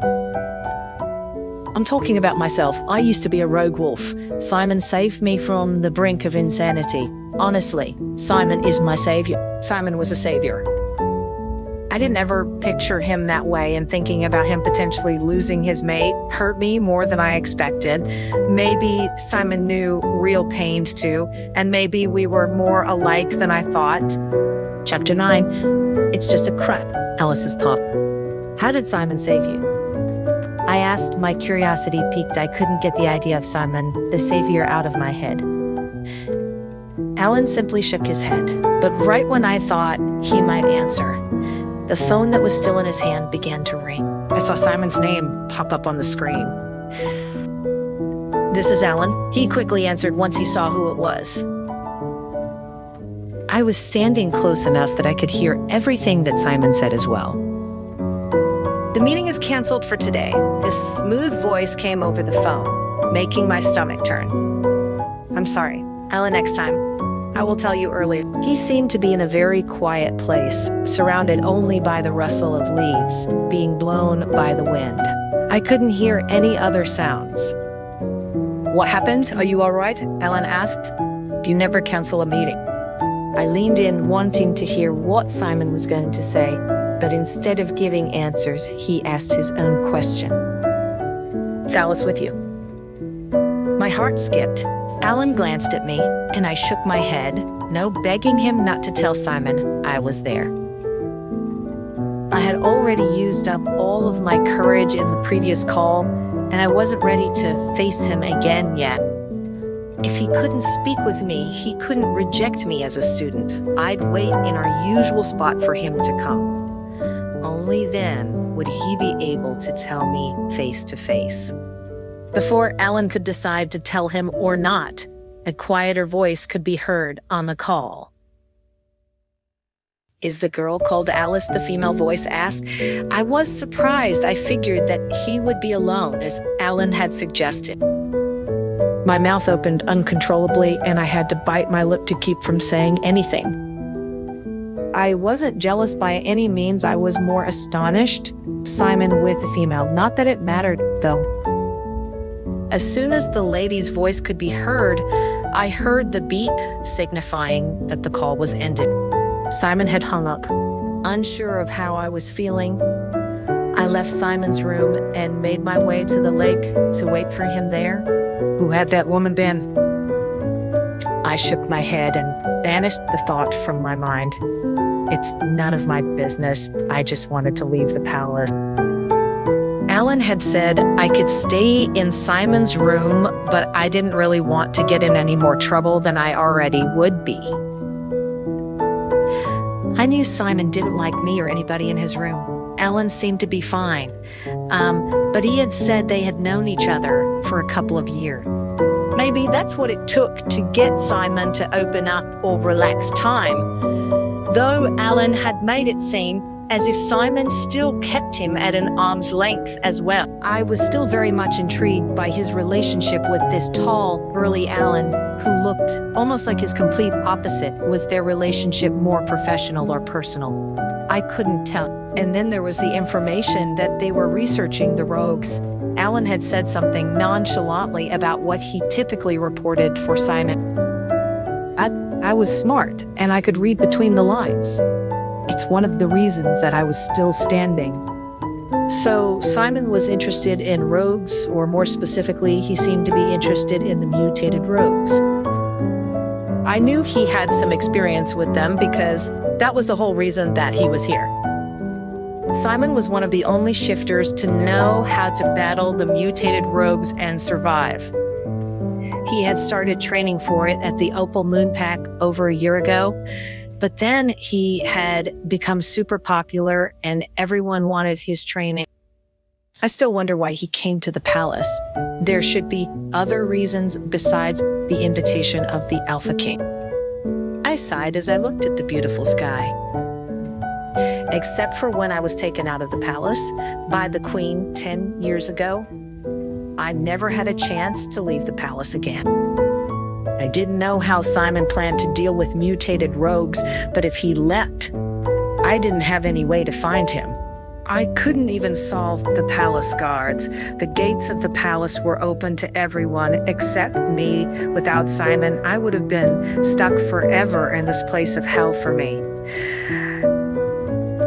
I'm talking about myself. I used to be a rogue wolf. Simon saved me from the brink of insanity. Honestly, Simon is my savior. Simon was a savior. I didn't ever picture him that way, and thinking about him potentially losing his mate hurt me more than I expected. Maybe Simon knew real pain too, and maybe we were more alike than I thought. Chapter 9. It's just a crack, Alice's thought. How did Simon save you? I asked, my curiosity piqued. I couldn't get the idea of Simon, the savior, out of my head. Alan simply shook his head, but right when I thought he might answer, the phone that was still in his hand began to ring. I saw Simon's name pop up on the screen. This is Alan, he quickly answered once he saw who it was. I was standing close enough that I could hear everything that Simon said as well. The meeting is canceled for today. His smooth voice came over the phone, making my stomach turn. I'm sorry. Alan, next time. I will tell you earlier. He seemed to be in a very quiet place, surrounded only by the rustle of leaves being blown by the wind. I couldn't hear any other sounds. What happened? Are you all right? Alan asked. You never cancel a meeting. I leaned in, wanting to hear what Simon was going to say, but instead of giving answers, he asked his own question. Is Alice with you? My heart skipped. Alan glanced at me, and I shook my head, no begging him not to tell Simon I was there. I had already used up all of my courage in the previous call, and I wasn't ready to face him again yet. If he couldn't speak with me, he couldn't reject me as a student. I'd wait in our usual spot for him to come. Only then would he be able to tell me face to face. Before Alan could decide to tell him or not, a quieter voice could be heard on the call. Is the girl called Alice? The female voice asked. I was surprised. I figured that he would be alone, as Alan had suggested. My mouth opened uncontrollably, and I had to bite my lip to keep from saying anything. I wasn't jealous by any means. I was more astonished. Simon with a female. Not that it mattered, though. As soon as the lady's voice could be heard, I heard the beep signifying that the call was ended. Simon had hung up. Unsure of how I was feeling, I left Simon's room and made my way to the lake to wait for him there. Who had that woman been? I shook my head and banished the thought from my mind. It's none of my business. I just wanted to leave the palace. Alan had said I could stay in Simon's room, but I didn't really want to get in any more trouble than I already would be. I knew Simon didn't like me or anybody in his room. Alan seemed to be fine, but he had said they had known each other for a couple of years. Maybe that's what it took to get Simon to open up or relax time, though Alan had made it seem as if Simon still kept him at an arm's length as well. I was still very much intrigued by his relationship with this tall, burly Alan, who looked almost like his complete opposite. Was their relationship more professional or personal? I couldn't tell. And then there was the information that they were researching the rogues. Alan had said something nonchalantly about what he typically reported for Simon. I was smart, and I could read between the lines. It's one of the reasons that I was still standing. So Simon was interested in rogues, or more specifically, he seemed to be interested in the mutated rogues. I knew he had some experience with them because that was the whole reason that he was here. Simon was one of the only shifters to know how to battle the mutated rogues and survive. He had started training for it at the Opal Moon Pack over a year ago. But then he had become super popular and everyone wanted his training. I still wonder why he came to the palace. There should be other reasons besides the invitation of the Alpha King. I sighed as I looked at the beautiful sky. Except for when I was taken out of the palace by the Queen 10 years ago, I never had a chance to leave the palace again. I didn't know how Simon planned to deal with mutated rogues, but if he leapt, I didn't have any way to find him. I couldn't even solve the palace guards. The gates of the palace were open to everyone except me. Without Simon, I would have been stuck forever in this place of hell for me.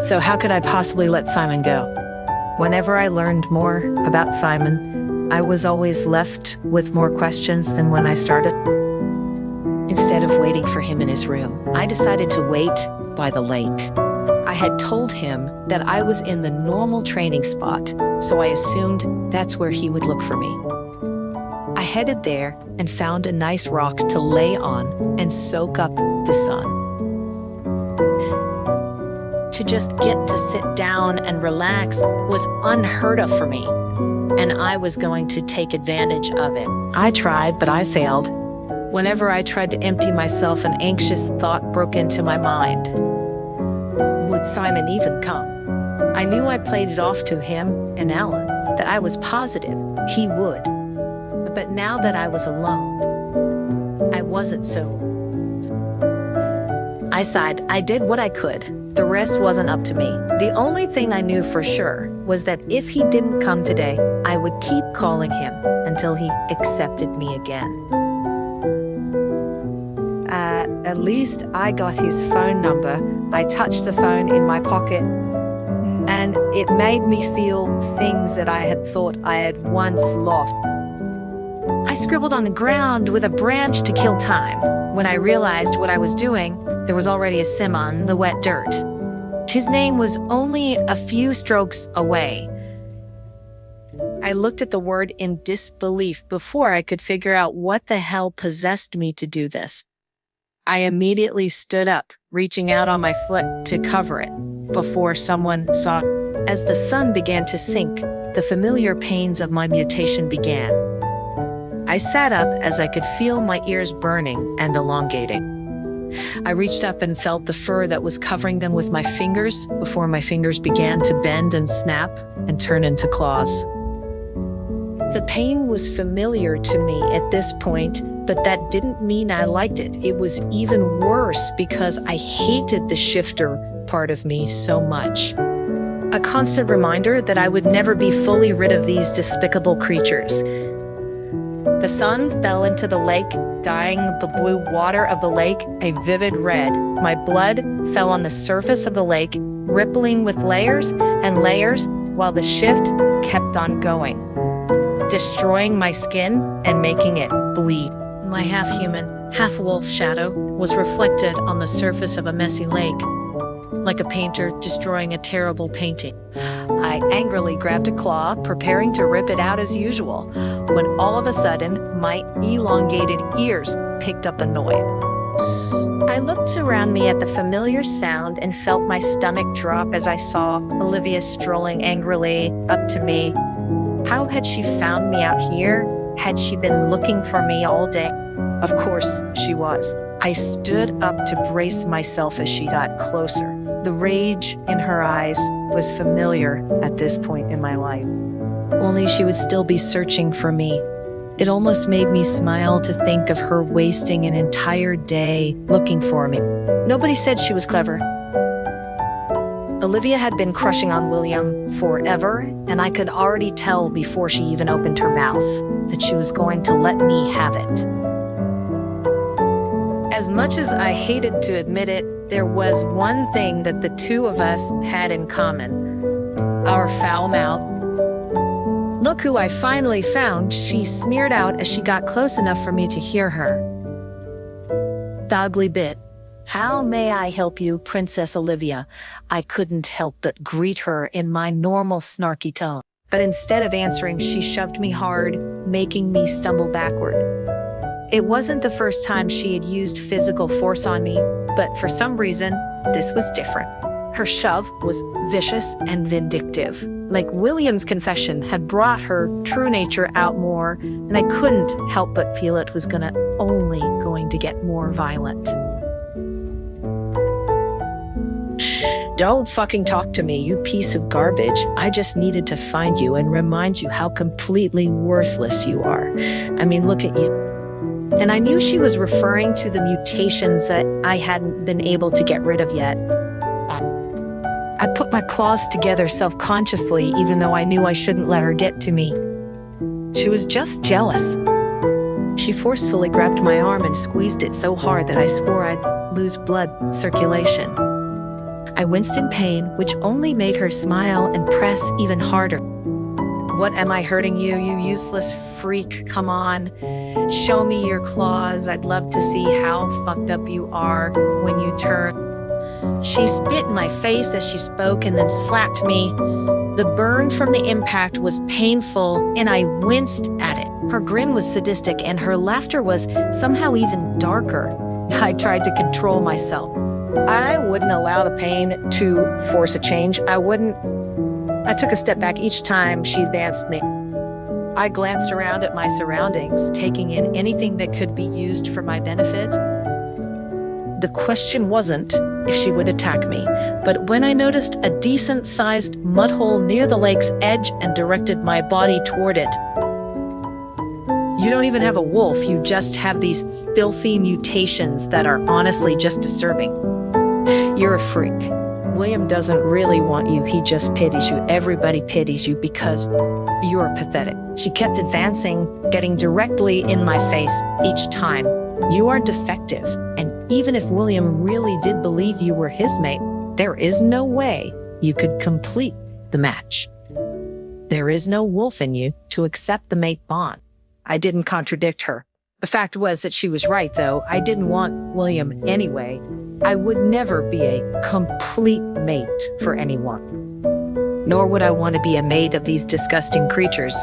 So how could I possibly let Simon go? Whenever I learned more about Simon, I was always left with more questions than when I started. Instead of waiting for him in his room, I decided to wait by the lake. I had told him that I was in the normal training spot, so I assumed that's where he would look for me. I headed there and found a nice rock to lay on and soak up the sun. To just get to sit down and relax was unheard of for me, and I was going to take advantage of it. I tried, but I failed. Whenever I tried to empty myself, an anxious thought broke into my mind. Would Simon even come? I knew I played it off to him and Alan, that I was positive he would. But now that I was alone, I wasn't so. I sighed. I did what I could. The rest wasn't up to me. The only thing I knew for sure was that if he didn't come today, I would keep calling him until he accepted me again. At least I got his phone number. I touched the phone in my pocket, and it made me feel things that I had thought I had once lost. I scribbled on the ground with a branch to kill time. When I realized what I was doing, there was already a Simon, the wet dirt. His name was only a few strokes away. I looked at the word in disbelief before I could figure out what the hell possessed me to do this. I immediately stood up, reaching out on my foot to cover it before someone saw. As the sun began to sink, the familiar pains of my mutation began. I sat up as I could feel my ears burning and elongating. I reached up and felt the fur that was covering them with my fingers before my fingers began to bend and snap and turn into claws. The pain was familiar to me at this point, but that didn't mean I liked it. It was even worse because I hated the shifter part of me so much. A constant reminder that I would never be fully rid of these despicable creatures. The sun fell into the lake, dyeing the blue water of the lake a vivid red. My blood fell on the surface of the lake, rippling with layers and layers while the shift kept on going, destroying my skin and making it bleed. My half-human, half-wolf shadow was reflected on the surface of a messy lake, like a painter destroying a terrible painting. I angrily grabbed a claw, preparing to rip it out as usual, when all of a sudden, my elongated ears picked up a noise. I looked around me at the familiar sound and felt my stomach drop as I saw Olivia strolling angrily up to me. How had she found me out here? Had she been looking for me all day? Of course she was. I stood up to brace myself as she got closer. The rage in her eyes was familiar at this point in my life. Only she would still be searching for me. It almost made me smile to think of her wasting an entire day looking for me. Nobody said she was clever. Olivia had been crushing on William forever, and I could already tell before she even opened her mouth that she was going to let me have it. As much as I hated to admit it, there was one thing that the two of us had in common: our foul mouth. "Look who I finally found," she sneered out as she got close enough for me to hear her. The ugly bit. "How may I help you, Princess Olivia?" I couldn't help but greet her in my normal snarky tone. But instead of answering, she shoved me hard, making me stumble backward. It wasn't the first time she had used physical force on me, but for some reason, this was different. Her shove was vicious and vindictive. Like William's confession had brought her true nature out more, and I couldn't help but feel it was only going to get more violent. Don't fucking talk to me, you piece of garbage. I just needed to find you and remind you how completely worthless you are. I mean, look at you. And I knew she was referring to the mutations that I hadn't been able to get rid of yet. I put my claws together self-consciously, even though I knew I shouldn't let her get to me. She was just jealous. She forcefully grabbed my arm and squeezed it so hard that I swore I'd lose blood circulation. I winced in pain, which only made her smile and press even harder. What am I hurting you, you useless freak? Come on, show me your claws. I'd love to see how fucked up you are when you turn. She spit in my face as she spoke and then slapped me. The burn from the impact was painful, and I winced at it. Her grin was sadistic, and her laughter was somehow even darker. I tried to control myself. I wouldn't allow the pain to force a change. I took a step back each time she advanced me. I glanced around at my surroundings, taking in anything that could be used for my benefit. The question wasn't if she would attack me, but when I noticed a decent-sized mud hole near the lake's edge and directed my body toward it. You don't even have a wolf, you just have these filthy mutations that are honestly just disturbing. You're a freak. William doesn't really want you, he just pities you. Everybody pities you because you're pathetic. She kept advancing, getting directly in my face each time. You are defective, and even if William really did believe you were his mate, there is no way you could complete the match. There is no wolf in you to accept the mate bond. I didn't contradict her. The fact was that she was right, though. I didn't want William anyway. I would never be a complete mate for anyone. Nor would I want to be a mate of these disgusting creatures.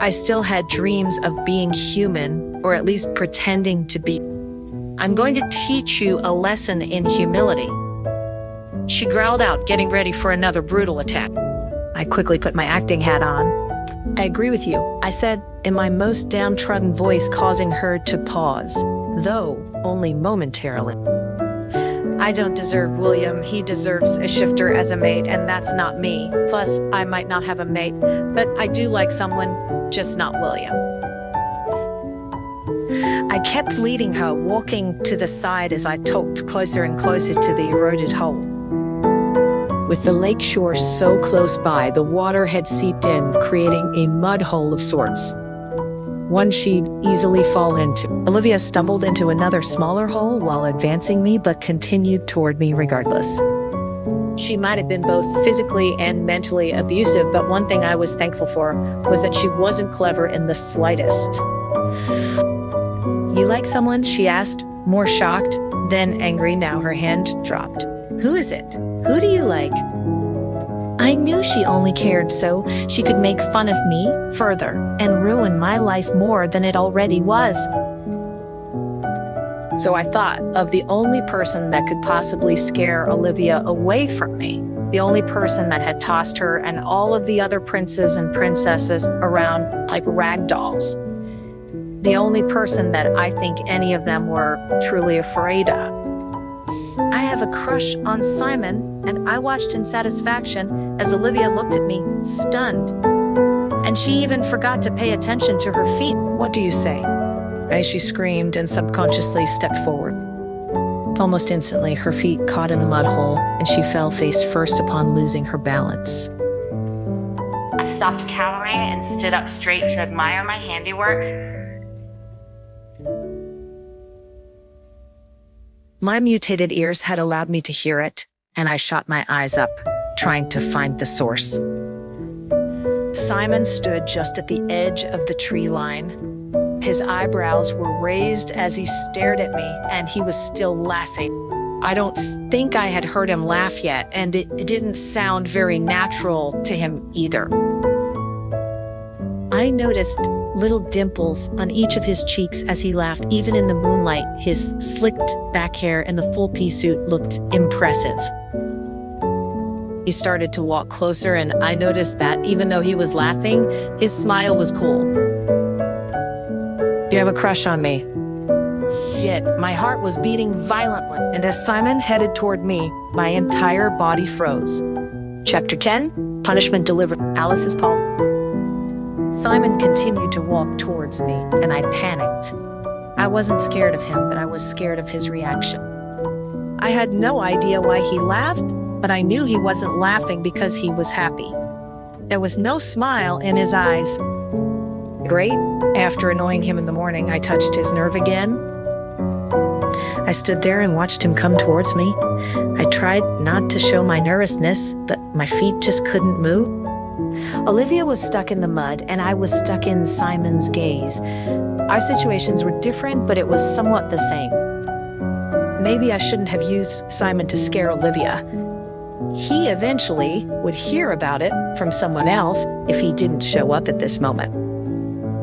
I still had dreams of being human, or at least pretending to be. I'm going to teach you a lesson in humility. She growled out, getting ready for another brutal attack. I quickly put my acting hat on. I agree with you, I said in my most downtrodden voice, causing her to pause, though only momentarily. I don't deserve William. He deserves a shifter as a mate, and that's not me. Plus, I might not have a mate, but I do like someone, just not William. I kept leading her, walking to the side as I talked closer and closer to the eroded hole. With the lake shore so close by, the water had seeped in, creating a mud hole of sorts. One she'd easily fall into. Olivia stumbled into another smaller hole while advancing me, but continued toward me regardless. She might have been both physically and mentally abusive, but one thing I was thankful for was that she wasn't clever in the slightest. You like someone? She asked, more shocked, then angry. Now her hand dropped. Who is it? Who do you like? I knew she only cared so she could make fun of me further and ruin my life more than it already was. So I thought of the only person that could possibly scare Olivia away from me, the only person that had tossed her and all of the other princes and princesses around like rag dolls. The only person that I think any of them were truly afraid of. I have a crush on Simon, and I watched in satisfaction as Olivia looked at me, stunned. And she even forgot to pay attention to her feet. What do you say? As she screamed and subconsciously stepped forward. Almost instantly, her feet caught in the mud hole, and she fell face first upon losing her balance. I stopped cowering and stood up straight to admire my handiwork. My mutated ears had allowed me to hear it, and I shot my eyes up, trying to find the source. Simon stood just at the edge of the tree line. His eyebrows were raised as he stared at me, and he was still laughing. I don't think I had heard him laugh yet, and it didn't sound very natural to him either. I noticed little dimples on each of his cheeks as he laughed. Even in the moonlight, his slicked back hair and the full pea suit looked impressive. He started to walk closer, and I noticed that even though he was laughing, his smile was cool. You have a crush on me. Shit, my heart was beating violently. And as Simon headed toward me, my entire body froze. Chapter 10, Punishment Delivered. Alice's Palm. Simon continued to walk towards me, and I panicked. I wasn't scared of him, but I was scared of his reaction. I had no idea why he laughed, but I knew he wasn't laughing because he was happy. There was no smile in his eyes. Great. After annoying him in the morning, I touched his nerve again. I stood there and watched him come towards me. I tried not to show my nervousness, but my feet just couldn't move. Olivia was stuck in the mud, and I was stuck in Simon's gaze. Our situations were different, but it was somewhat the same. Maybe I shouldn't have used Simon to scare Olivia. He eventually would hear about it from someone else if he didn't show up at this moment.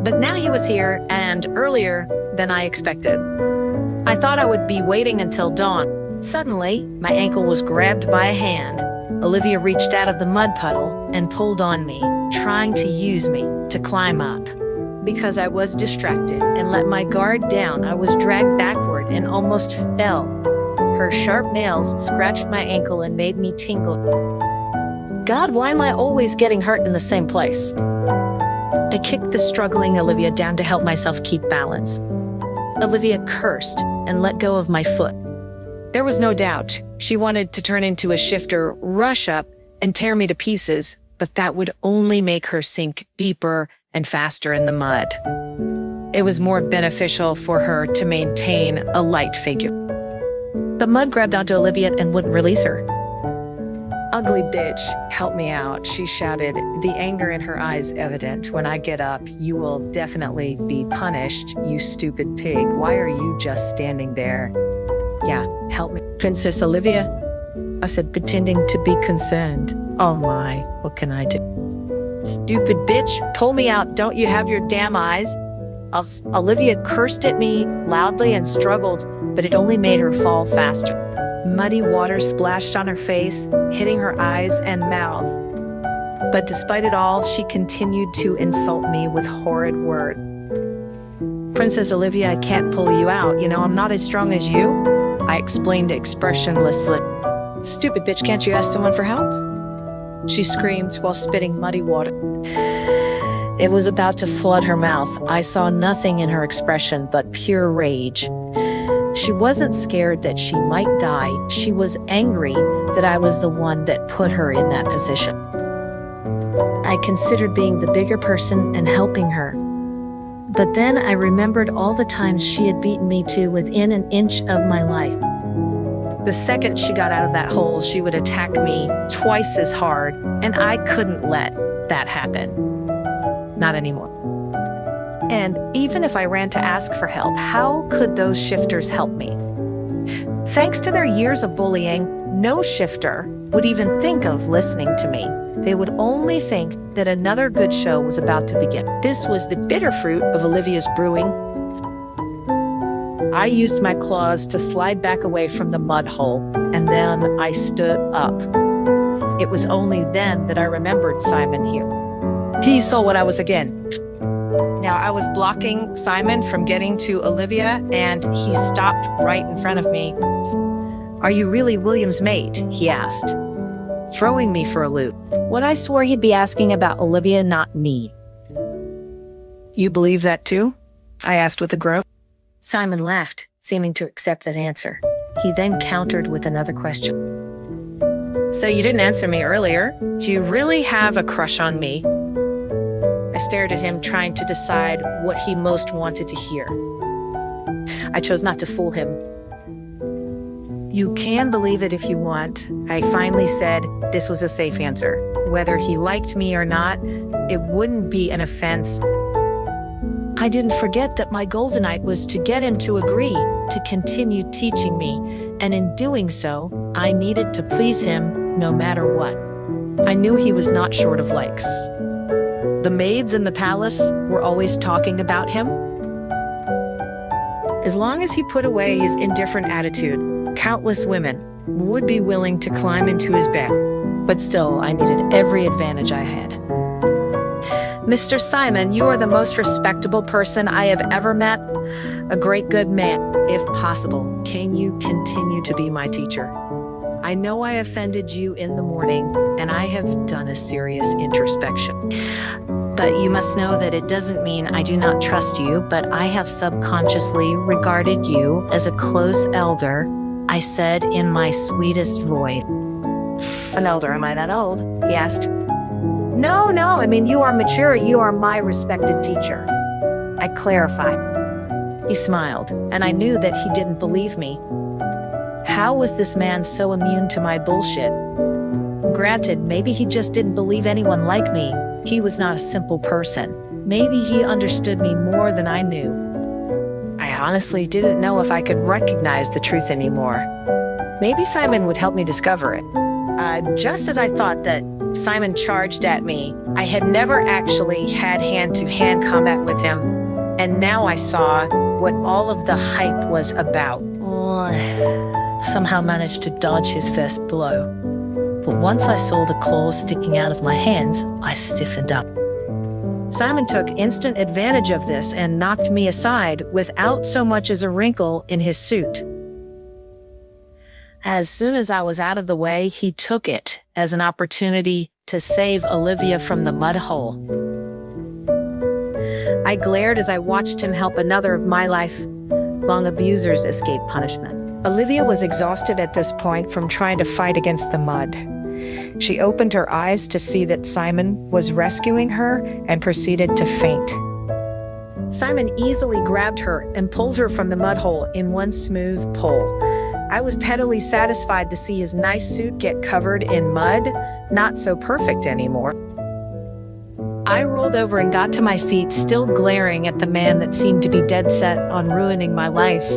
But now he was here, and earlier than I expected. I thought I would be waiting until dawn. Suddenly, my ankle was grabbed by a hand. Olivia reached out of the mud puddle and pulled on me, trying to use me to climb up. Because I was distracted and let my guard down, I was dragged backward and almost fell. Her sharp nails scratched my ankle and made me tingle. God, why am I always getting hurt in the same place? I kicked the struggling Olivia down to help myself keep balance. Olivia cursed and let go of my foot. There was no doubt she wanted to turn into a shifter, rush up, and tear me to pieces, but that would only make her sink deeper and faster in the mud. It was more beneficial for her to maintain a light figure. The mud grabbed onto Olivia and wouldn't release her. Ugly bitch, help me out, she shouted, the anger in her eyes evident. When I get up, you will definitely be punished, you stupid pig. Why are you just standing there? Yeah, help me. Princess Olivia, I said, pretending to be concerned. Oh my, what can I do? Stupid bitch, pull me out, don't you have your damn eyes? Olivia cursed at me loudly and struggled, but it only made her fall faster. Muddy water splashed on her face, hitting her eyes and mouth. But despite it all, she continued to insult me with horrid words. Princess Olivia, I can't pull you out. You know, I'm not as strong as you. I explained expressionlessly. Stupid bitch, can't you ask someone for help? She screamed while spitting muddy water. It was about to flood her mouth. I saw nothing in her expression but pure rage. She wasn't scared that she might die. She was angry that I was the one that put her in that position. I considered being the bigger person and helping her. But then I remembered all the times she had beaten me to within an inch of my life. The second she got out of that hole, she would attack me twice as hard, and I couldn't let that happen. Not anymore. And even if I ran to ask for help, how could those shifters help me? Thanks to their years of bullying, no shifter would even think of listening to me. They would only think that another good show was about to begin. This was the bitter fruit of Olivia's brewing. I used my claws to slide back away from the mud hole, and then I stood up. It was only then that I remembered Simon here. He saw what I was again. Now, I was blocking Simon from getting to Olivia, and he stopped right in front of me. Are you really William's maid? He asked, throwing me for a loop. What I swore he'd be asking about Olivia, not me. You believe that too? I asked with a groan. Simon laughed, seeming to accept that answer. He then countered with another question. So you didn't answer me earlier. Do you really have a crush on me? I stared at him, trying to decide what he most wanted to hear. I chose not to fool him. You can believe it if you want. I finally said this was a safe answer. Whether he liked me or not, it wouldn't be an offense. I didn't forget that my goal tonight was to get him to agree to continue teaching me, and in doing so, I needed to please him no matter what. I knew he was not short of likes. The maids in the palace were always talking about him. As long as he put away his indifferent attitude, countless women would be willing to climb into his bed. But still, I needed every advantage I had. Mr. Simon, you are the most respectable person I have ever met. A great good man. If possible, can you continue to be my teacher? I know I offended you in the morning, and I have done a serious introspection. But you must know that it doesn't mean I do not trust you, but I have subconsciously regarded you as a close elder, I said in my sweetest voice. An elder, am I that old? He asked. No, I mean, you are mature. You are my respected teacher. I clarified. He smiled, and I knew that he didn't believe me. How was this man so immune to my bullshit? Granted, maybe he just didn't believe anyone like me. He was not a simple person. Maybe he understood me more than I knew. I honestly didn't know if I could recognize the truth anymore. Maybe Simon would help me discover it. Just as I thought that Simon charged at me, I had never actually had hand-to-hand combat with him, and now I saw what all of the hype was about. I somehow managed to dodge his first blow. But once I saw the claws sticking out of my hands, I stiffened up. Simon took instant advantage of this and knocked me aside without so much as a wrinkle in his suit. As soon as I was out of the way, he took it as an opportunity to save Olivia from the mud hole. I glared as I watched him help another of my lifelong abusers escape punishment. Olivia was exhausted at this point from trying to fight against the mud. She opened her eyes to see that Simon was rescuing her and proceeded to faint. Simon easily grabbed her and pulled her from the mud hole in one smooth pull. I was pettily satisfied to see his nice suit get covered in mud, not so perfect anymore. I rolled over and got to my feet, still glaring at the man that seemed to be dead set on ruining my life.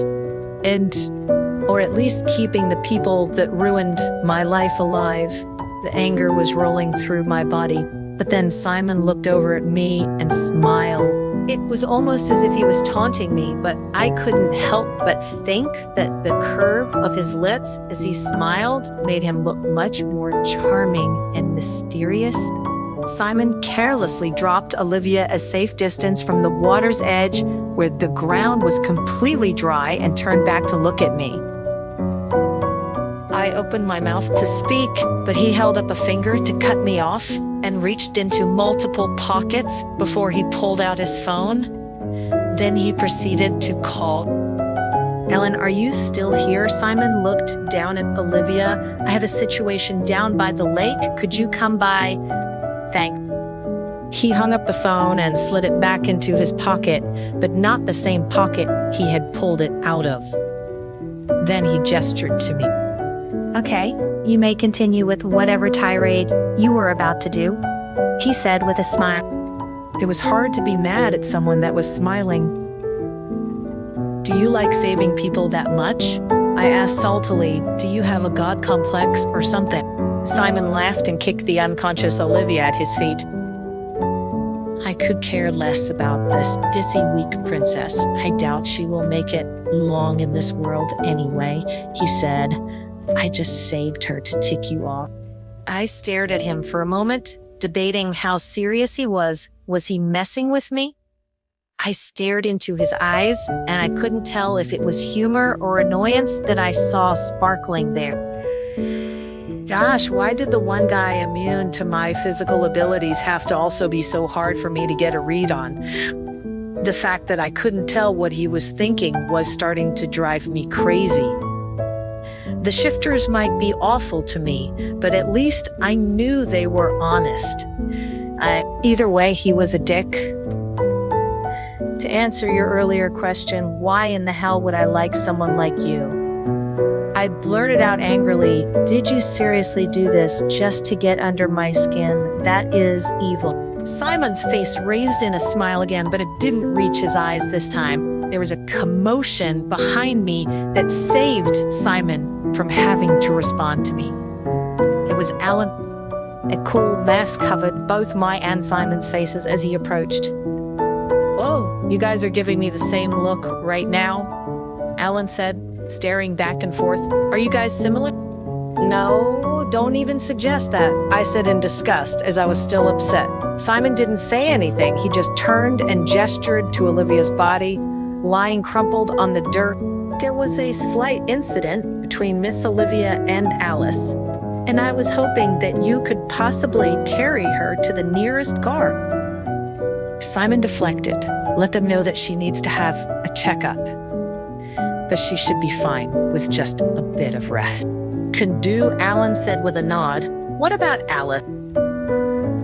Or at least keeping the people that ruined my life alive. The anger was rolling through my body. But then Simon looked over at me and smiled. It was almost as if he was taunting me, but I couldn't help but think that the curve of his lips as he smiled made him look much more charming and mysterious. Simon carelessly dropped Olivia a safe distance from the water's edge where the ground was completely dry and turned back to look at me. I opened my mouth to speak, but he held up a finger to cut me off and reached into multiple pockets before he pulled out his phone. Then he proceeded to call. Ellen, are you still here? Simon looked down at Olivia. I have a situation down by the lake. Could you come by? Thanks. He hung up the phone and slid it back into his pocket, but not the same pocket he had pulled it out of. Then he gestured to me. Okay, you may continue with whatever tirade you were about to do, he said with a smile. It was hard to be mad at someone that was smiling. Do you like saving people that much? I asked saltily. Do you have a god complex or something? Simon laughed and kicked the unconscious Olivia at his feet. I could care less about this dizzy, weak princess. I doubt she will make it long in this world anyway, he said. I just saved her to tick you off. I stared at him for a moment, debating how serious he was. Was he messing with me? I stared into his eyes, and I couldn't tell if it was humor or annoyance that I saw sparkling there. Gosh, why did the one guy immune to my physical abilities have to also be so hard for me to get a read on? The fact that I couldn't tell what he was thinking was starting to drive me crazy. The shifters might be awful to me, but at least I knew they were honest. Either way, he was a dick. To answer your earlier question, why in the hell would I like someone like you? I blurted out angrily, did you seriously do this just to get under my skin? That is evil. Simon's face raised in a smile again, but it didn't reach his eyes this time. There was a commotion behind me that saved Simon from having to respond to me. It was Alan. A cool mask covered both my and Simon's faces as he approached. "Oh, you guys are giving me the same look right now," Alan said, staring back and forth. "Are you guys similar?" No, don't even suggest that, I said in disgust as I was still upset. Simon didn't say anything. He just turned and gestured to Olivia's body, lying crumpled on the dirt. There was a slight incident between Miss Olivia and Alice, and I was hoping that you could possibly carry her to the nearest guard. Simon deflected, let them know that she needs to have a checkup, but she should be fine with just a bit of rest. "Could do," Alan said with a nod. "What about Alice?"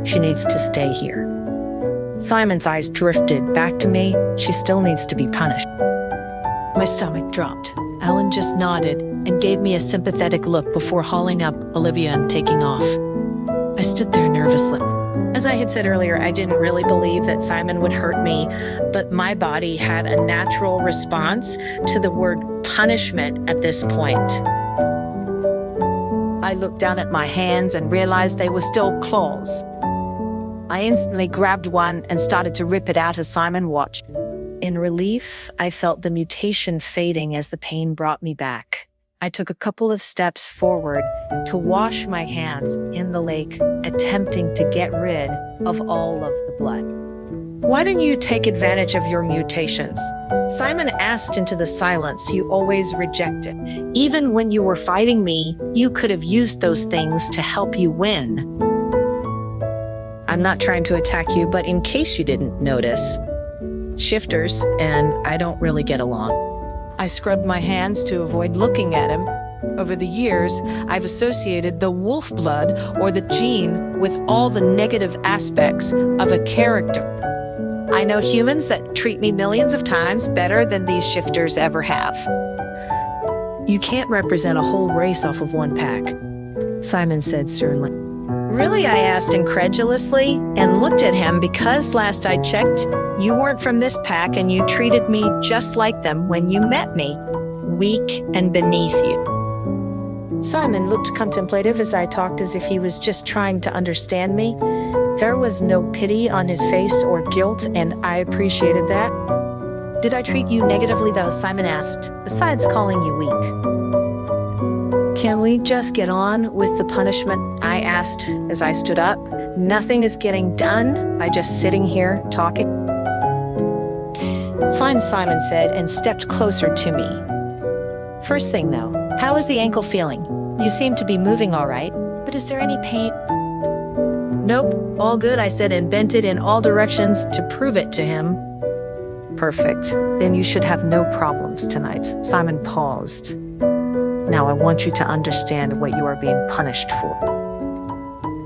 "She needs to stay here." Simon's eyes drifted back to me. "She still needs to be punished." My stomach dropped. Alan just nodded and gave me a sympathetic look before hauling up Olivia and taking off. I stood there nervously. As I had said earlier, I didn't really believe that Simon would hurt me, but my body had a natural response to the word punishment at this point. I looked down at my hands and realized they were still claws. I instantly grabbed one and started to rip it out as Simon watched. In relief, I felt the mutation fading as the pain brought me back. I took a couple of steps forward to wash my hands in the lake, attempting to get rid of all of the blood. "Why don't you take advantage of your mutations?" Simon asked into the silence you always rejected. "Even when you were fighting me, you could have used those things to help you win." I'm not trying to attack you, but in case you didn't notice, shifters and I don't really get along. I scrubbed my hands to avoid looking at him. Over the years, I've associated the wolf blood or the gene with all the negative aspects of a character. I know humans that treat me millions of times better than these shifters ever have. You can't represent a whole race off of one pack, Simon said sternly. "Really?" I asked incredulously and looked at him because last I checked, you weren't from this pack and you treated me just like them when you met me, weak and beneath you. Simon looked contemplative as I talked, as if he was just trying to understand me. There was no pity on his face or guilt, and I appreciated that. "Did I treat you negatively though?" Simon asked, "besides calling you weak?" "Can we just get on with the punishment?" I asked as I stood up. "Nothing is getting done by just sitting here talking." "Fine," Simon said and stepped closer to me. "First thing though, how is the ankle feeling? You seem to be moving all right, but is there any pain?" "Nope, all good," I said and bent it in all directions to prove it to him. "Perfect. Then you should have no problems tonight." Simon paused. "Now I want you to understand what you are being punished for.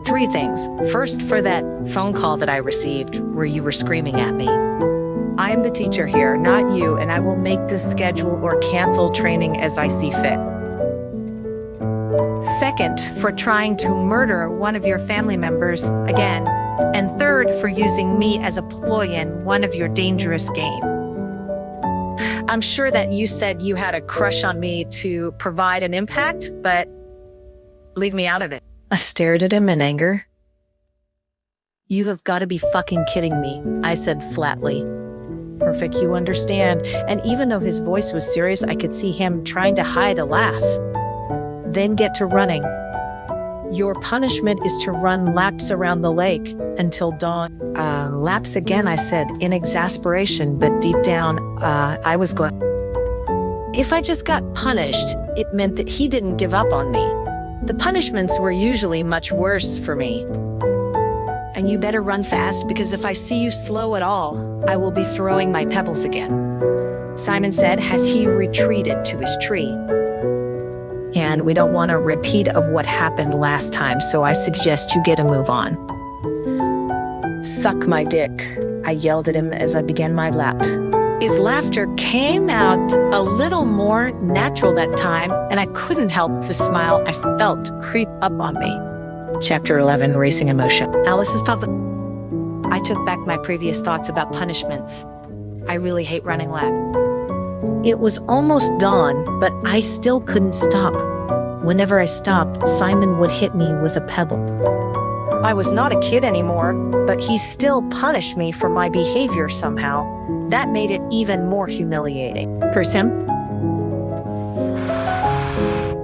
3 things. First, for that phone call that I received where you were screaming at me. I am the teacher here, not you, and I will make this schedule or cancel training as I see fit. Second, for trying to murder one of your family members again. And third, for using me as a ploy in one of your dangerous games. I'm sure that you said you had a crush on me to provide an impact, but leave me out of it." I stared at him in anger. "You have got to be fucking kidding me," I said flatly. "Perfect, you understand." And even though his voice was serious, I could see him trying to hide a laugh. "Then get to running. Your punishment is to run laps around the lake until dawn." Laps again," I said in exasperation, but deep down, I was glad. If I just got punished, it meant that he didn't give up on me. The punishments were usually much worse for me. "And you better run fast, because if I see you slow at all, I will be throwing my pebbles again," Simon said as he retreated to his tree. "And we don't want a repeat of what happened last time, so I suggest you get a move on." "Suck my dick," I yelled at him as I began my lap. His laughter came out a little more natural that time, and I couldn't help the smile I felt creep up on me. Chapter 11, Racing Emotion. Alice's public. I took back my previous thoughts about punishments. I really hate running laps. It was almost dawn, but I still couldn't stop. Whenever I stopped, Simon would hit me with a pebble. I was not a kid anymore, but he still punished me for my behavior somehow. That made it even more humiliating. Curse him.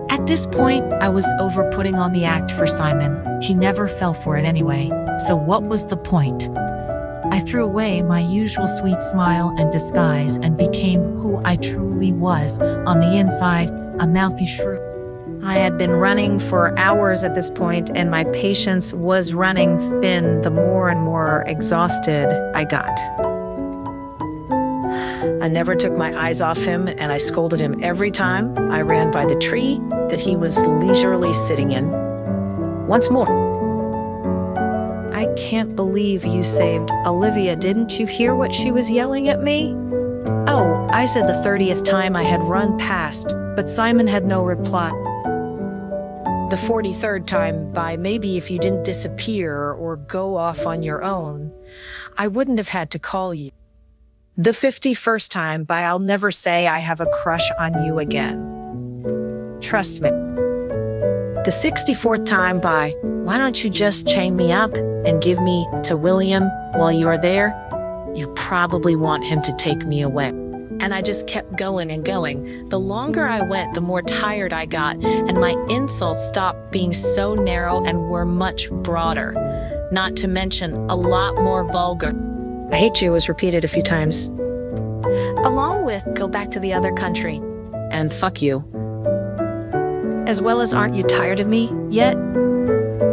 At this point, I was over putting on the act for Simon. He never fell for it anyway, so what was the point? I threw away my usual sweet smile and disguise and became who I truly was on the inside, a mouthy shrew. I had been running for hours at this point, and my patience was running thin the more and more exhausted I got. I never took my eyes off him, and I scolded him every time I ran by the tree that he was leisurely sitting in. Once more. I can't believe you saved Olivia. Didn't you hear what she was yelling at me? Oh, I said the 30th time I had run past, but Simon had no reply. The 43rd time by maybe if you didn't disappear or go off on your own, I wouldn't have had to call you. The 51st time by I'll never say I have a crush on you again. Trust me. The 64th time by why don't you just chain me up and give me to William while you are there? You probably want him to take me away. And I just kept going and going. The longer I went, the more tired I got, and my insults stopped being so narrow and were much broader, not to mention a lot more vulgar. I hate you was repeated a few times. Along with go back to the other country and fuck you. As well as aren't you tired of me yet?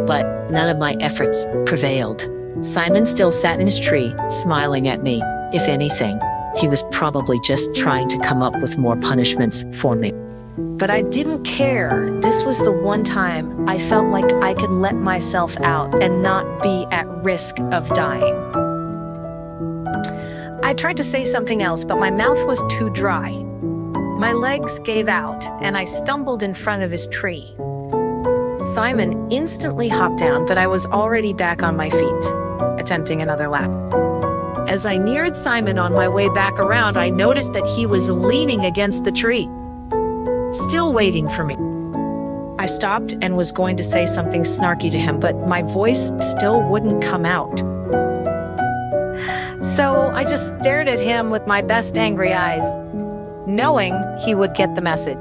But none of my efforts prevailed. Simon still sat in his tree, smiling at me. If anything, he was probably just trying to come up with more punishments for me. But I didn't care. This was the one time I felt like I could let myself out and not be at risk of dying. I tried to say something else, but my mouth was too dry. My legs gave out, and I stumbled in front of his tree. Simon instantly hopped down, but I was already back on my feet, attempting another lap. As I neared Simon on my way back around, I noticed that he was leaning against the tree, still waiting for me. I stopped and was going to say something snarky to him, but my voice still wouldn't come out. So I just stared at him with my best angry eyes, knowing he would get the message.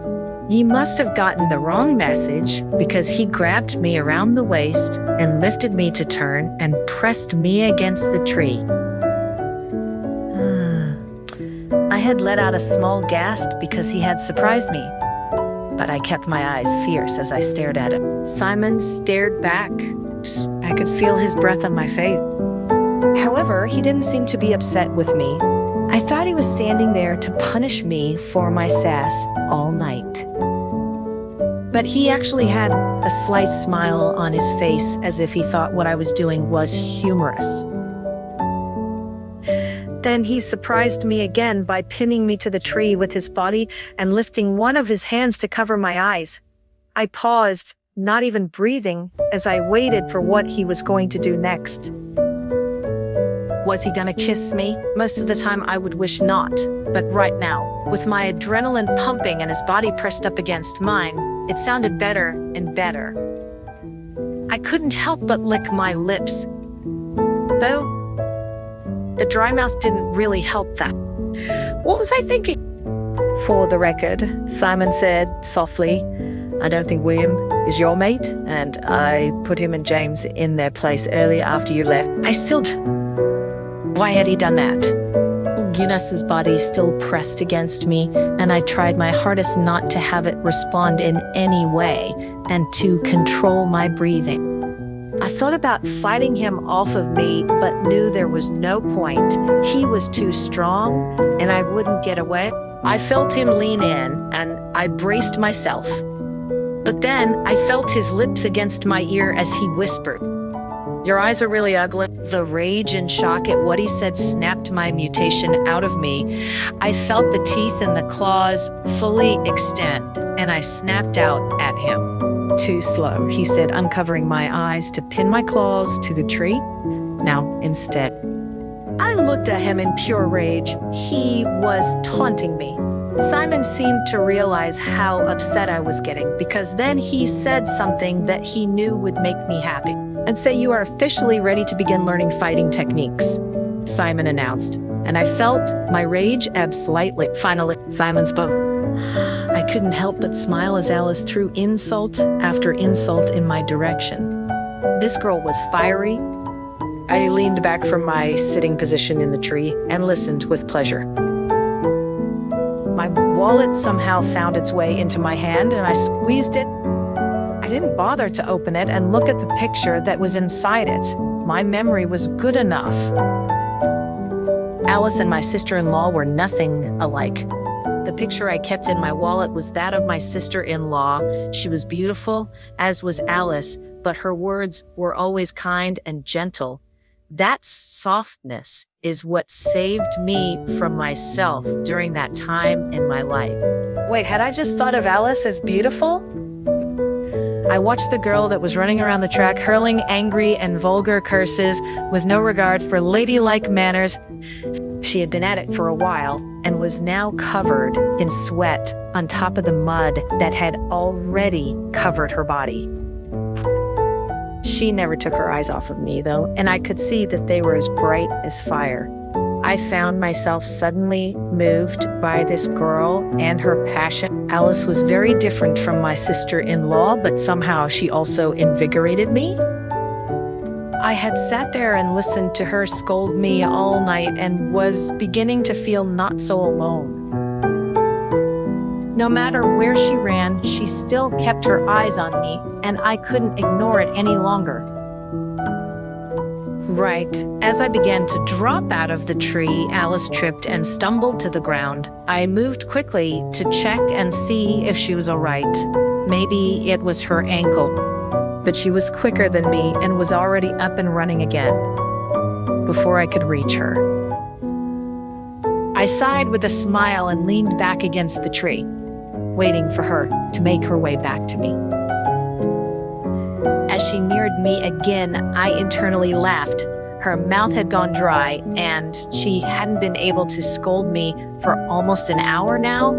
He must have gotten the wrong message because he grabbed me around the waist and lifted me to turn and pressed me against the tree. I had let out a small gasp because he had surprised me, but I kept my eyes fierce as I stared at him. Simon stared back. I could feel his breath on my face. However, he didn't seem to be upset with me. I thought he was standing there to punish me for my sass all night. But he actually had a slight smile on his face as if he thought what I was doing was humorous. Then he surprised me again by pinning me to the tree with his body and lifting one of his hands to cover my eyes. I paused, not even breathing, as I waited for what he was going to do next. Was he gonna kiss me? Most of the time I would wish not, but right now, with my adrenaline pumping and his body pressed up against mine, it sounded better and better. I couldn't help but lick my lips, though the dry mouth didn't really help that. What was I thinking? For the record, Simon said softly, I don't think William is your mate, and I put him and James in their place early after you left. Why had he done that? Eunice's body still pressed against me, and I tried my hardest not to have it respond in any way and to control my breathing. I thought about fighting him off of me, but knew there was no point. He was too strong, and I wouldn't get away. I felt him lean in, and I braced myself. But then I felt his lips against my ear as he whispered, Your eyes are really ugly. The rage and shock at what he said snapped my mutation out of me. I felt the teeth and the claws fully extend, and I snapped out at him. Too slow, he said, uncovering my eyes to pin my claws to the tree. Now, instead, I looked at him in pure rage. He was taunting me. Simon seemed to realize how upset I was getting, because then he said something that he knew would make me happy. and say you are officially ready to begin learning fighting techniques," Simon announced, and I felt my rage ebb slightly. Finally, Simon spoke. I couldn't help but smile as Alice threw insult after insult in my direction. This girl was fiery. I leaned back from my sitting position in the tree and listened with pleasure. My wallet somehow found its way into my hand, and I squeezed it. I didn't bother to open it and look at the picture that was inside it. My memory was good enough. Alice and my sister-in-law were nothing alike. The picture I kept in my wallet was that of my sister-in-law. She was beautiful, as was Alice, but her words were always kind and gentle. That softness is what saved me from myself during that time in my life. Wait, had I just thought of Alice as beautiful? I watched the girl that was running around the track hurling angry and vulgar curses with no regard for ladylike manners. She had been at it for a while and was now covered in sweat on top of the mud that had already covered her body. She never took her eyes off of me, though, and I could see that they were as bright as fire. I found myself suddenly moved by this girl and her passion. Alice was very different from my sister-in-law, but somehow she also invigorated me. I had sat there and listened to her scold me all night and was beginning to feel not so alone. No matter where she ran, she still kept her eyes on me, and I couldn't ignore it any longer. Right, as I began to drop out of the tree, Alice tripped and stumbled to the ground. I moved quickly to check and see if she was all right. Maybe it was her ankle, but she was quicker than me and was already up and running again before I could reach her. I sighed with a smile and leaned back against the tree, waiting for her to make her way back to me. As she neared me again, I internally laughed. Her mouth had gone dry, and she hadn't been able to scold me for almost an hour now.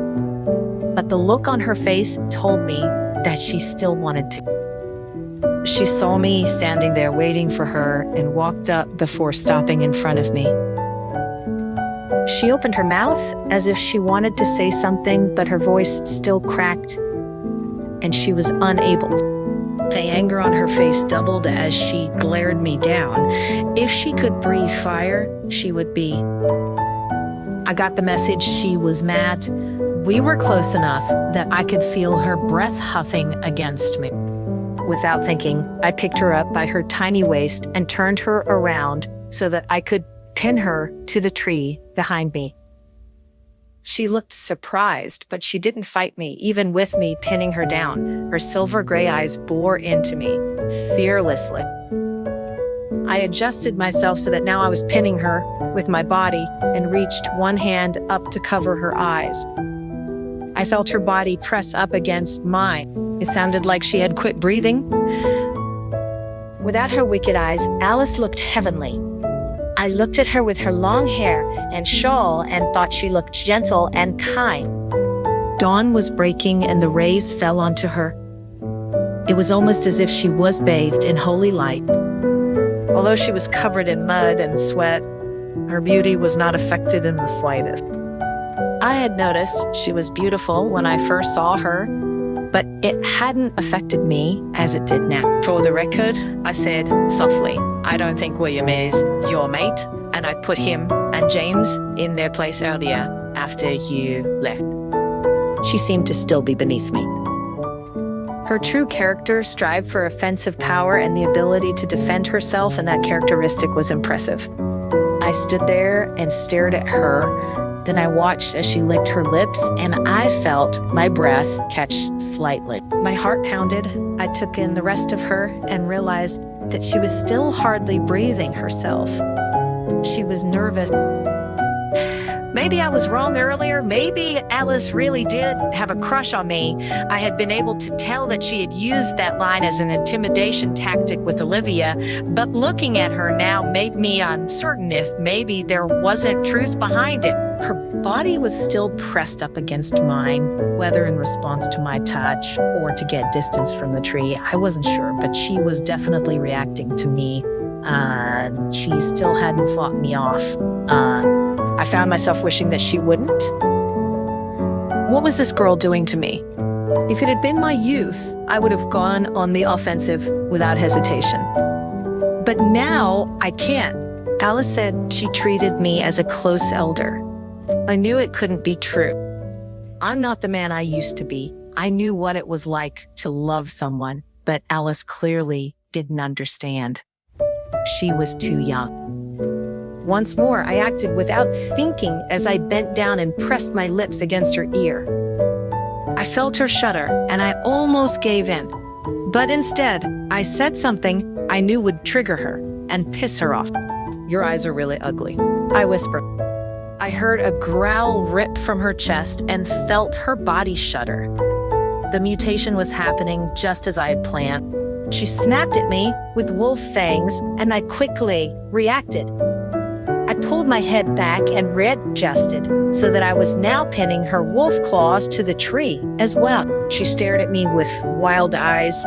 But the look on her face told me that she still wanted to. She saw me standing there waiting for her and walked up before stopping in front of me. She opened her mouth as if she wanted to say something, but her voice still cracked, and she was unable. The anger on her face doubled as she glared me down. If she could breathe fire, she would be. I got the message she was mad. We were close enough that I could feel her breath huffing against me. Without thinking, I picked her up by her tiny waist and turned her around so that I could pin her to the tree behind me. She looked surprised, but she didn't fight me, even with me pinning her down. Her silver gray eyes bore into me, fearlessly. I adjusted myself so that now I was pinning her with my body and reached one hand up to cover her eyes. I felt her body press up against mine. It sounded like she had quit breathing. Without her wicked eyes, Alice looked heavenly. I looked at her with her long hair and shawl and thought she looked gentle and kind. Dawn was breaking and the rays fell onto her. It was almost as if she was bathed in holy light. Although she was covered in mud and sweat, her beauty was not affected in the slightest. I had noticed she was beautiful when I first saw her, but it hadn't affected me as it did now. For the record, I said softly, "I don't think William is your mate," and I put him and James in their place earlier after you left. She seemed to still be beneath me. Her true character strived for offensive power and the ability to defend herself, and that characteristic was impressive. I stood there and stared at her. Then I watched as she licked her lips, and I felt my breath catch slightly. My heart pounded. I took in the rest of her and realized that she was still hardly breathing herself. She was nervous. Maybe I was wrong earlier. Maybe Alice really did have a crush on me. I had been able to tell that she had used that line as an intimidation tactic with Olivia, but looking at her now made me uncertain if maybe there wasn't truth behind it. Her body was still pressed up against mine, whether in response to my touch or to get distance from the tree. I wasn't sure, but she was definitely reacting to me. She still hadn't fought me off. I found myself wishing that she wouldn't. What was this girl doing to me? If it had been my youth, I would have gone on the offensive without hesitation. But now I can't. Alice said she treated me as a close elder. I knew it couldn't be true. I'm not the man I used to be. I knew what it was like to love someone, but Alice clearly didn't understand. She was too young. Once more, I acted without thinking as I bent down and pressed my lips against her ear. I felt her shudder, and I almost gave in. But instead, I said something I knew would trigger her and piss her off. "Your eyes are really ugly," I whispered. I heard a growl rip from her chest and felt her body shudder. The mutation was happening just as I had planned. She snapped at me with wolf fangs, and I quickly reacted. I pulled my head back and readjusted so that I was now pinning her wolf claws to the tree as well. She stared at me with wild eyes.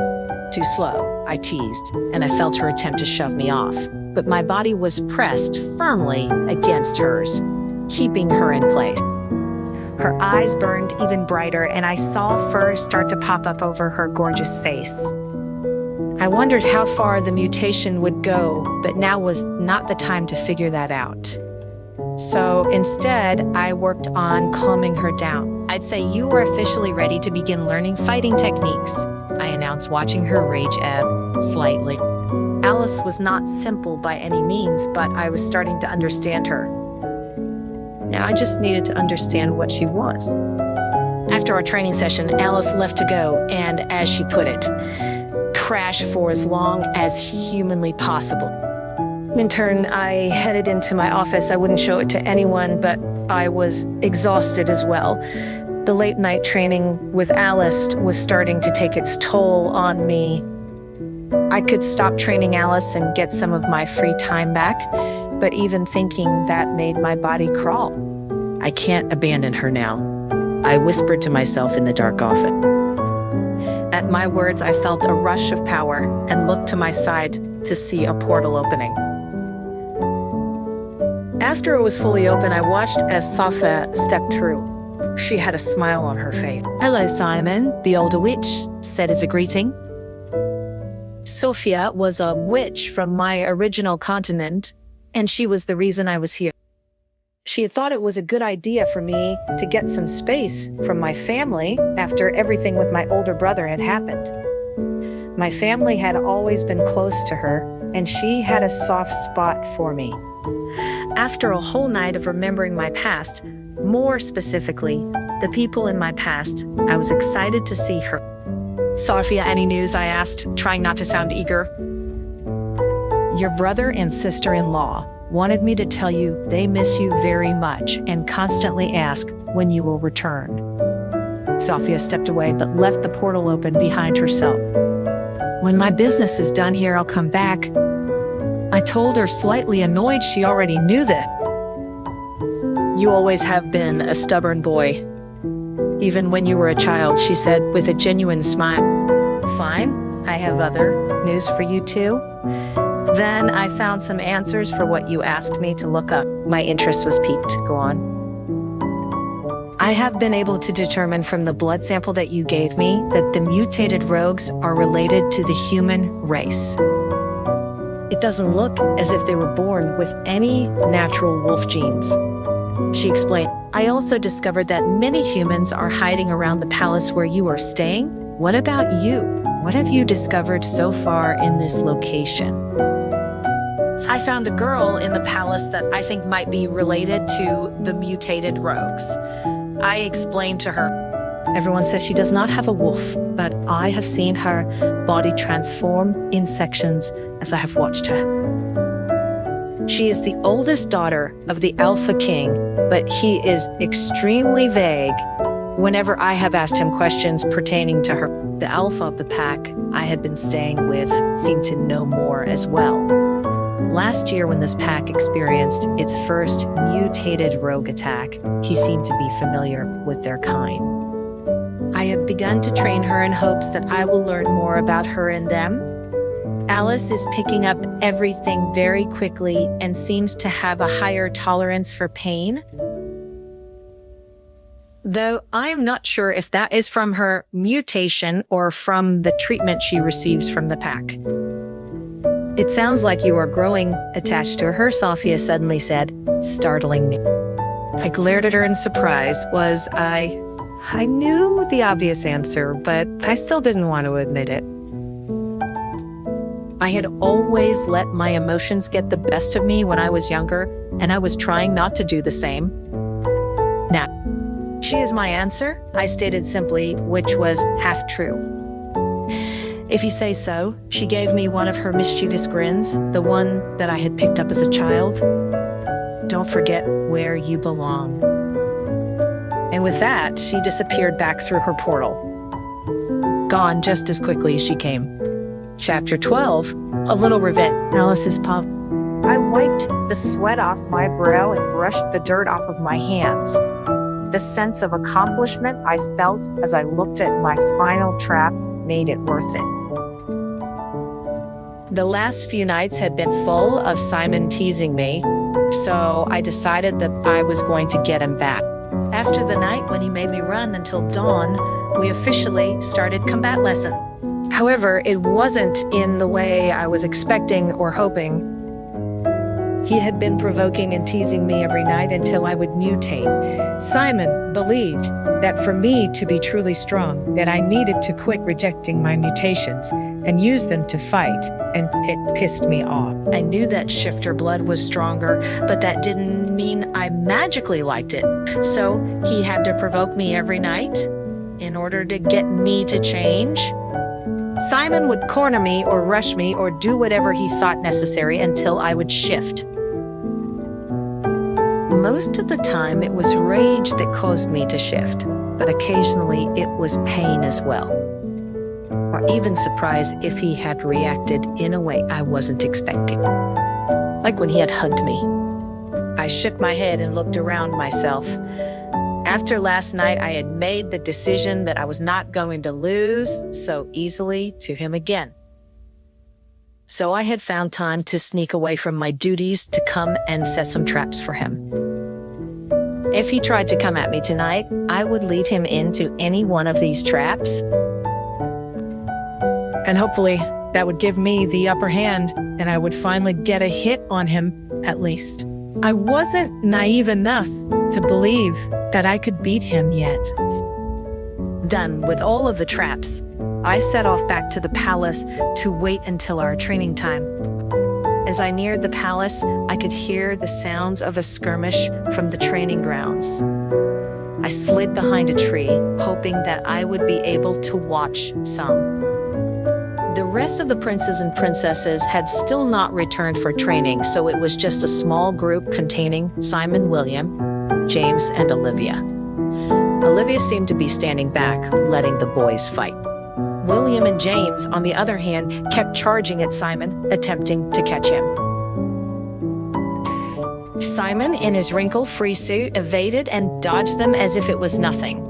"Too slow," I teased, and I felt her attempt to shove me off. But my body was pressed firmly against hers, keeping her in place. Her eyes burned even brighter, and I saw fur start to pop up over her gorgeous face. I wondered how far the mutation would go, but now was not the time to figure that out. So instead, I worked on calming her down. "I'd say you are officially ready to begin learning fighting techniques," I announced, watching her rage ebb slightly. Alice was not simple by any means, but I was starting to understand her. Now I just needed to understand what she was. After our training session, Alice left to go and, as she put it, crash for as long as humanly possible. In turn, I headed into my office. I wouldn't show it to anyone, but I was exhausted as well. The late night training with Alice was starting to take its toll on me. I could stop training Alice and get some of my free time back, but even thinking that made my body crawl. I can't abandon her now, I whispered to myself in the dark office. At my words, I felt a rush of power and looked to my side to see a portal opening. After it was fully open, I watched as Sophia stepped through. She had a smile on her face. "Hello, Simon," the older witch said as a greeting. Sophia was a witch from my original continent, and she was the reason I was here. She had thought it was a good idea for me to get some space from my family after everything with my older brother had happened. My family had always been close to her, and she had a soft spot for me. After a whole night of remembering my past, more specifically, the people in my past, I was excited to see her. "Sophia, any news?" I asked, trying not to sound eager. "Your brother and sister-in-law wanted me to tell you they miss you very much and constantly ask when you will return." Sophia stepped away but left the portal open behind herself. "When my business is done here, I'll come back." I told her, slightly annoyed she already knew that. "You always have been a stubborn boy, even when you were a child," she said with a genuine smile. "Fine, I have other news for you too." Then I found some answers for what you asked me to look up. My interest was piqued. Go on. "I have been able to determine from the blood sample that you gave me that the mutated rogues are related to the human race. It doesn't look as if they were born with any natural wolf genes," she explained. "I also discovered that many humans are hiding around the palace where you are staying. What about you? What have you discovered so far in this location?" "I found a girl in the palace that I think might be related to the mutated rogues," I explained to her. "Everyone says she does not have a wolf, but I have seen her body transform in sections as I have watched her. She is the oldest daughter of the Alpha King, but he is extremely vague whenever I have asked him questions pertaining to her. The alpha of the pack I had been staying with seemed to know more as well. Last year, when this pack experienced its first mutated rogue attack, he seemed to be familiar with their kind. I have begun to train her in hopes that I will learn more about her and them. Alice is picking up everything very quickly and seems to have a higher tolerance for pain. Though I'm not sure if that is from her mutation or from the treatment she receives from the pack. It sounds like you are growing attached to her, Sophia suddenly said, startling me. I glared at her in surprise. I knew the obvious answer, but I still didn't want to admit it. I had always let my emotions get the best of me when I was younger, and I was trying not to do the same. Now, she is my answer, I stated simply, which was half true. If you say so, she gave me one of her mischievous grins, the one that I had picked up as a child. Don't forget where you belong. And with that, she disappeared back through her portal, gone just as quickly as she came. Chapter 12, A Little Revenge. Alice's pop. I wiped the sweat off my brow and brushed the dirt off of my hands. The sense of accomplishment I felt as I looked at my final trap made it worth it. The last few nights had been full of Simon teasing me, so I decided that I was going to get him back. After the night when he made me run until dawn, we officially started combat lesson. However, it wasn't in the way I was expecting or hoping. He had been provoking and teasing me every night until I would mutate. Simon believed that for me to be truly strong, that I needed to quit rejecting my mutations and use them to fight, and it pissed me off. I knew that shifter blood was stronger, but that didn't mean I magically liked it. So he had to provoke me every night in order to get me to change. Simon would corner me or rush me or do whatever he thought necessary until I would shift. Most of the time, it was rage that caused me to shift, but occasionally it was pain as well. Or even surprise if he had reacted in a way I wasn't expecting. Like when he had hugged me. I shook my head and looked around myself. After last night, I had made the decision that I was not going to lose so easily to him again. So I had found time to sneak away from my duties to come and set some traps for him. If he tried to come at me tonight, I would lead him into any one of these traps. And hopefully that would give me the upper hand and I would finally get a hit on him at least. I wasn't naive enough to believe that I could beat him yet. Done with all of the traps, I set off back to the palace to wait until our training time. As I neared the palace, I could hear the sounds of a skirmish from the training grounds. I slid behind a tree, hoping that I would be able to watch some. The rest of the princes and princesses had still not returned for training, so it was just a small group containing Simon, William, James, and Olivia. Olivia seemed to be standing back, letting the boys fight. William and James, on the other hand, kept charging at Simon, attempting to catch him. Simon, in his wrinkle-free suit, evaded and dodged them as if it was nothing.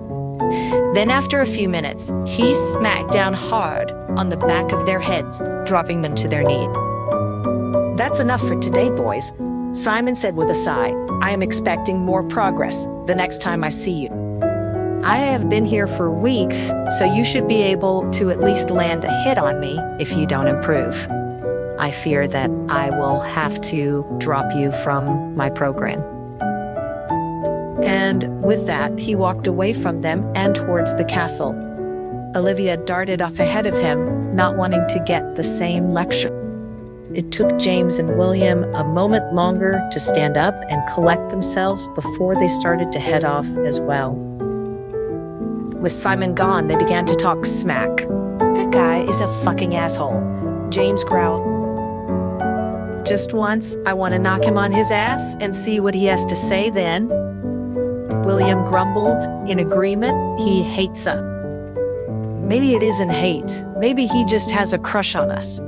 Then after a few minutes, he smacked down hard on the back of their heads, dropping them to their knees. "That's enough for today, boys," Simon said with a sigh. "I am expecting more progress the next time I see you. I have been here for weeks, so you should be able to at least land a hit on me if you don't improve. I fear that I will have to drop you from my program." And with that, he walked away from them and towards the castle. Olivia darted off ahead of him, not wanting to get the same lecture. It took James and William a moment longer to stand up and collect themselves before they started to head off as well. With Simon gone, they began to talk smack. "That guy is a fucking asshole," James growled. "Just once, I want to knock him on his ass and see what he has to say then." William grumbled in agreement. "He hates us." "Maybe it isn't hate. Maybe he just has a crush on us,"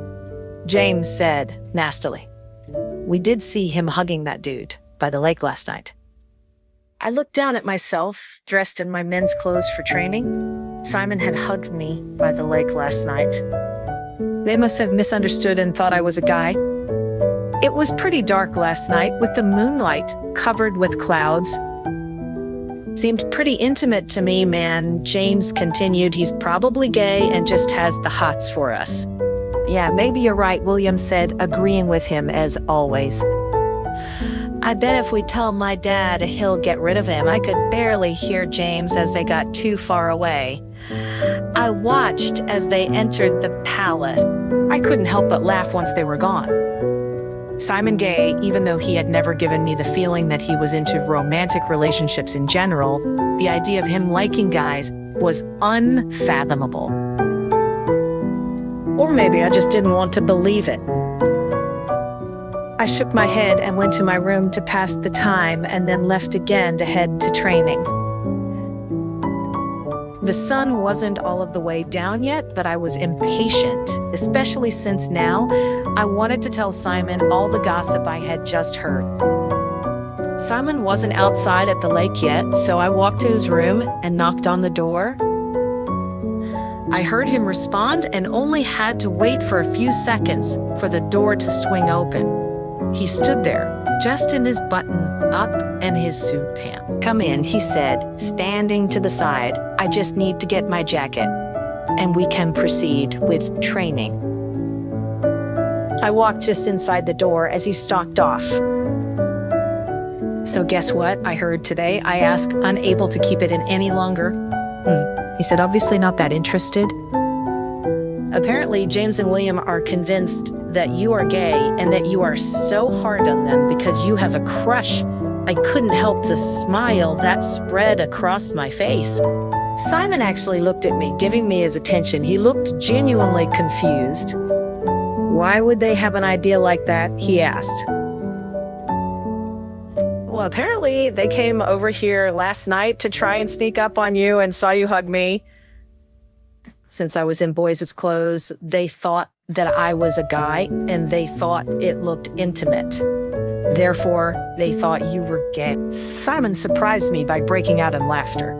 James said nastily. we did see him hugging that dude by the lake last night. I looked down at myself, dressed in my men's clothes for training. Simon had hugged me by the lake last night. They must have misunderstood and thought I was a guy. It was pretty dark last night with the moonlight covered with clouds. Seemed pretty intimate to me, man. James continued, he's probably gay and just has the hots for us. Yeah, maybe you're right, William said, agreeing with him as always. I bet if we tell my dad he'll get rid of him. I could barely hear James as they got too far away. I watched as they entered the palace. I couldn't help but laugh once they were gone. Simon Gay, even though he had never given me the feeling that he was into romantic relationships in general, the idea of him liking guys was unfathomable. Or maybe I just didn't want to believe it. I shook my head and went to my room to pass the time and then left again to head to training. The sun wasn't all of the way down yet, but I was impatient, especially since now I wanted to tell Simon all the gossip I had just heard. Simon wasn't outside at the lake yet, so I walked to his room and knocked on the door. I heard him respond and only had to wait for a few seconds for the door to swing open. He stood there, just in his button up and his suit pants. "Come in," he said, standing to the side. "I just need to get my jacket, and we can proceed with training." I walked just inside the door as he stalked off. "So guess what I heard today?" I asked, unable to keep it in any longer. He said, "Obviously not that interested." Apparently, James and William are convinced that you are gay and that you are so hard on them because you have a crush. I couldn't help the smile that spread across my face. Simon actually looked at me, giving me his attention. He looked genuinely confused. "Why would they have an idea like that?" he asked. "Well, apparently they came over here last night to try and sneak up on you and saw you hug me. Since I was in boys' clothes, they thought that I was a guy, and they thought it looked intimate. Therefore, they thought you were gay." Simon surprised me by breaking out in laughter.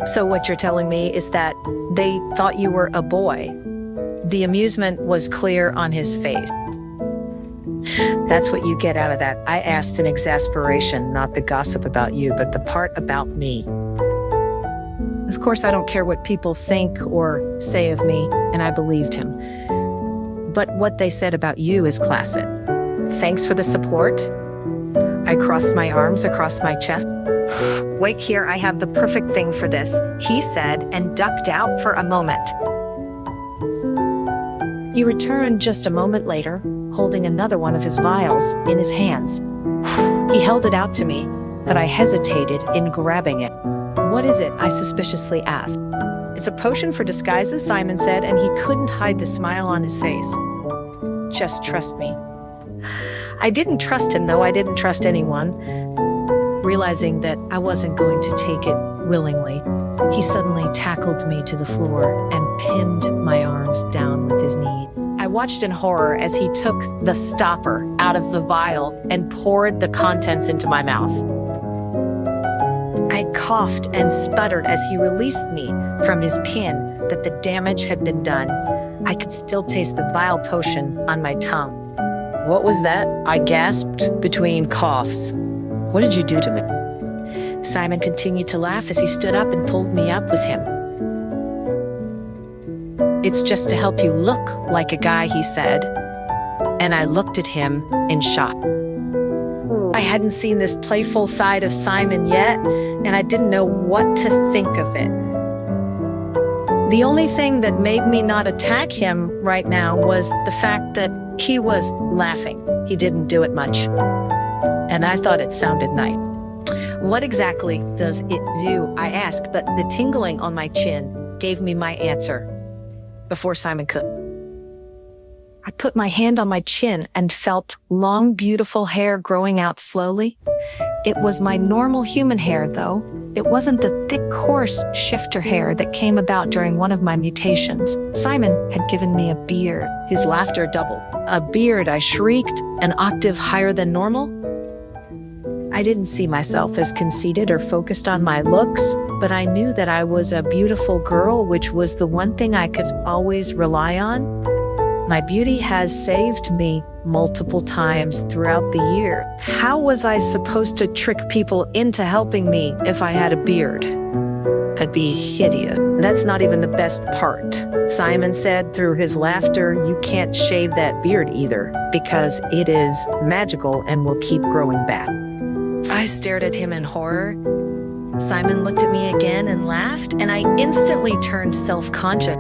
"So what you're telling me is that they thought you were a boy?" The amusement was clear on his face. "That's what you get out of that." I asked in exasperation, not the gossip about you, but the part about me. Of course, I don't care what people think or say of me, and I believed him. But what they said about you is classic. "Thanks for the support." I crossed my arms across my chest. "Wait here, I have the perfect thing for this," he said, and ducked out for a moment. He returned just a moment later, holding another one of his vials in his hands. He held it out to me, but I hesitated in grabbing it. "What is it?" I suspiciously asked. "It's a potion for disguises," Simon said, and he couldn't hide the smile on his face. "Just trust me." I didn't trust him, though I didn't trust anyone. Realizing that I wasn't going to take it willingly, he suddenly tackled me to the floor and pinned my arms down with his knee. I watched in horror as he took the stopper out of the vial and poured the contents into my mouth. I coughed and sputtered as he released me from his pin, but the damage had been done. I could still taste the vile potion on my tongue. "What was that?" I gasped between coughs. "What did you do to me?" Simon continued to laugh as he stood up and pulled me up with him. "It's just to help you look like a guy," he said, and I looked at him in shock. I hadn't seen this playful side of Simon yet, and I didn't know what to think of it. The only thing that made me not attack him right now was the fact that he was laughing. He didn't do it much, and I thought it sounded nice. "What exactly does it do?" I asked, but the tingling on my chin gave me my answer before Simon could. I put my hand on my chin and felt long, beautiful hair growing out slowly. It was my normal human hair, though, It wasn't the thick, coarse shifter hair that came about during one of my mutations. Simon had given me a beard. His laughter doubled. A beard, I shrieked, an octave higher than normal. I didn't see myself as conceited or focused on my looks, but I knew that I was a beautiful girl, which was the one thing I could always rely on. My beauty has saved me multiple times throughout the year. How was I supposed to trick people into helping me if I had a beard? I'd be hideous. That's not even the best part. Simon said through his laughter, you can't shave that beard either, because it is magical and will keep growing back. I stared at him in horror. Simon looked at me again and laughed, and I instantly turned self-conscious.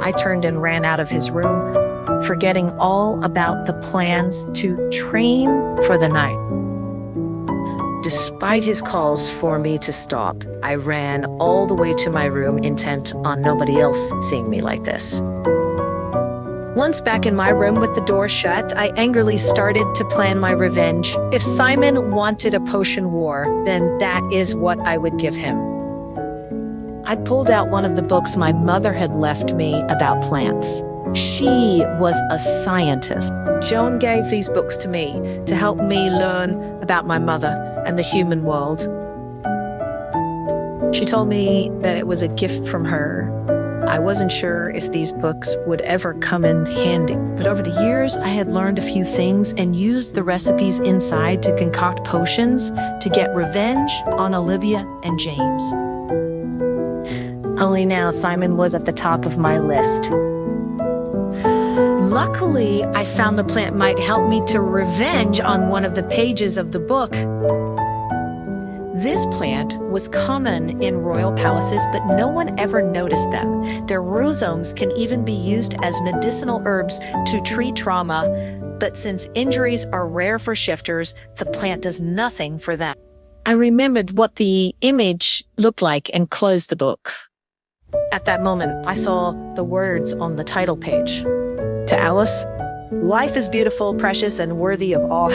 I turned and ran out of his room, forgetting all about the plans to train for the night. Despite his calls for me to stop, I ran all the way to my room, intent on nobody else seeing me like this. Once back in my room with the door shut, I angrily started to plan my revenge. If Simon wanted a potion war, then that is what I would give him. I pulled out one of the books my mother had left me about plants. She was a scientist. Joan gave these books to me to help me learn about my mother and the human world. She told me that it was a gift from her. I wasn't sure if these books would ever come in handy, but over the years I had learned a few things and used the recipes inside to concoct potions to get revenge on Olivia and James. Only now Simon was at the top of my list. Luckily, I found the plant might help me to revenge on one of the pages of the book. This plant was common in royal palaces, but no one ever noticed them. Their rhizomes can even be used as medicinal herbs to treat trauma, but since injuries are rare for shifters, the plant does nothing for them. I remembered what the image looked like and closed the book. At that moment, I saw the words on the title page. To Alice, life is beautiful, precious, and worthy of awe.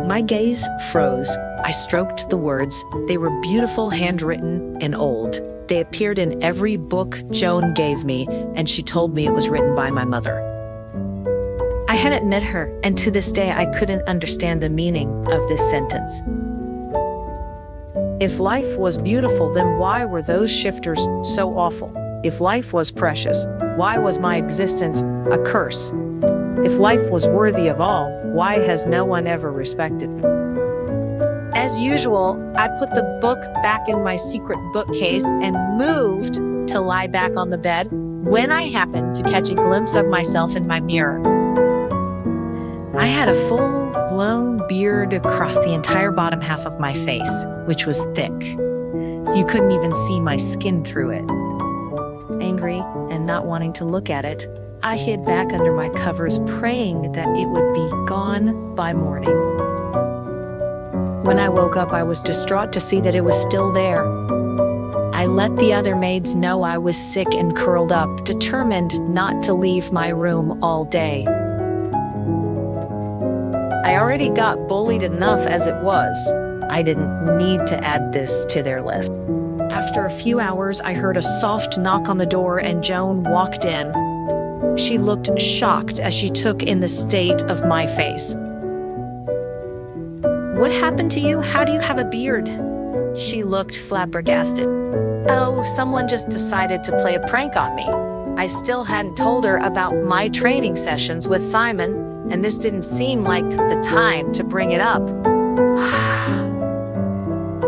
My gaze froze. I stroked the words. They were beautiful, handwritten, and old. They appeared in every book Joan gave me, and she told me it was written by my mother. I hadn't met her, and to this day I couldn't understand the meaning of this sentence. If life was beautiful, then why were those shifters so awful? If life was precious, why was my existence a curse? If life was worthy of all, why has no one ever respected me? As usual, I put the book back in my secret bookcase and moved to lie back on the bed when I happened to catch a glimpse of myself in my mirror. I had a full-blown beard across the entire bottom half of my face, which was thick, so you couldn't even see my skin through it. Angry and not wanting to look at it, I hid back under my covers, praying that it would be gone by morning. When I woke up, I was distraught to see that it was still there. I let the other maids know I was sick and curled up, determined not to leave my room all day. I already got bullied enough as it was. I didn't need to add this to their list. After a few hours, I heard a soft knock on the door and Joan walked in. She looked shocked as she took in the state of my face. What happened to you? How do you have a beard? She looked flabbergasted. Oh, someone just decided to play a prank on me. I still hadn't told her about my training sessions with Simon, and this didn't seem like the time to bring it up.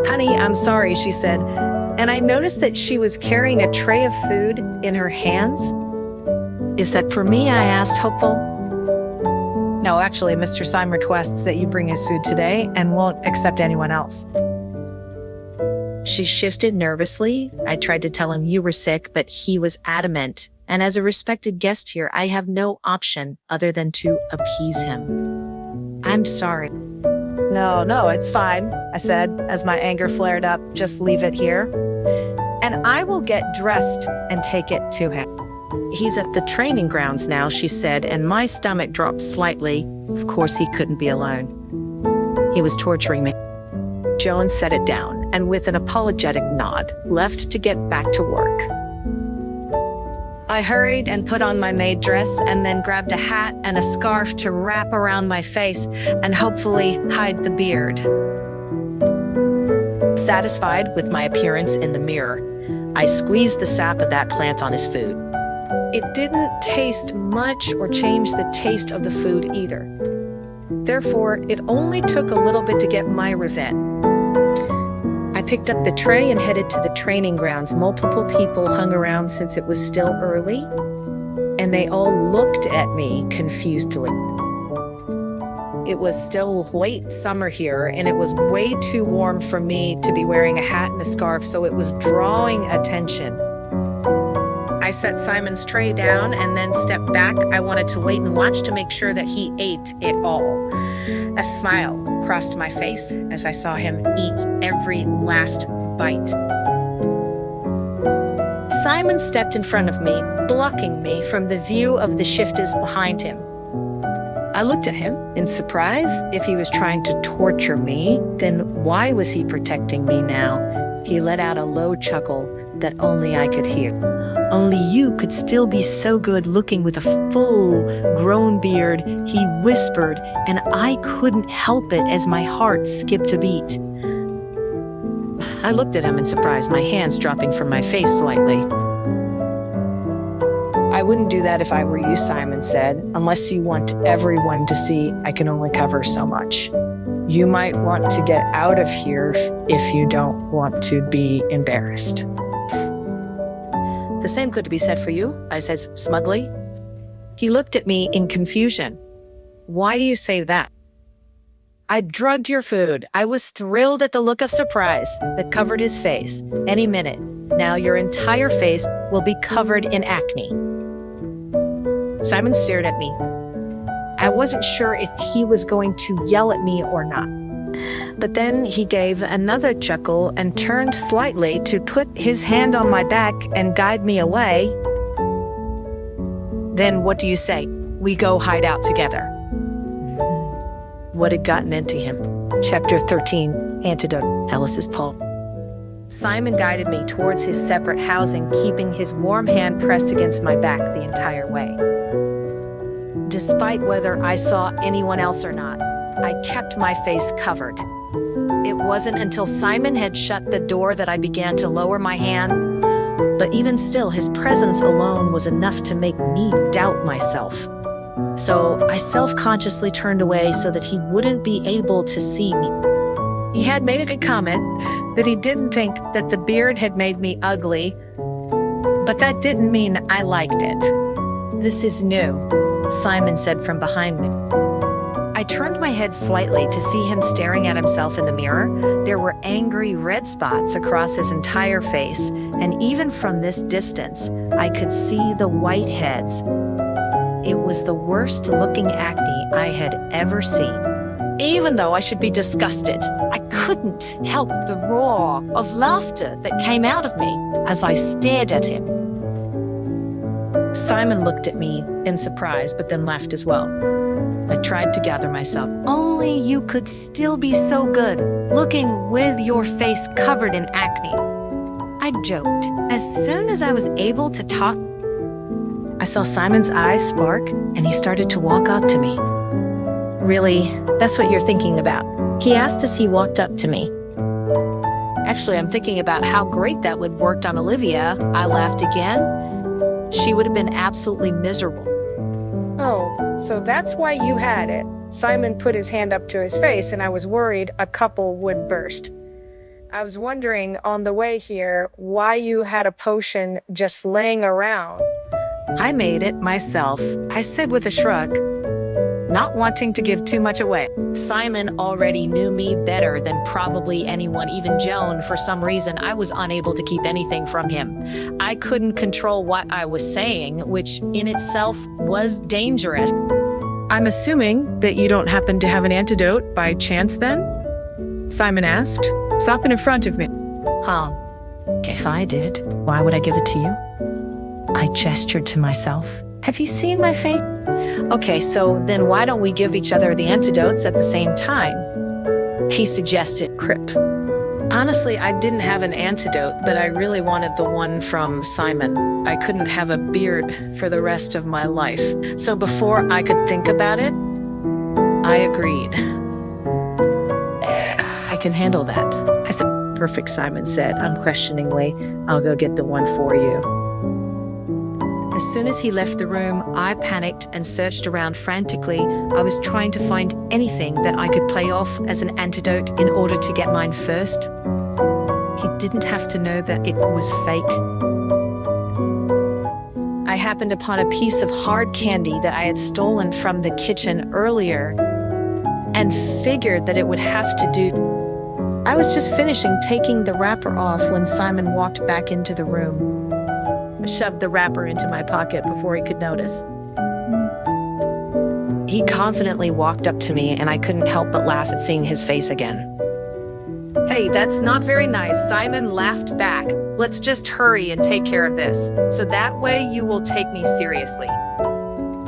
Honey, I'm sorry, she said. And I noticed that she was carrying a tray of food in her hands. Is that for me? I asked, hopeful. No, actually, Mr. Simon requests that you bring his food today and won't accept anyone else. She shifted nervously. I tried to tell him you were sick, but he was adamant. And as a respected guest here, I have no option other than to appease him. I'm sorry. No, it's fine, I said as my anger flared up. Just leave it here. And I will get dressed and take it to him. He's at the training grounds now, she said, and my stomach dropped slightly. Of course, he couldn't be alone. He was torturing me. Joan set it down. and with an apologetic nod, left to get back to work. I hurried and put on my maid dress and then grabbed a hat and a scarf to wrap around my face and hopefully hide the beard. Satisfied with my appearance in the mirror, I squeezed the sap of that plant on his food. It didn't taste much or change the taste of the food either. Therefore, it only took a little bit to get my revenge. I picked up the tray and headed to the training grounds. Multiple people hung around since it was still early, and they all looked at me confusedly. It was still late summer here, and it was way too warm for me to be wearing a hat and a scarf, so it was drawing attention. I set Simon's tray down and then stepped back. I wanted to wait and watch to make sure that he ate it all. A smile crossed my face as I saw him eat every last bite. Simon stepped in front of me, blocking me from the view of the shifters behind him. I looked at him in surprise. If he was trying to torture me, then why was he protecting me now? He let out a low chuckle that only I could hear. Only you could still be so good looking with a full-grown beard, he whispered, and I couldn't help it as my heart skipped a beat. I looked at him in surprise, my hands dropping from my face slightly. I wouldn't do that if I were you, Simon said, unless you want everyone to see I can only cover so much. You might want to get out of here if you don't want to be embarrassed. The same could be said for you, I said smugly. He looked at me in confusion. Why do you say that? I drugged your food. I was thrilled at the look of surprise that covered his face. Any minute, now your entire face will be covered in acne. Simon stared at me. I wasn't sure if he was going to yell at me or not. But then he gave another chuckle and turned slightly to put his hand on my back and guide me away. Then what do you say? We go hide out together. What had gotten into him? Chapter 13, Antidote, Alice's Paul. Simon guided me towards his separate housing, keeping his warm hand pressed against my back the entire way. Despite whether I saw anyone else or not, I kept my face covered. It wasn't until Simon had shut the door that I began to lower my hand, but even still, his presence alone was enough to make me doubt myself. So I self-consciously turned away so that he wouldn't be able to see me. He had made a good comment that he didn't think that the beard had made me ugly, but that didn't mean I liked it. This is new, Simon said from behind me. I turned my head slightly to see him staring at himself in the mirror. There were angry red spots across his entire face, and even from this distance, I could see the white heads. It was the worst looking acne I had ever seen. Even though I should be disgusted, I couldn't help the roar of laughter that came out of me as I stared at him. Simon looked at me in surprise, but then laughed as well. I tried to gather myself. Only you could still be so good, looking with your face covered in acne. I joked. As soon as I was able to talk, I saw Simon's eyes spark, and he started to walk up to me. Really, that's what you're thinking about? He asked as he walked up to me. Actually, I'm thinking about how great that would have worked on Olivia. I laughed again. She would have been absolutely miserable. Oh, so that's why you had it. Simon put his hand up to his face, and I was worried a couple would burst. I was wondering on the way here why you had a potion just laying around. I made it myself, I said with a shrug, not wanting to give too much away. Simon already knew me better than probably anyone, even Joan. For some reason, I was unable to keep anything from him. I couldn't control what I was saying, which in itself was dangerous. I'm assuming that you don't happen to have an antidote by chance then? Simon asked, stopping in front of me. If I did, why would I give it to you? I gestured to myself. Have you seen my face? Okay, so then why don't we give each other the antidotes at the same time? He suggested. Crip. Honestly, I didn't have an antidote, but I really wanted the one from Simon. I couldn't have a beard for the rest of my life. So before I could think about it, I agreed. I can handle that. I said, "Perfect," Simon said unquestioningly. "I'll go get the one for you." As soon as he left the room, I panicked and searched around frantically. I was trying to find anything that I could play off as an antidote in order to get mine first. He didn't have to know that it was fake. I happened upon a piece of hard candy that I had stolen from the kitchen earlier and figured that it would have to do. I was just finishing taking the wrapper off when Simon walked back into the room. I shoved the wrapper into my pocket before he could notice. He confidently walked up to me, and I couldn't help but laugh at seeing his face again. "Hey, that's not very nice," Simon laughed back. "Let's just hurry and take care of this, so that way you will take me seriously."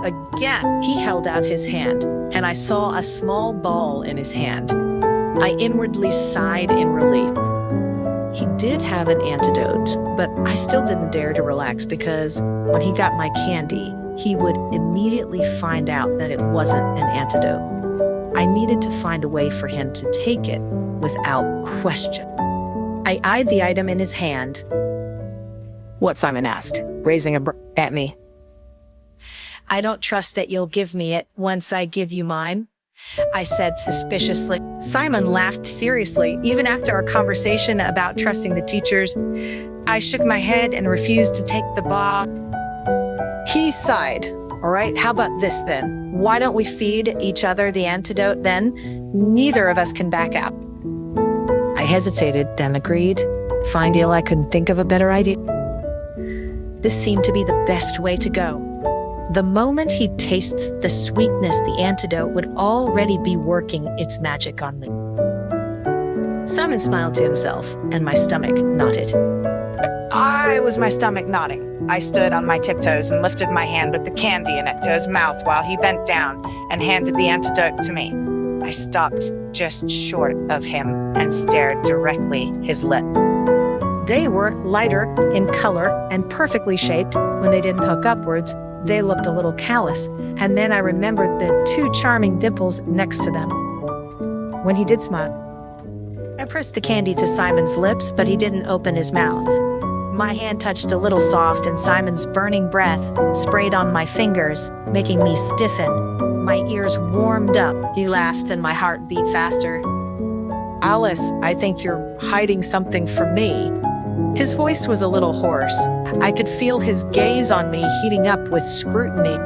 Again, he held out his hand, and I saw a small ball in his hand. I inwardly sighed in relief. He did have an antidote, but I still didn't dare to relax because when he got my candy, he would immediately find out that it wasn't an antidote. I needed to find a way for him to take it without question. I eyed the item in his hand. What? Simon asked, raising a brow at me. "I don't trust that you'll give me it once I give you mine," I said suspiciously. Simon laughed seriously, even after our conversation about trusting the teachers. I shook my head and refused to take the ball. He sighed. "All right, how about this then? Why don't we feed each other the antidote then? Neither of us can back out." I hesitated, then agreed. Fine deal, I couldn't think of a better idea. This seemed to be the best way to go. The moment he tastes the sweetness, the antidote would already be working its magic on me. Simon smiled to himself, and my stomach knotted. My stomach nodding. I stood on my tiptoes and lifted my hand with the candy in it to his mouth while he bent down and handed the antidote to me. I stopped just short of him and stared directly his lip. They were lighter in color and perfectly shaped. When they didn't hook upwards, they looked a little callous, and then I remembered the two charming dimples next to them. When he did smile, I pressed the candy to Simon's lips, but he didn't open his mouth. My hand touched a little soft, and Simon's burning breath sprayed on my fingers, making me stiffen. My ears warmed up. He laughed, and my heart beat faster. "Alice, I think you're hiding something from me." His voice was a little hoarse. I could feel his gaze on me heating up with scrutiny.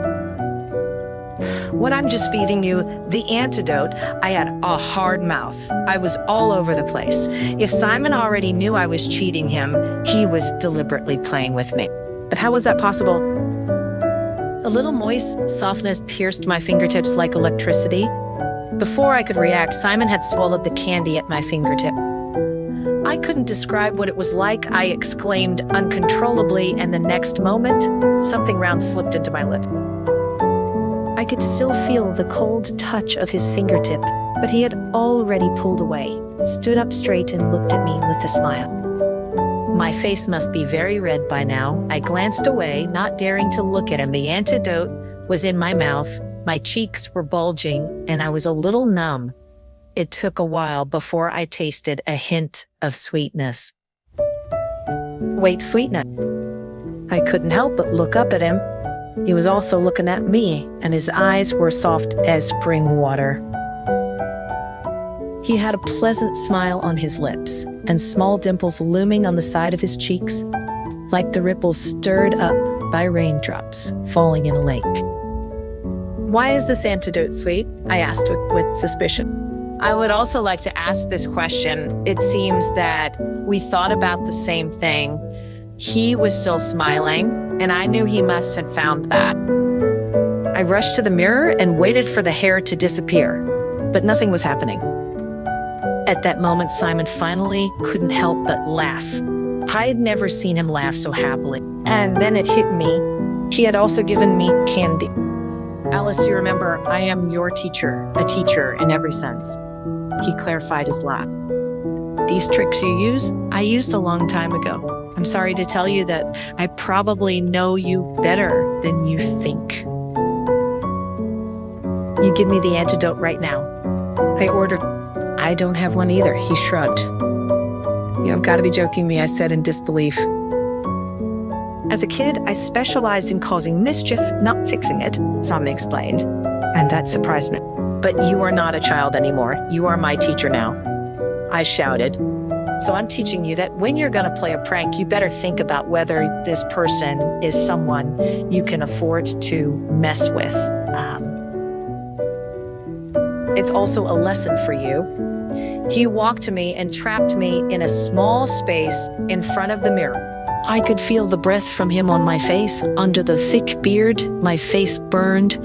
"What? I'm just feeding you the antidote." I had a hard mouth. I was all over the place. If Simon already knew I was cheating him, he was deliberately playing with me. But how was that possible? A little moist softness pierced my fingertips like electricity. Before I could react, Simon had swallowed the candy at my fingertip. I couldn't describe what it was like. I exclaimed uncontrollably, and the next moment, something round slipped into my lip. I could still feel the cold touch of his fingertip, but he had already pulled away, stood up straight, and looked at me with a smile. My face must be very red by now. I glanced away, not daring to look at him. The antidote was in my mouth. My cheeks were bulging, and I was a little numb. It took a while before I tasted a hint of sweetness. Wait, sweetness? I couldn't help but look up at him. He was also looking at me, and his eyes were soft as spring water. He had a pleasant smile on his lips, and small dimples looming on the side of his cheeks, like the ripples stirred up by raindrops falling in a lake. "Why is this antidote sweet?" I asked with suspicion. I would also like to ask this question. It seems that we thought about the same thing. He was still smiling, and I knew he must have found that. I rushed to the mirror and waited for the hair to disappear, but nothing was happening. At that moment, Simon finally couldn't help but laugh. I had never seen him laugh so happily. And then it hit me. He had also given me candy. "Alice, you remember, I am your teacher, a teacher in every sense." He clarified his laugh. These tricks you use, I used a long time ago. I'm sorry to tell you that I probably know you better than you think. You give me the antidote right now. I ordered. I don't have one either, he shrugged. You've got to be joking me, I said in disbelief. As a kid, I specialized in causing mischief, not fixing it, Simon explained, and that surprised me. But you are not a child anymore. You are my teacher now, I shouted. So I'm teaching you that when you're going to play a prank, you better think about whether this person is someone you can afford to mess with. It's also a lesson for you. He walked to me and trapped me in a small space in front of the mirror. I could feel the breath from him on my face, under the thick beard, my face burned.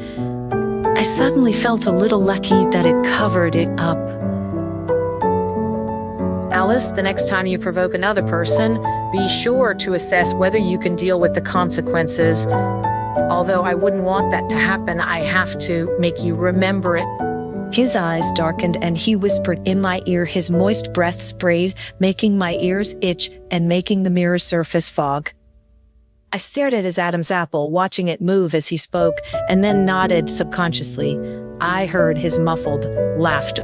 I suddenly felt a little lucky that it covered it up. Alice, the next time you provoke another person, be sure to assess whether you can deal with the consequences. Although I wouldn't want that to happen, I have to make you remember it. His eyes darkened and he whispered in my ear, his moist breath sprayed, making my ears itch and making the mirror surface fog. I stared at his Adam's apple, watching it move as he spoke, and then nodded subconsciously. I heard his muffled laughter.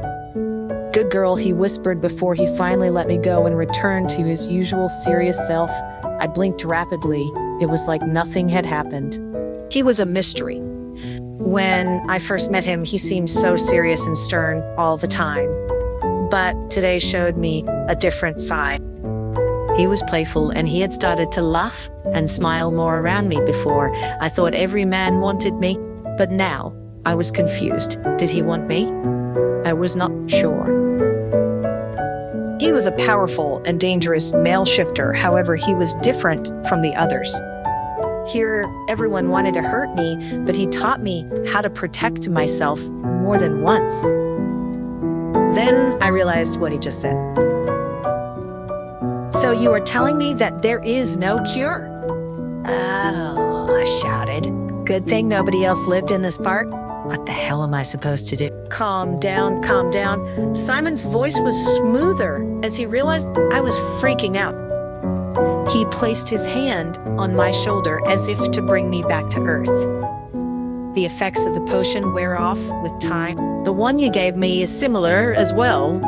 "Good girl," he whispered before he finally let me go and returned to his usual serious self. I blinked rapidly. It was like nothing had happened. He was a mystery. When I first met him, he seemed so serious and stern all the time. But today showed me a different side. He was playful and he had started to laugh and smile more around me before. I thought every man wanted me, but now I was confused. Did he want me? I was not sure. He was a powerful and dangerous male shifter. However, he was different from the others. Here, everyone wanted to hurt me, but he taught me how to protect myself more than once. Then I realized what he just said. "So you are telling me that there is no cure?" "Oh," I shouted. "Good thing nobody else lived in this part. What the hell am I supposed to do?" Calm down, calm down. Simon's voice was smoother as he realized I was freaking out. He placed his hand on my shoulder as if to bring me back to earth. "The effects of the potion wear off with time. The one you gave me is similar as well.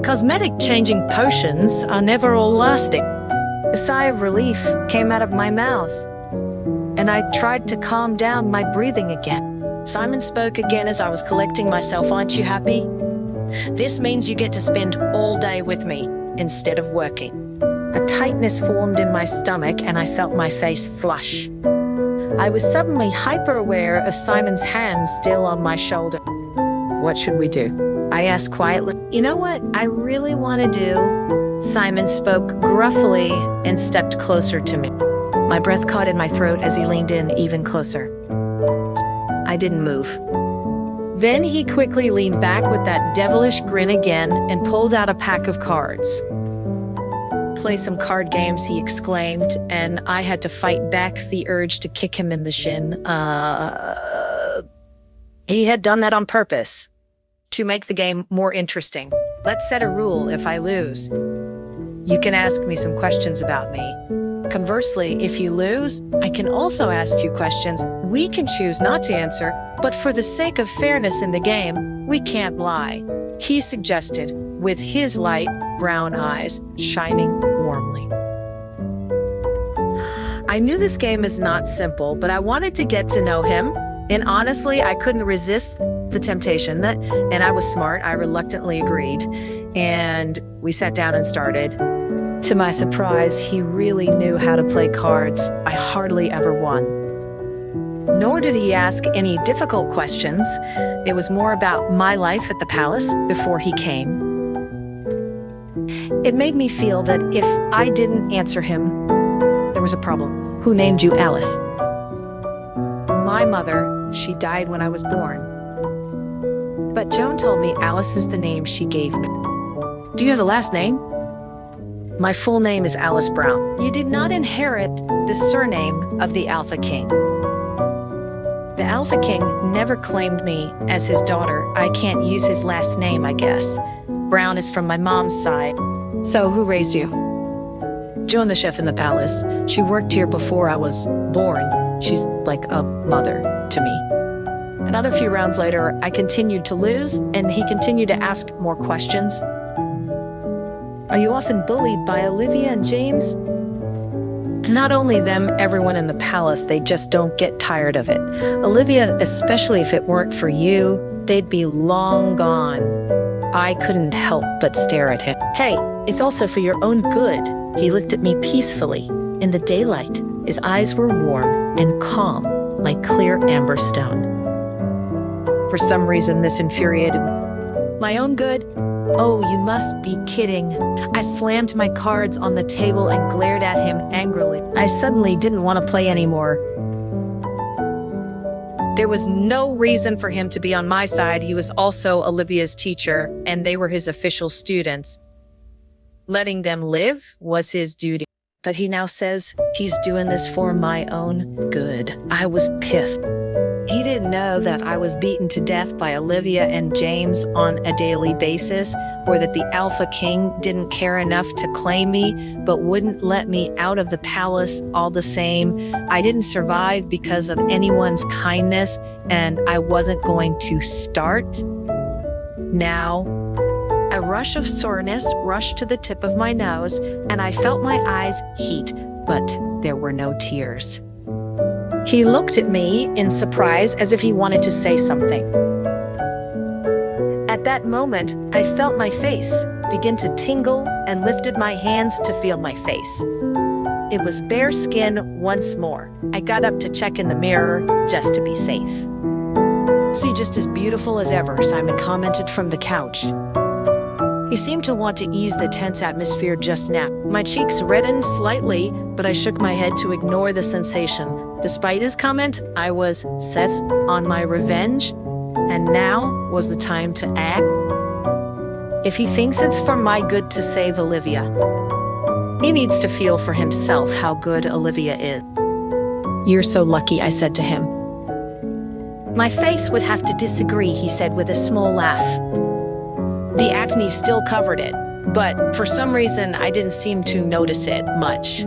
Cosmetic changing potions are never all lasting." A sigh of relief came out of my mouth, and I tried to calm down my breathing again. Simon spoke again as I was collecting myself. "Aren't you happy? This means you get to spend all day with me instead of working." A tightness formed in my stomach and I felt my face flush. I was suddenly hyper-aware of Simon's hand still on my shoulder. "What should we do?" I asked quietly. "You know what I really want to do?" Simon spoke gruffly and stepped closer to me. My breath caught in my throat as he leaned in even closer. I didn't move. Then he quickly leaned back with that devilish grin again and pulled out a pack of cards. "Play some card games," he exclaimed, and I had to fight back the urge to kick him in the shin. He had done that on purpose, to make the game more interesting. "Let's set a rule if I lose. You can ask me some questions about me. Conversely, if you lose, I can also ask you questions we can choose not to answer, but for the sake of fairness in the game, we can't lie," he suggested, with his light brown eyes shining warmly. I knew this game is not simple, but I wanted to get to know him, and honestly, I couldn't resist the temptation, and I was smart. I reluctantly agreed, and we sat down and started. To my surprise, he really knew how to play cards. I hardly ever won. Nor did he ask any difficult questions. It was more about my life at the palace before he came. It made me feel that if I didn't answer him, there was a problem. "Who named you Alice?" "My mother. She died when I was born. But Joan told me Alice is the name she gave me." "Do you have a last name?" "My full name is Alice Brown." "You did not inherit the surname of the Alpha King." "The Alpha King never claimed me as his daughter. I can't use his last name, I guess. Brown is from my mom's side. So, who raised you? Joan, the chef in the palace. She worked here before I was born. She's like a mother to me. Another few rounds later, I continued to lose, and he continued to ask more questions. Are you often bullied by Olivia and James? Not only them, everyone in the palace, they just don't get tired of it. Olivia, especially if it weren't for you, they'd be long gone. I couldn't help but stare at him. Hey, it's also for your own good. He looked at me peacefully. In the daylight, his eyes were warm and calm, like clear amber stone. For some reason, this infuriated me. My own good? Oh, you must be kidding. I slammed my cards on the table and glared at him angrily. I suddenly didn't want to play anymore. There was no reason for him to be on my side. He was also Olivia's teacher, and they were his official students. Letting them live was his duty. But he now says he's doing this for my own good. I was pissed. He didn't know that I was beaten to death by Olivia and James on a daily basis, or that the Alpha King didn't care enough to claim me, but wouldn't let me out of the palace all the same. I didn't survive because of anyone's kindness, and I wasn't going to start. Now, a rush of soreness rushed to the tip of my nose, and I felt my eyes heat, but there were no tears. He looked at me in surprise as if he wanted to say something. At that moment, I felt my face begin to tingle and lifted my hands to feel my face. It was bare skin once more. I got up to check in the mirror just to be safe. "See, just as beautiful as ever," Simon commented from the couch. He seemed to want to ease the tense atmosphere just now. My cheeks reddened slightly, but I shook my head to ignore the sensation. Despite his comment, I was set on my revenge, and now was the time to act. If he thinks it's for my good to save Olivia, he needs to feel for himself how good Olivia is. "You're so lucky," I said to him. "My face would have to disagree," he said with a small laugh. The acne still covered it, but for some reason I didn't seem to notice it much.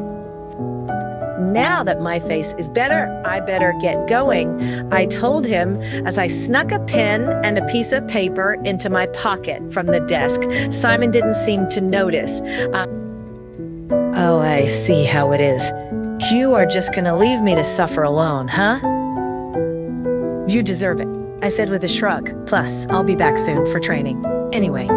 Now that my face is better, I better get going, I told him as I snuck a pen and a piece of paper into my pocket from the desk. Simon didn't seem to notice. Oh, I see how it is. You are just gonna leave me to suffer alone, huh? You deserve it, I said with a shrug. Plus, I'll be back soon for training. Anyway,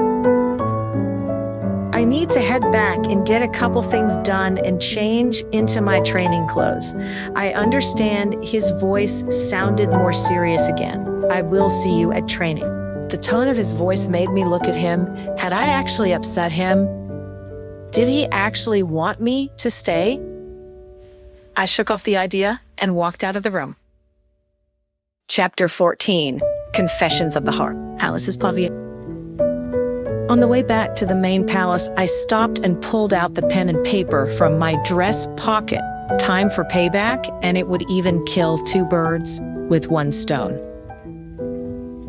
I need to head back and get a couple things done and change into my training clothes. I understand his voice sounded more serious again. I will see you at training. The tone of his voice made me look at him. Had I actually upset him? Did he actually want me to stay? I shook off the idea and walked out of the room. Chapter 14, Confessions of the Heart. Alice's Pavilion. On the way back to the main palace, I stopped and pulled out the pen and paper from my dress pocket. Time for payback, and it would even kill two birds with one stone.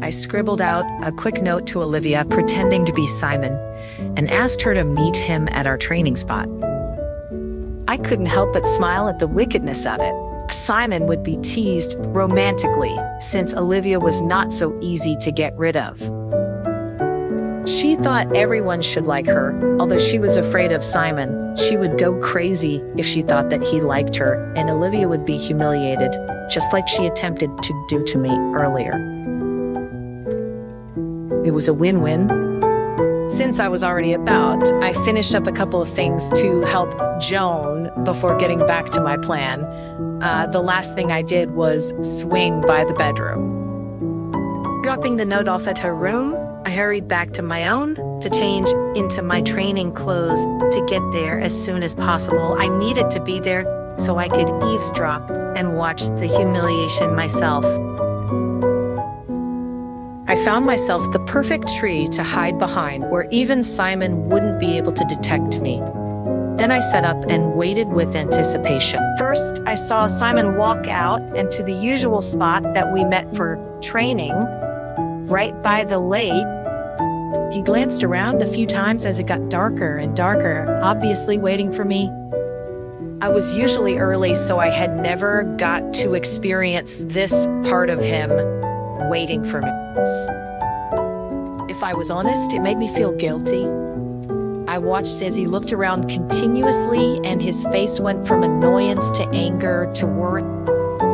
I scribbled out a quick note to Olivia, pretending to be Simon, and asked her to meet him at our training spot. I couldn't help but smile at the wickedness of it. Simon would be teased romantically, since Olivia was not so easy to get rid of. She thought everyone should like her, although she was afraid of Simon. She would go crazy if she thought that he liked her, and Olivia would be humiliated, just like she attempted to do to me earlier. It was a win-win. Since I was already about, I finished up a couple of things to help Joan before getting back to my plan. The last thing I did was swing by the bedroom. Dropping the note off at her room, I hurried back to my own to change into my training clothes to get there as soon as possible. I needed to be there so I could eavesdrop and watch the humiliation myself. I found myself the perfect tree to hide behind where even Simon wouldn't be able to detect me. Then I sat up and waited with anticipation. First, I saw Simon walk out and to the usual spot that we met for training, right by the lake. He glanced around a few times as it got darker and darker, obviously waiting for me. I was usually early, so I had never got to experience this part of him waiting for me. If I was honest, it made me feel guilty. I watched as he looked around continuously, and his face went from annoyance to anger to worry.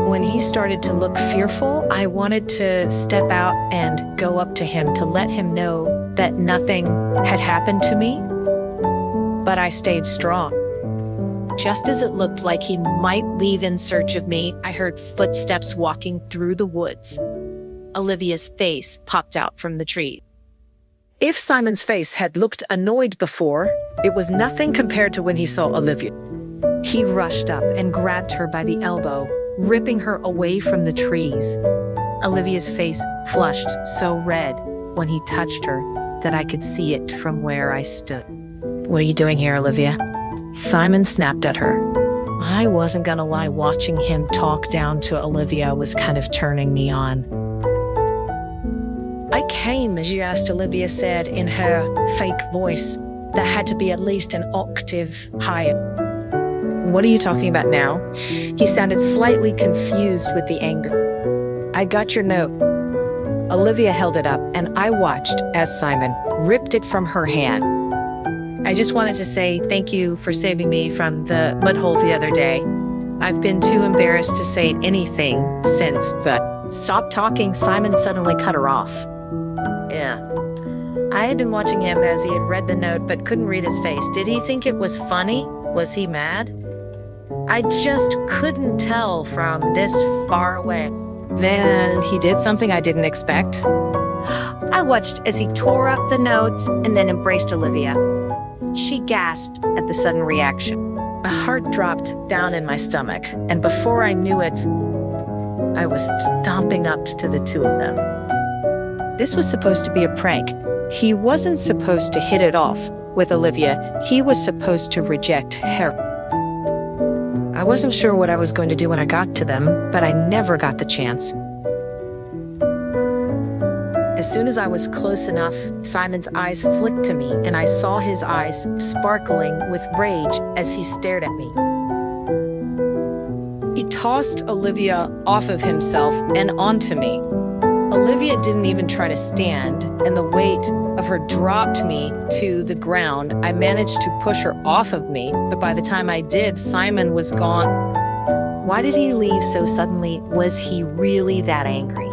When he started to look fearful, I wanted to step out and go up to him to let him know that nothing had happened to me, but I stayed strong. Just as it looked like he might leave in search of me, I heard footsteps walking through the woods. Olivia's face popped out from the tree. If Simon's face had looked annoyed before, it was nothing compared to when he saw Olivia. He rushed up and grabbed her by the elbow, ripping her away from the trees. Olivia's face flushed so red when he touched her that I could see it from where I stood. What are you doing here, Olivia? Simon snapped at her. I wasn't gonna lie, watching him talk down to Olivia was kind of turning me on. I came, as you asked, Olivia said in her fake voice that had to be at least an octave higher. What are you talking about now? He sounded slightly confused with the anger. I got your note. Olivia held it up, and I watched as Simon ripped it from her hand. I just wanted to say thank you for saving me from the mud hole the other day. I've been too embarrassed to say anything since, but Stop talking, Simon suddenly cut her off. Yeah. I had been watching him as he had read the note but couldn't read his face. Did he think it was funny? Was he mad? I just couldn't tell from this far away. Then he did something I didn't expect. I watched as he tore up the note and then embraced Olivia. She gasped at the sudden reaction. my heart dropped down in my stomach, and before I knew it, I was stomping up to the two of them. This was supposed to be a prank. He wasn't supposed to hit it off with Olivia. He was supposed to reject her. I wasn't sure what I was going to do when I got to them, but I never got the chance. As soon as I was close enough, Simon's eyes flicked to me, and I saw his eyes sparkling with rage as he stared at me. He tossed Olivia off of himself and onto me. Olivia didn't even try to stand, and the weight of her dropped me to the ground. I managed to push her off of me, but by the time I did, Simon was gone. Why did he leave so suddenly? Was he really that angry?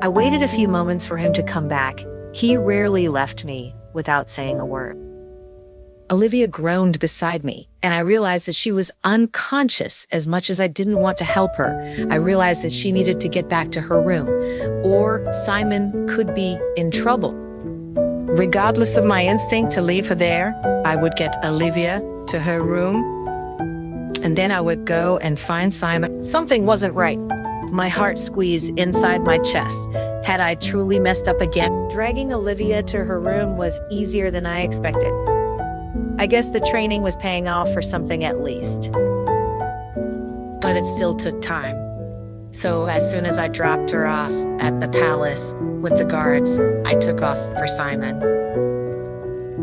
I waited a few moments for him to come back. He rarely left me without saying a word. Olivia groaned beside me, and I realized that she was unconscious. As much as I didn't want to help her, I realized that she needed to get back to her room, or Simon could be in trouble. Regardless of my instinct to leave her there, I would get Olivia to her room, and then I would go and find Simon. Something wasn't right. My heart squeezed inside my chest. Had I truly messed up again? Dragging Olivia to her room was easier than I expected. I guess the training was paying off for something at least. But it still took time. So as soon as I dropped her off at the palace with the guards, I took off for Simon.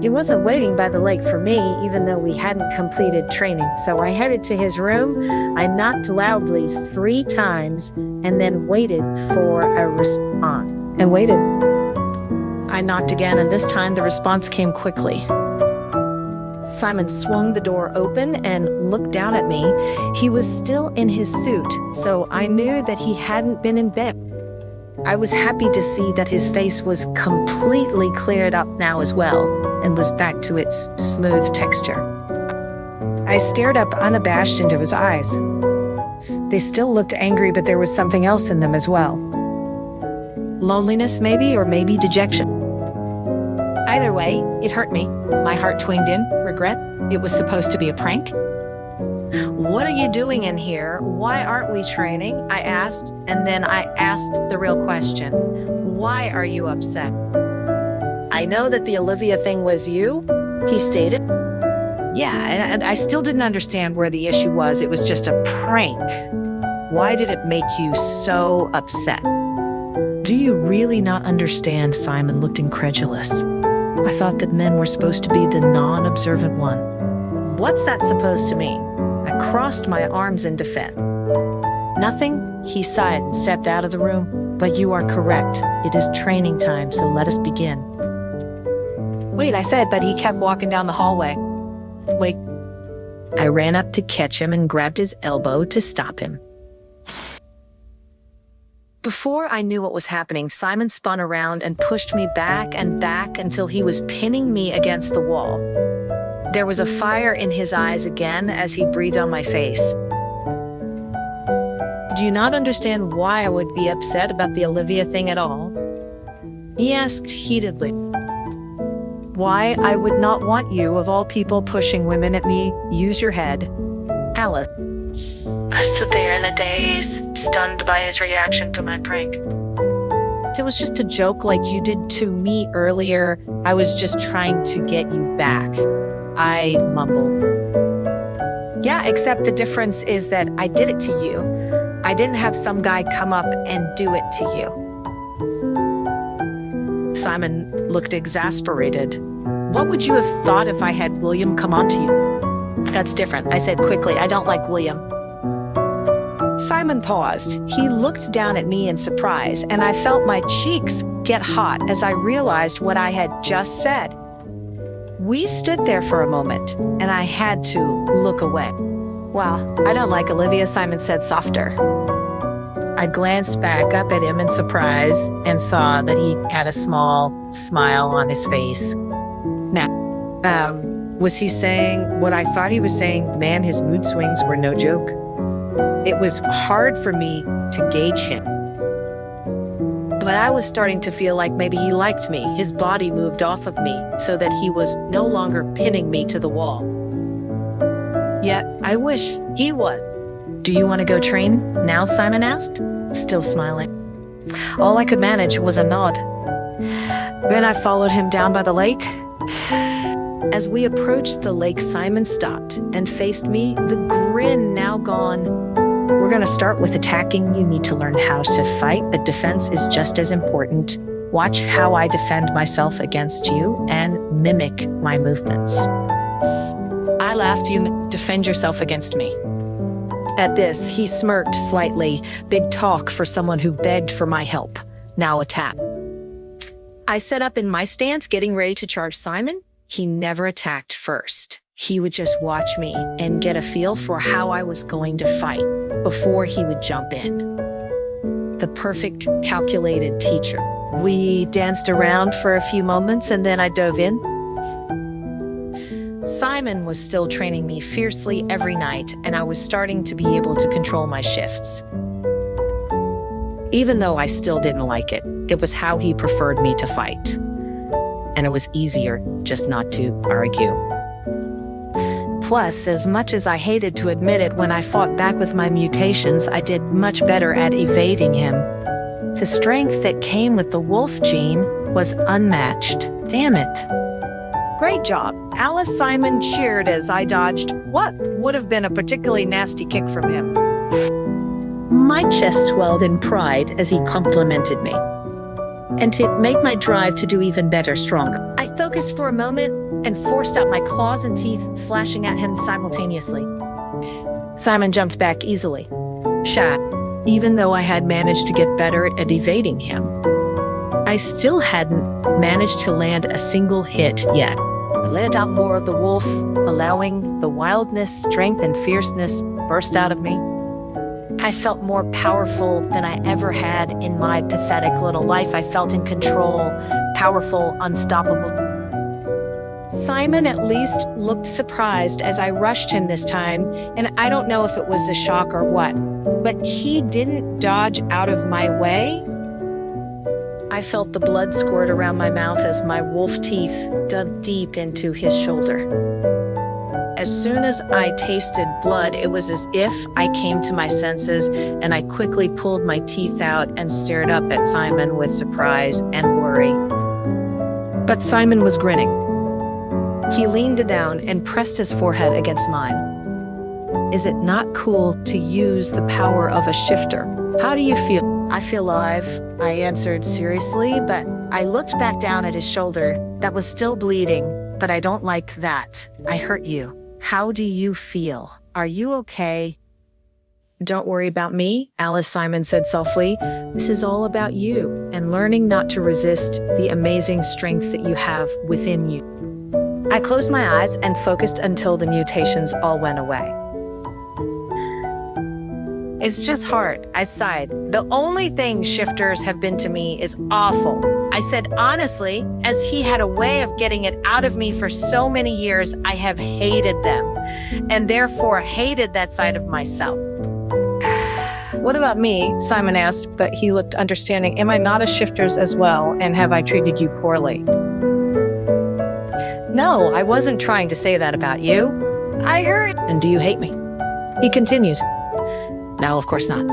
He wasn't waiting by the lake for me, even though we hadn't completed training. So I headed to his room. I knocked loudly 3 times and then waited for a response. And waited. I knocked again, and this time the response came quickly. Simon swung the door open and looked down at me. He was still in his suit, so I knew that he hadn't been in bed. I was happy to see that his face was completely cleared up now as well, and was back to its smooth texture. I stared up unabashed into his eyes. They still looked angry, but there was something else in them as well. Loneliness maybe, or maybe dejection. Either way, it hurt me. My heart twinged in, regret. It was supposed to be a prank. What are you doing in here? Why aren't we training? I asked, and then I asked the real question. Why are you upset? I know that the Olivia thing was you, he stated. Yeah, and I still didn't understand where the issue was. It was just a prank. Why did it make you so upset? Do you really not understand? Simon looked incredulous. I thought that men were supposed to be the non-observant one. What's that supposed to mean? I crossed my arms in defense. Nothing, he sighed and stepped out of the room. But you are correct. It is training time, so let us begin. Wait, I said, but he kept walking down the hallway. Wait. I ran up to catch him and grabbed his elbow to stop him. Before I knew what was happening, Simon spun around and pushed me back and back until he was pinning me against the wall. There was a fire in his eyes again as he breathed on my face. Do you not understand why I would be upset about the Olivia thing at all? He asked heatedly. Why I would not want you, of all people, pushing women at me. Use your head. Alice. I stood there in a daze, stunned by his reaction to my prank. It was just a joke like you did to me earlier. I was just trying to get you back. I mumbled. Yeah, except the difference is that I did it to you. I didn't have some guy come up and do it to you. Simon looked exasperated. What would you have thought if I had William come on to you? That's different, I said quickly. I don't like William. Simon paused. He looked down at me in surprise, and I felt my cheeks get hot as I realized what I had just said. We stood there for a moment, and I had to look away. Well, I don't like Olivia, Simon said softer. I glanced back up at him in surprise and saw that he had a small smile on his face. Was he saying what I thought he was saying? Man, his mood swings were no joke. It was hard for me to gauge him. But I was starting to feel like maybe he liked me. His body moved off of me so that he was no longer pinning me to the wall. Yet, I wish he would. Do you want to go train now? Simon asked, still smiling. All I could manage was a nod. Then I followed him down by the lake. As we approached the lake, Simon stopped and faced me, the grin now gone. We're going to start with attacking. You need to learn how to fight, but defense is just as important. Watch how I defend myself against you and mimic my movements. I laughed. You defend yourself against me. At this, he smirked slightly. Big talk for someone who begged for my help. Now attack. I set up in my stance, getting ready to charge Simon. He never attacked first. He would just watch me and get a feel for how I was going to fight before he would jump in. The perfect, calculated teacher. We danced around for a few moments and then I dove in. Simon was still training me fiercely every night, and I was starting to be able to control my shifts. Even though I still didn't like it, it was how he preferred me to fight. And it was easier just not to argue. Plus, as much as I hated to admit it, when I fought back with my mutations, I did much better at evading him. The strength that came with the wolf gene was unmatched. Damn it. Great job. Alice. Simon cheered as I dodged what would have been a particularly nasty kick from him. My chest swelled in pride as he complimented me. And to make my drive to do even better stronger. I focused for a moment and forced out my claws and teeth, slashing at him simultaneously. Simon jumped back easily. Shot. Even though I had managed to get better at evading him, I still hadn't managed to land a single hit yet. I let out more of the wolf, allowing the wildness, strength, and fierceness burst out of me. I felt more powerful than I ever had in my pathetic little life. I felt in control, powerful, unstoppable. Simon at least looked surprised as I rushed him this time, and I don't know if it was the shock or what, but he didn't dodge out of my way. I felt the blood squirt around my mouth as my wolf teeth dug deep into his shoulder. As soon as I tasted blood, it was as if I came to my senses, and I quickly pulled my teeth out and stared up at Simon with surprise and worry. But Simon was grinning. He leaned down and pressed his forehead against mine. Is it not cool to use the power of a shifter? How do you feel? I feel alive, I answered seriously, but I looked back down at his shoulder that was still bleeding. But I don't like that. I hurt you. How do you feel? Are you okay? Don't worry about me, Alice, Simon said softly. This is all about you and learning not to resist the amazing strength that you have within you. I closed my eyes and focused until the mutations all went away. It's just hard, I sighed. The only thing shifters have been to me is awful. I said honestly, as he had a way of getting it out of me for so many years, I have hated them, and therefore hated that side of myself. What about me? Simon asked, but he looked understanding. Am I not a shifters as well, and have I treated you poorly? No, I wasn't trying to say that about you. I heard. And do you hate me? He continued. No, of course not.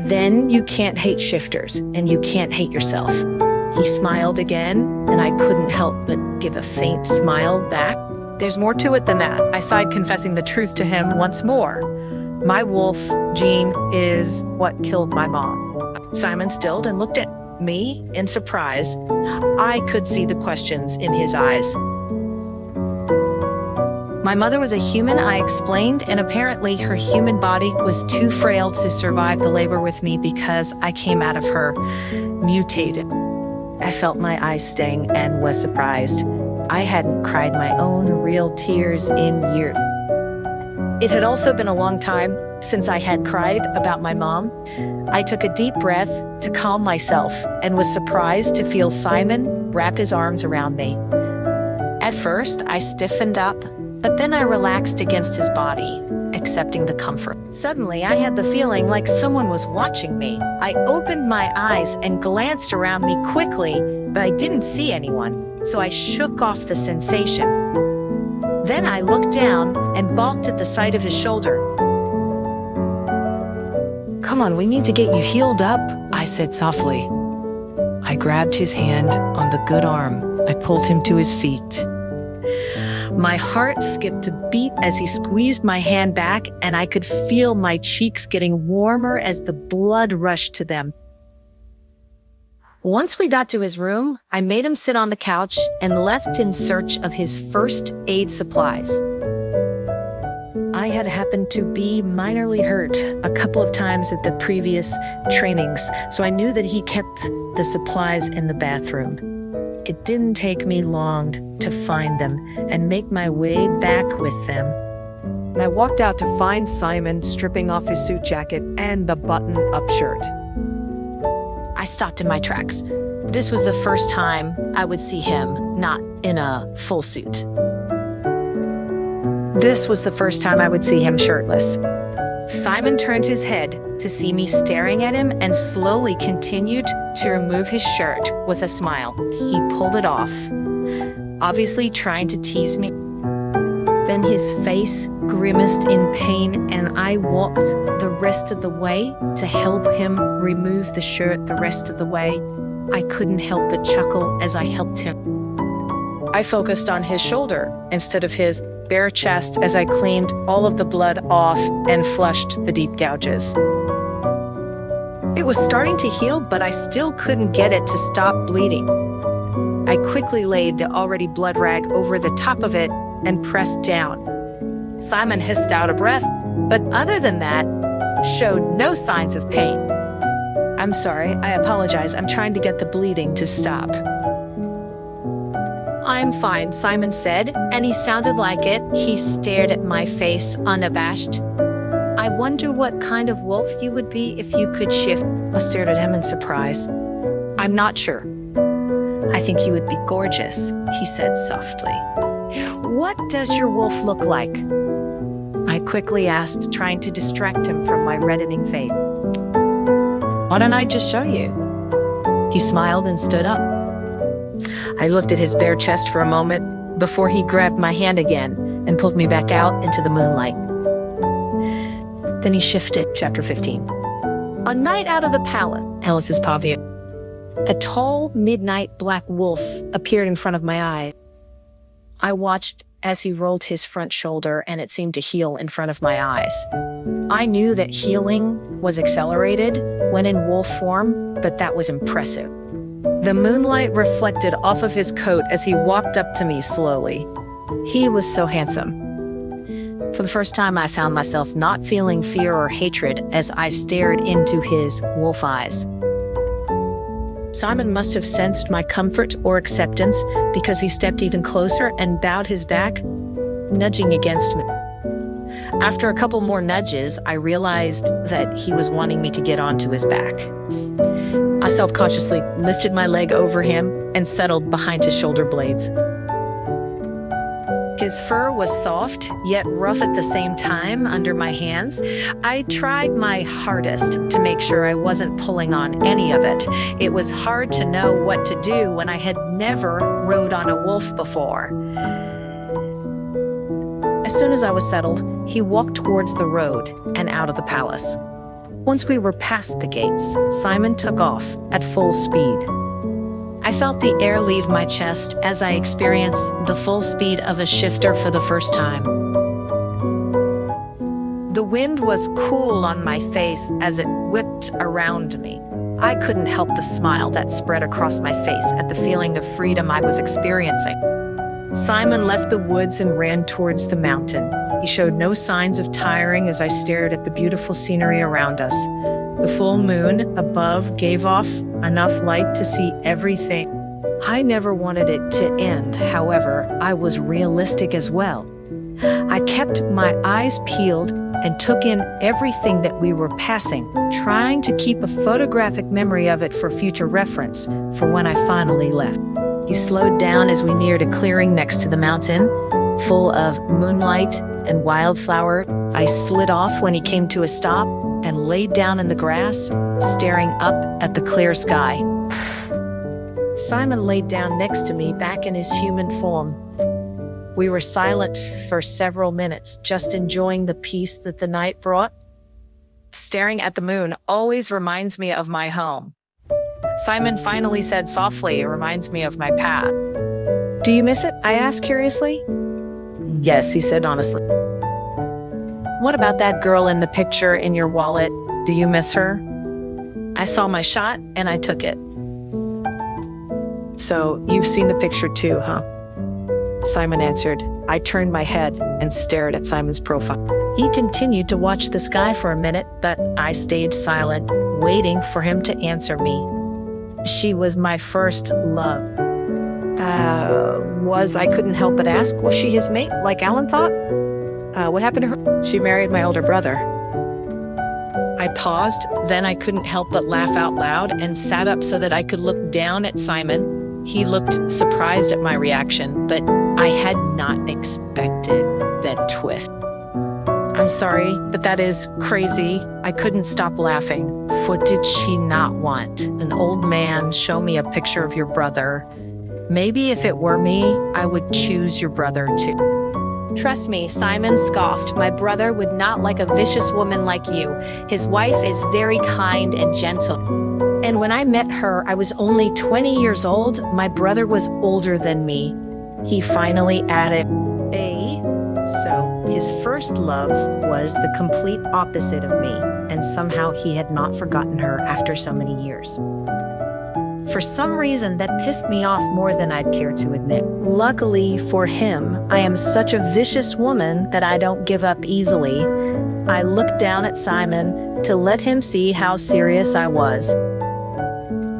Then you can't hate shifters, and you can't hate yourself. He smiled again, and I couldn't help but give a faint smile back. There's more to it than that. I sighed, confessing the truth to him once more. My wolf, Jean, is what killed my mom. Simon stilled and looked at me in surprise. I could see the questions in his eyes. My mother was a human, I explained, and apparently her human body was too frail to survive the labor with me because I came out of her mutated. I felt my eyes sting and was surprised. I hadn't cried my own real tears in years. It had also been a long time since I had cried about my mom. I took a deep breath to calm myself and was surprised to feel Simon wrap his arms around me. At first, I stiffened up, but then I relaxed against his body, accepting the comfort. Suddenly, I had the feeling like someone was watching me. I opened my eyes and glanced around me quickly, but I didn't see anyone, so I shook off the sensation. Then I looked down and balked at the sight of his shoulder. Come on, we need to get you healed up, I said softly. I grabbed his hand on the good arm. I pulled him to his feet. My heart skipped a beat as he squeezed my hand back, and I could feel my cheeks getting warmer as the blood rushed to them. Once we got to his room, I made him sit on the couch and left in search of his first aid supplies. I had happened to be minorly hurt a couple of times at the previous trainings, so I knew that he kept the supplies in the bathroom. It didn't take me long to find them and make my way back with them. I walked out to find Simon stripping off his suit jacket and the button-up shirt. I stopped in my tracks. This was the first time I would see him not in a full suit. This was the first time I would see him shirtless. Simon turned his head to see me staring at him and slowly continued to remove his shirt with a smile. He pulled it off, obviously trying to tease me. Then his face grimaced in pain, and I walked the rest of the way to help him remove the shirt the rest of the way. I couldn't help but chuckle as I helped him. I focused on his shoulder instead of his bare chest as I cleaned all of the blood off and flushed the deep gouges. It was starting to heal, but I still couldn't get it to stop bleeding. I quickly laid the already blood rag over the top of it and pressed down. Simon hissed out a breath, but other than that, showed no signs of pain. I'm sorry, I apologize. I'm trying to get the bleeding to stop. I'm fine, Simon said, and he sounded like it. He stared at my face, unabashed. I wonder what kind of wolf you would be if you could shift. I stared at him in surprise. I'm not sure. I think you would be gorgeous, he said softly. What does your wolf look like? I quickly asked, trying to distract him from my reddening face. Why don't I just show you? He smiled and stood up. I looked at his bare chest for a moment before he grabbed my hand again and pulled me back out into the moonlight. Then he shifted. Chapter 15. A night out of the palace, Alice's pavilion. A tall, midnight black wolf appeared in front of my eyes. I watched as he rolled his front shoulder and it seemed to heal in front of my eyes. I knew that healing was accelerated when in wolf form, but that was impressive. The moonlight reflected off of his coat as he walked up to me slowly. He was so handsome. For the first time, I found myself not feeling fear or hatred as I stared into his wolf eyes. Simon must have sensed my comfort or acceptance because he stepped even closer and bowed his back, nudging against me. After a couple more nudges, I realized that he was wanting me to get onto his back. I self-consciously lifted my leg over him and settled behind his shoulder blades. His fur was soft, yet rough at the same time under my hands. I tried my hardest to make sure I wasn't pulling on any of it. It was hard to know what to do when I had never rode on a wolf before. As soon as I was settled, he walked towards the road and out of the palace. Once we were past the gates, Simon took off at full speed. I felt the air leave my chest as I experienced the full speed of a shifter for the first time. The wind was cool on my face as it whipped around me. I couldn't help the smile that spread across my face at the feeling of freedom I was experiencing. Simon left the woods and ran towards the mountain. He showed no signs of tiring as I stared at the beautiful scenery around us. The full moon above gave off enough light to see everything. I never wanted it to end. However, I was realistic as well. I kept my eyes peeled and took in everything that we were passing, trying to keep a photographic memory of it for future reference for when I finally left. He slowed down as we neared a clearing next to the mountain, full of moonlight and wildflower. I slid off when he came to a stop and laid down in the grass, staring up at the clear sky. Simon laid down next to me, back in his human form. We were silent for several minutes, just enjoying the peace that the night brought. Staring at the moon always reminds me of my home. Simon finally said softly, "It reminds me of my path." "Do you miss it?" I asked curiously. "Yes," he said honestly. "What about that girl in the picture in your wallet? Do you miss her?" I saw my shot and I took it. "So you've seen the picture too, huh?" Simon answered. I turned my head and stared at Simon's profile. He continued to watch the sky for a minute, but I stayed silent, waiting for him to answer me. "She was my first love." I couldn't help but ask, was she his mate, like Alan thought? What happened to her? "She married my older brother." I paused, then I couldn't help but laugh out loud and sat up so that I could look down at Simon. He looked surprised at my reaction, but I had not expected that twist. "I'm sorry, but that is crazy." I couldn't stop laughing. What did she not want? An old man show me a picture of your brother. Maybe if it were me, I would choose your brother too. "Trust me," Simon scoffed. "My brother would not like a vicious woman like you. His wife is very kind and gentle. And when I met her, I was only 20 years old. My brother was older than me." He finally added, So his first love was the complete opposite of me, and somehow he had not forgotten her after so many years. For some reason, that pissed me off more than I'd care to admit. Luckily for him, I am such a vicious woman that I don't give up easily. I looked down at Simon to let him see how serious I was.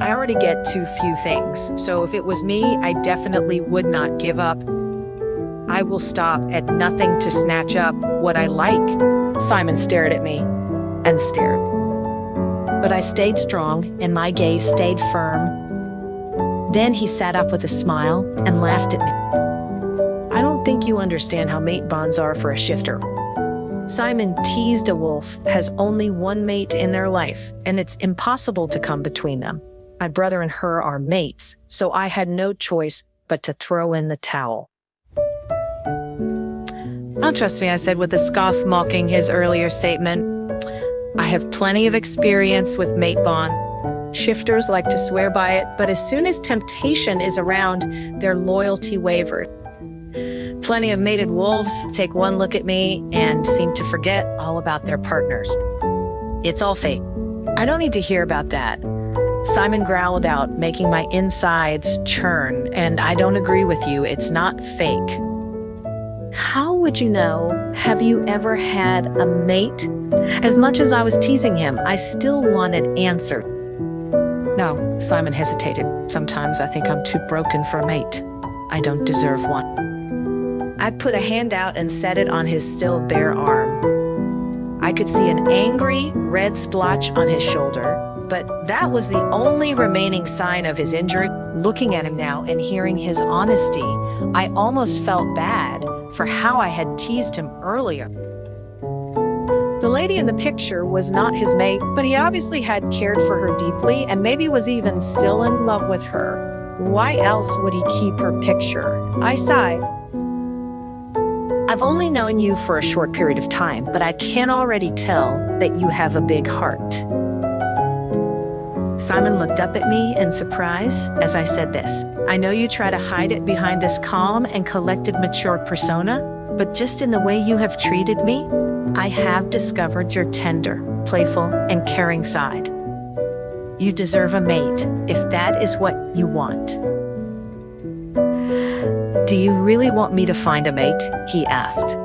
I already get too few things, so if it was me, I definitely would not give up. I will stop at nothing to snatch up what I like. Simon stared at me and stared. But I stayed strong and my gaze stayed firm. Then he sat up with a smile and laughed at me. "I don't think you understand how mate bonds are for a shifter. Simon teased a wolf has only one mate in their life, and it's impossible to come between them. My brother and her are mates, so I had no choice but to throw in the towel." "Oh, trust me," I said with a scoff mocking his earlier statement. "I have plenty of experience with mate bond. Shifters like to swear by it, but as soon as temptation is around, their loyalty wavered. Plenty of mated wolves take one look at me and seem to forget all about their partners. It's all fake. I don't need to hear about that. Simon growled out, making my insides churn, and I don't agree with you. It's not fake. How would you know? Have you ever had a mate? As much as I was teasing him, I still wanted answers. No, Simon hesitated. Sometimes I think I'm too broken for a mate. I don't deserve one. I put a hand out and set it on his still bare arm. I could see an angry red splotch on his shoulder, but that was the only remaining sign of his injury. Looking at him now and hearing his honesty, I almost felt bad for how I had teased him earlier. The lady in the picture was not his mate, but he obviously had cared for her deeply and maybe was even still in love with her. Why else would he keep her picture? I sighed. I've only known you for a short period of time, but I can already tell that you have a big heart. Simon looked up at me in surprise as I said this. I know you try to hide it behind this calm and collected, mature persona, but just in the way you have treated me, I have discovered your tender, playful, and caring side. You deserve a mate, if that is what you want. Do you really want me to find a mate? He asked.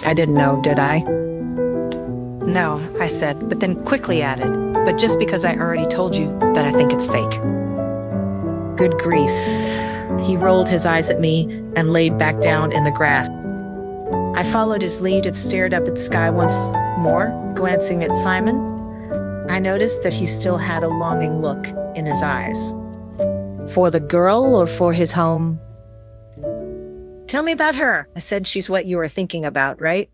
I didn't know, did I? No, I said, but then quickly added, but just because I already told you that I think it's fake. Good grief. He rolled his eyes at me and laid back down in the grass. I followed his lead and stared up at the sky once more, glancing at Simon. I noticed that he still had a longing look in his eyes. For the girl or for his home? Tell me about her. I said she's what you were thinking about, right?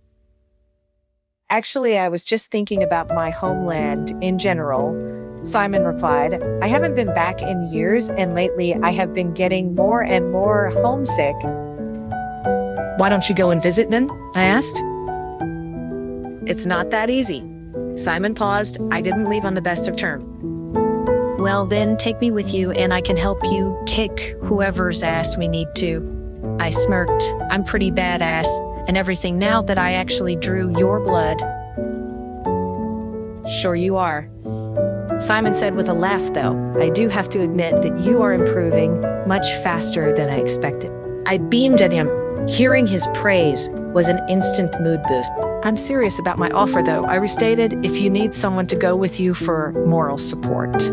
Actually, I was just thinking about my homeland in general. Simon replied, I haven't been back in years, and lately I have been getting more and more homesick. Why don't you go and visit then? I asked. It's not that easy. Simon paused. I didn't leave on the best of terms. Well, then take me with you and I can help you kick whoever's ass we need to. I smirked. I'm pretty badass and everything now that I actually drew your blood. Sure you are. Simon said with a laugh, though. I do have to admit that you are improving much faster than I expected. I beamed at him. Hearing his praise was an instant mood boost. I'm serious about my offer, though. I restated if you need someone to go with you for moral support.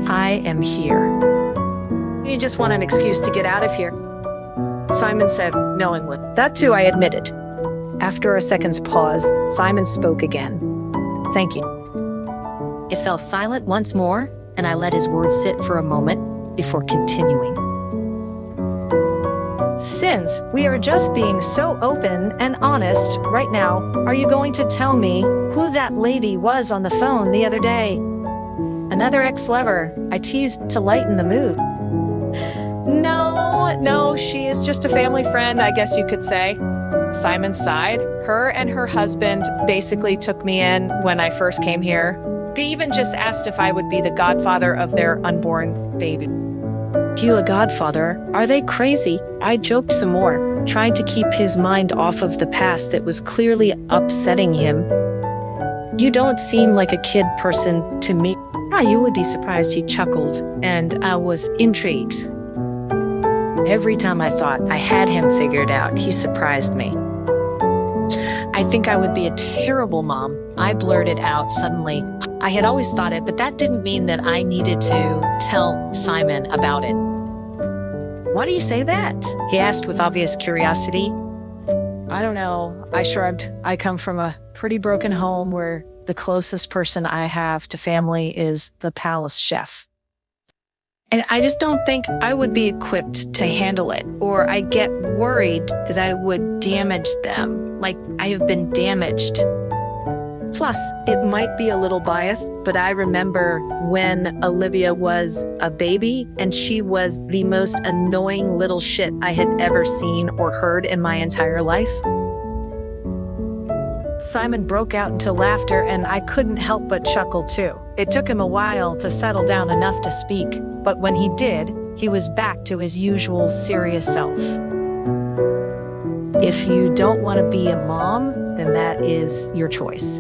I am here. You just want an excuse to get out of here, Simon said knowingly. That too, I admitted. After a second's pause, Simon spoke again. Thank you. It fell silent once more, and I let his words sit for a moment before continuing. Since we are just being so open and honest right now, are you going to tell me who that lady was on the phone the other day? Another ex-lover. I teased to lighten the mood. No, she is just a family friend, I guess you could say. Simon sighed. Her and her husband basically took me in when I first came here. They even just asked if I would be the godfather of their unborn baby. You a godfather? Are they crazy? I joked some more, trying to keep his mind off of the past that was clearly upsetting him. You don't seem like a kid person to me. You would be surprised, he chuckled, and I was intrigued. Every time I thought I had him figured out, he surprised me. I think I would be a terrible mom, I blurted out suddenly. I had always thought it, but that didn't mean that I needed to tell Simon about it. Why do you say that? He asked with obvious curiosity. I don't know, I shrugged. I come from a pretty broken home where the closest person I have to family is the palace chef. And I just don't think I would be equipped to handle it, or I get worried that I would damage them, like I have been damaged. Plus, it might be a little biased, but I remember when Olivia was a baby and she was the most annoying little shit I had ever seen or heard in my entire life. Simon broke out into laughter and I couldn't help but chuckle too. It took him a while to settle down enough to speak, but when he did, he was back to his usual serious self. If you don't want to be a mom, then that is your choice.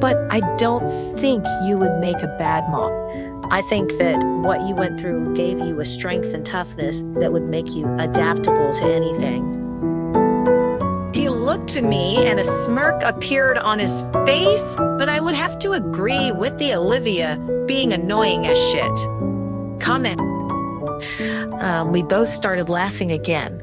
But I don't think you would make a bad mom. I think that what you went through gave you a strength and toughness that would make you adaptable to anything. He looked at me and a smirk appeared on his face, but I would have to agree with the Olivia being annoying as shit. Comment. We both started laughing again.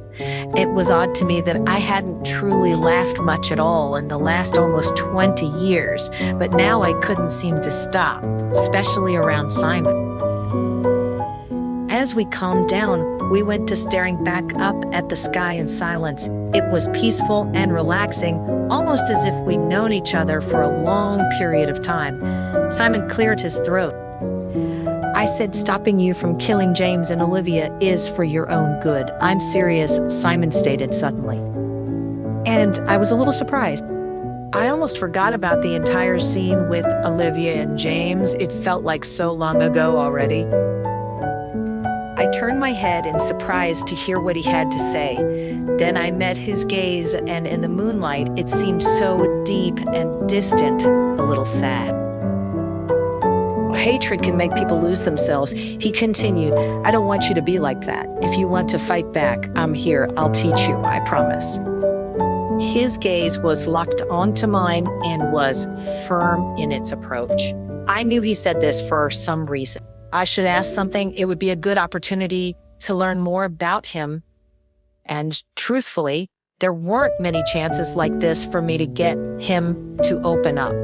It was odd to me that I hadn't truly laughed much at all in the last almost 20 years, but now I couldn't seem to stop, especially around Simon. As we calmed down, we went to staring back up at the sky in silence. It was peaceful and relaxing, almost as if we'd known each other for a long period of time. Simon cleared his throat. I said stopping you from killing James and Olivia is for your own good. I'm serious, Simon stated suddenly. And I was a little surprised. I almost forgot about the entire scene with Olivia and James. It felt like so long ago already. I turned my head in surprise to hear what he had to say. Then I met his gaze, and in the moonlight, it seemed so deep and distant, a little sad. Hatred can make people lose themselves. He continued, I don't want you to be like that. If you want to fight back, I'm here. I'll teach you, I promise. His gaze was locked onto mine and was firm in its approach. I knew he said this for some reason. I should ask something. It would be a good opportunity to learn more about him. And truthfully, there weren't many chances like this for me to get him to open up.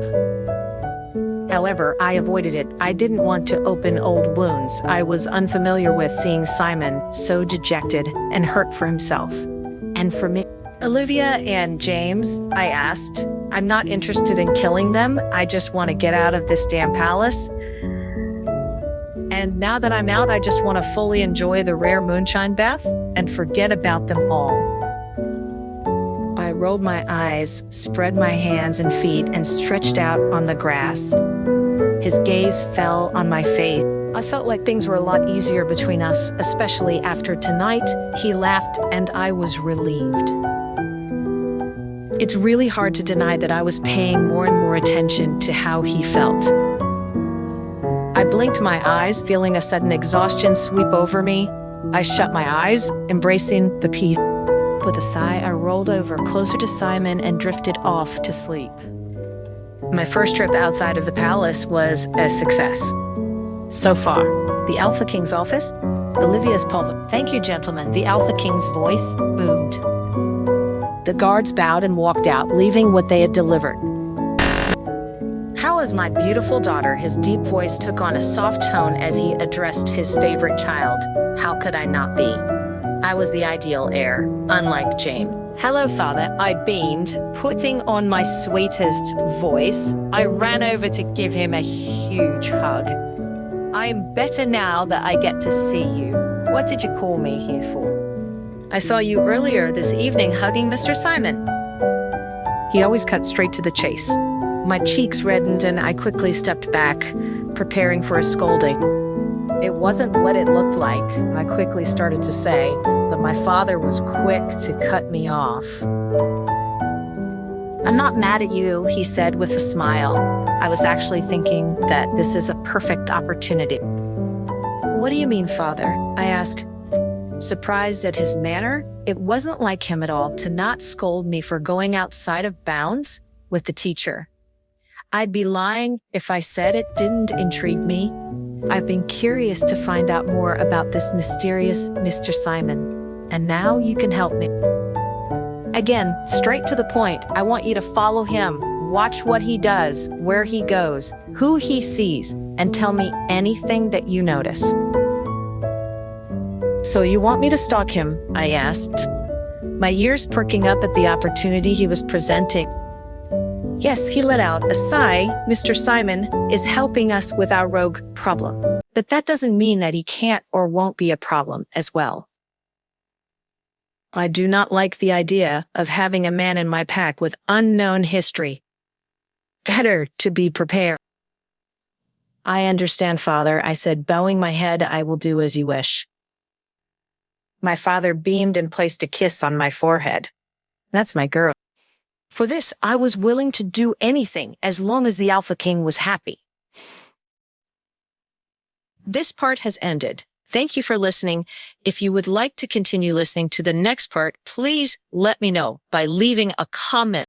However, I avoided it. I didn't want to open old wounds. I was unfamiliar with seeing Simon so dejected and hurt for himself. And for me, Olivia and James, I asked, I'm not interested in killing them. I just want to get out of this damn palace. And now that I'm out, I just want to fully enjoy the rare moonshine bath and forget about them all. I rolled my eyes, spread my hands and feet, and stretched out on the grass. His gaze fell on my face. I felt like things were a lot easier between us, especially after tonight. He laughed, and I was relieved. It's really hard to deny that I was paying more and more attention to how he felt. I blinked my eyes, feeling a sudden exhaustion sweep over me. I shut my eyes, embracing the peace. With a sigh, I rolled over closer to Simon and drifted off to sleep. My first trip outside of the palace was a success. So far, the Alpha King's office, Olivia's pulpit. Thank you, gentlemen. The Alpha King's voice boomed. The guards bowed and walked out, leaving what they had delivered. How is my beautiful daughter? His deep voice took on a soft tone as he addressed his favorite child. How could I not be? I was the ideal heir, unlike James. Hello, father, I beamed, putting on my sweetest voice. I ran over to give him a huge hug. I'm better now that I get to see you. What did you call me here for? I saw you earlier this evening hugging Mr. Simon. He always cut straight to the chase. My cheeks reddened and I quickly stepped back, preparing for a scolding. It wasn't what it looked like, I quickly started to say, but my father was quick to cut me off. I'm not mad at you, he said with a smile. I was actually thinking that this is a perfect opportunity. What do you mean, father? I asked, surprised at his manner. It wasn't like him at all to not scold me for going outside of bounds with the teacher. I'd be lying if I said it didn't intrigue me. I've been curious to find out more about this mysterious Mr. Simon, and now you can help me. Again, straight to the point, I want you to follow him, watch what he does, where he goes, who he sees, and tell me anything that you notice. So you want me to stalk him? I asked, my ears perking up at the opportunity he was presenting. Yes, he let out a sigh. Mr. Simon is helping us with our rogue problem. But that doesn't mean that he can't or won't be a problem as well. I do not like the idea of having a man in my pack with unknown history. Better to be prepared. I understand, father, I said, bowing my head. I will do as you wish. My father beamed and placed a kiss on my forehead. That's my girl. For this, I was willing to do anything as long as the Alpha King was happy. This part has ended. Thank you for listening. If you would like to continue listening to the next part, please let me know by leaving a comment.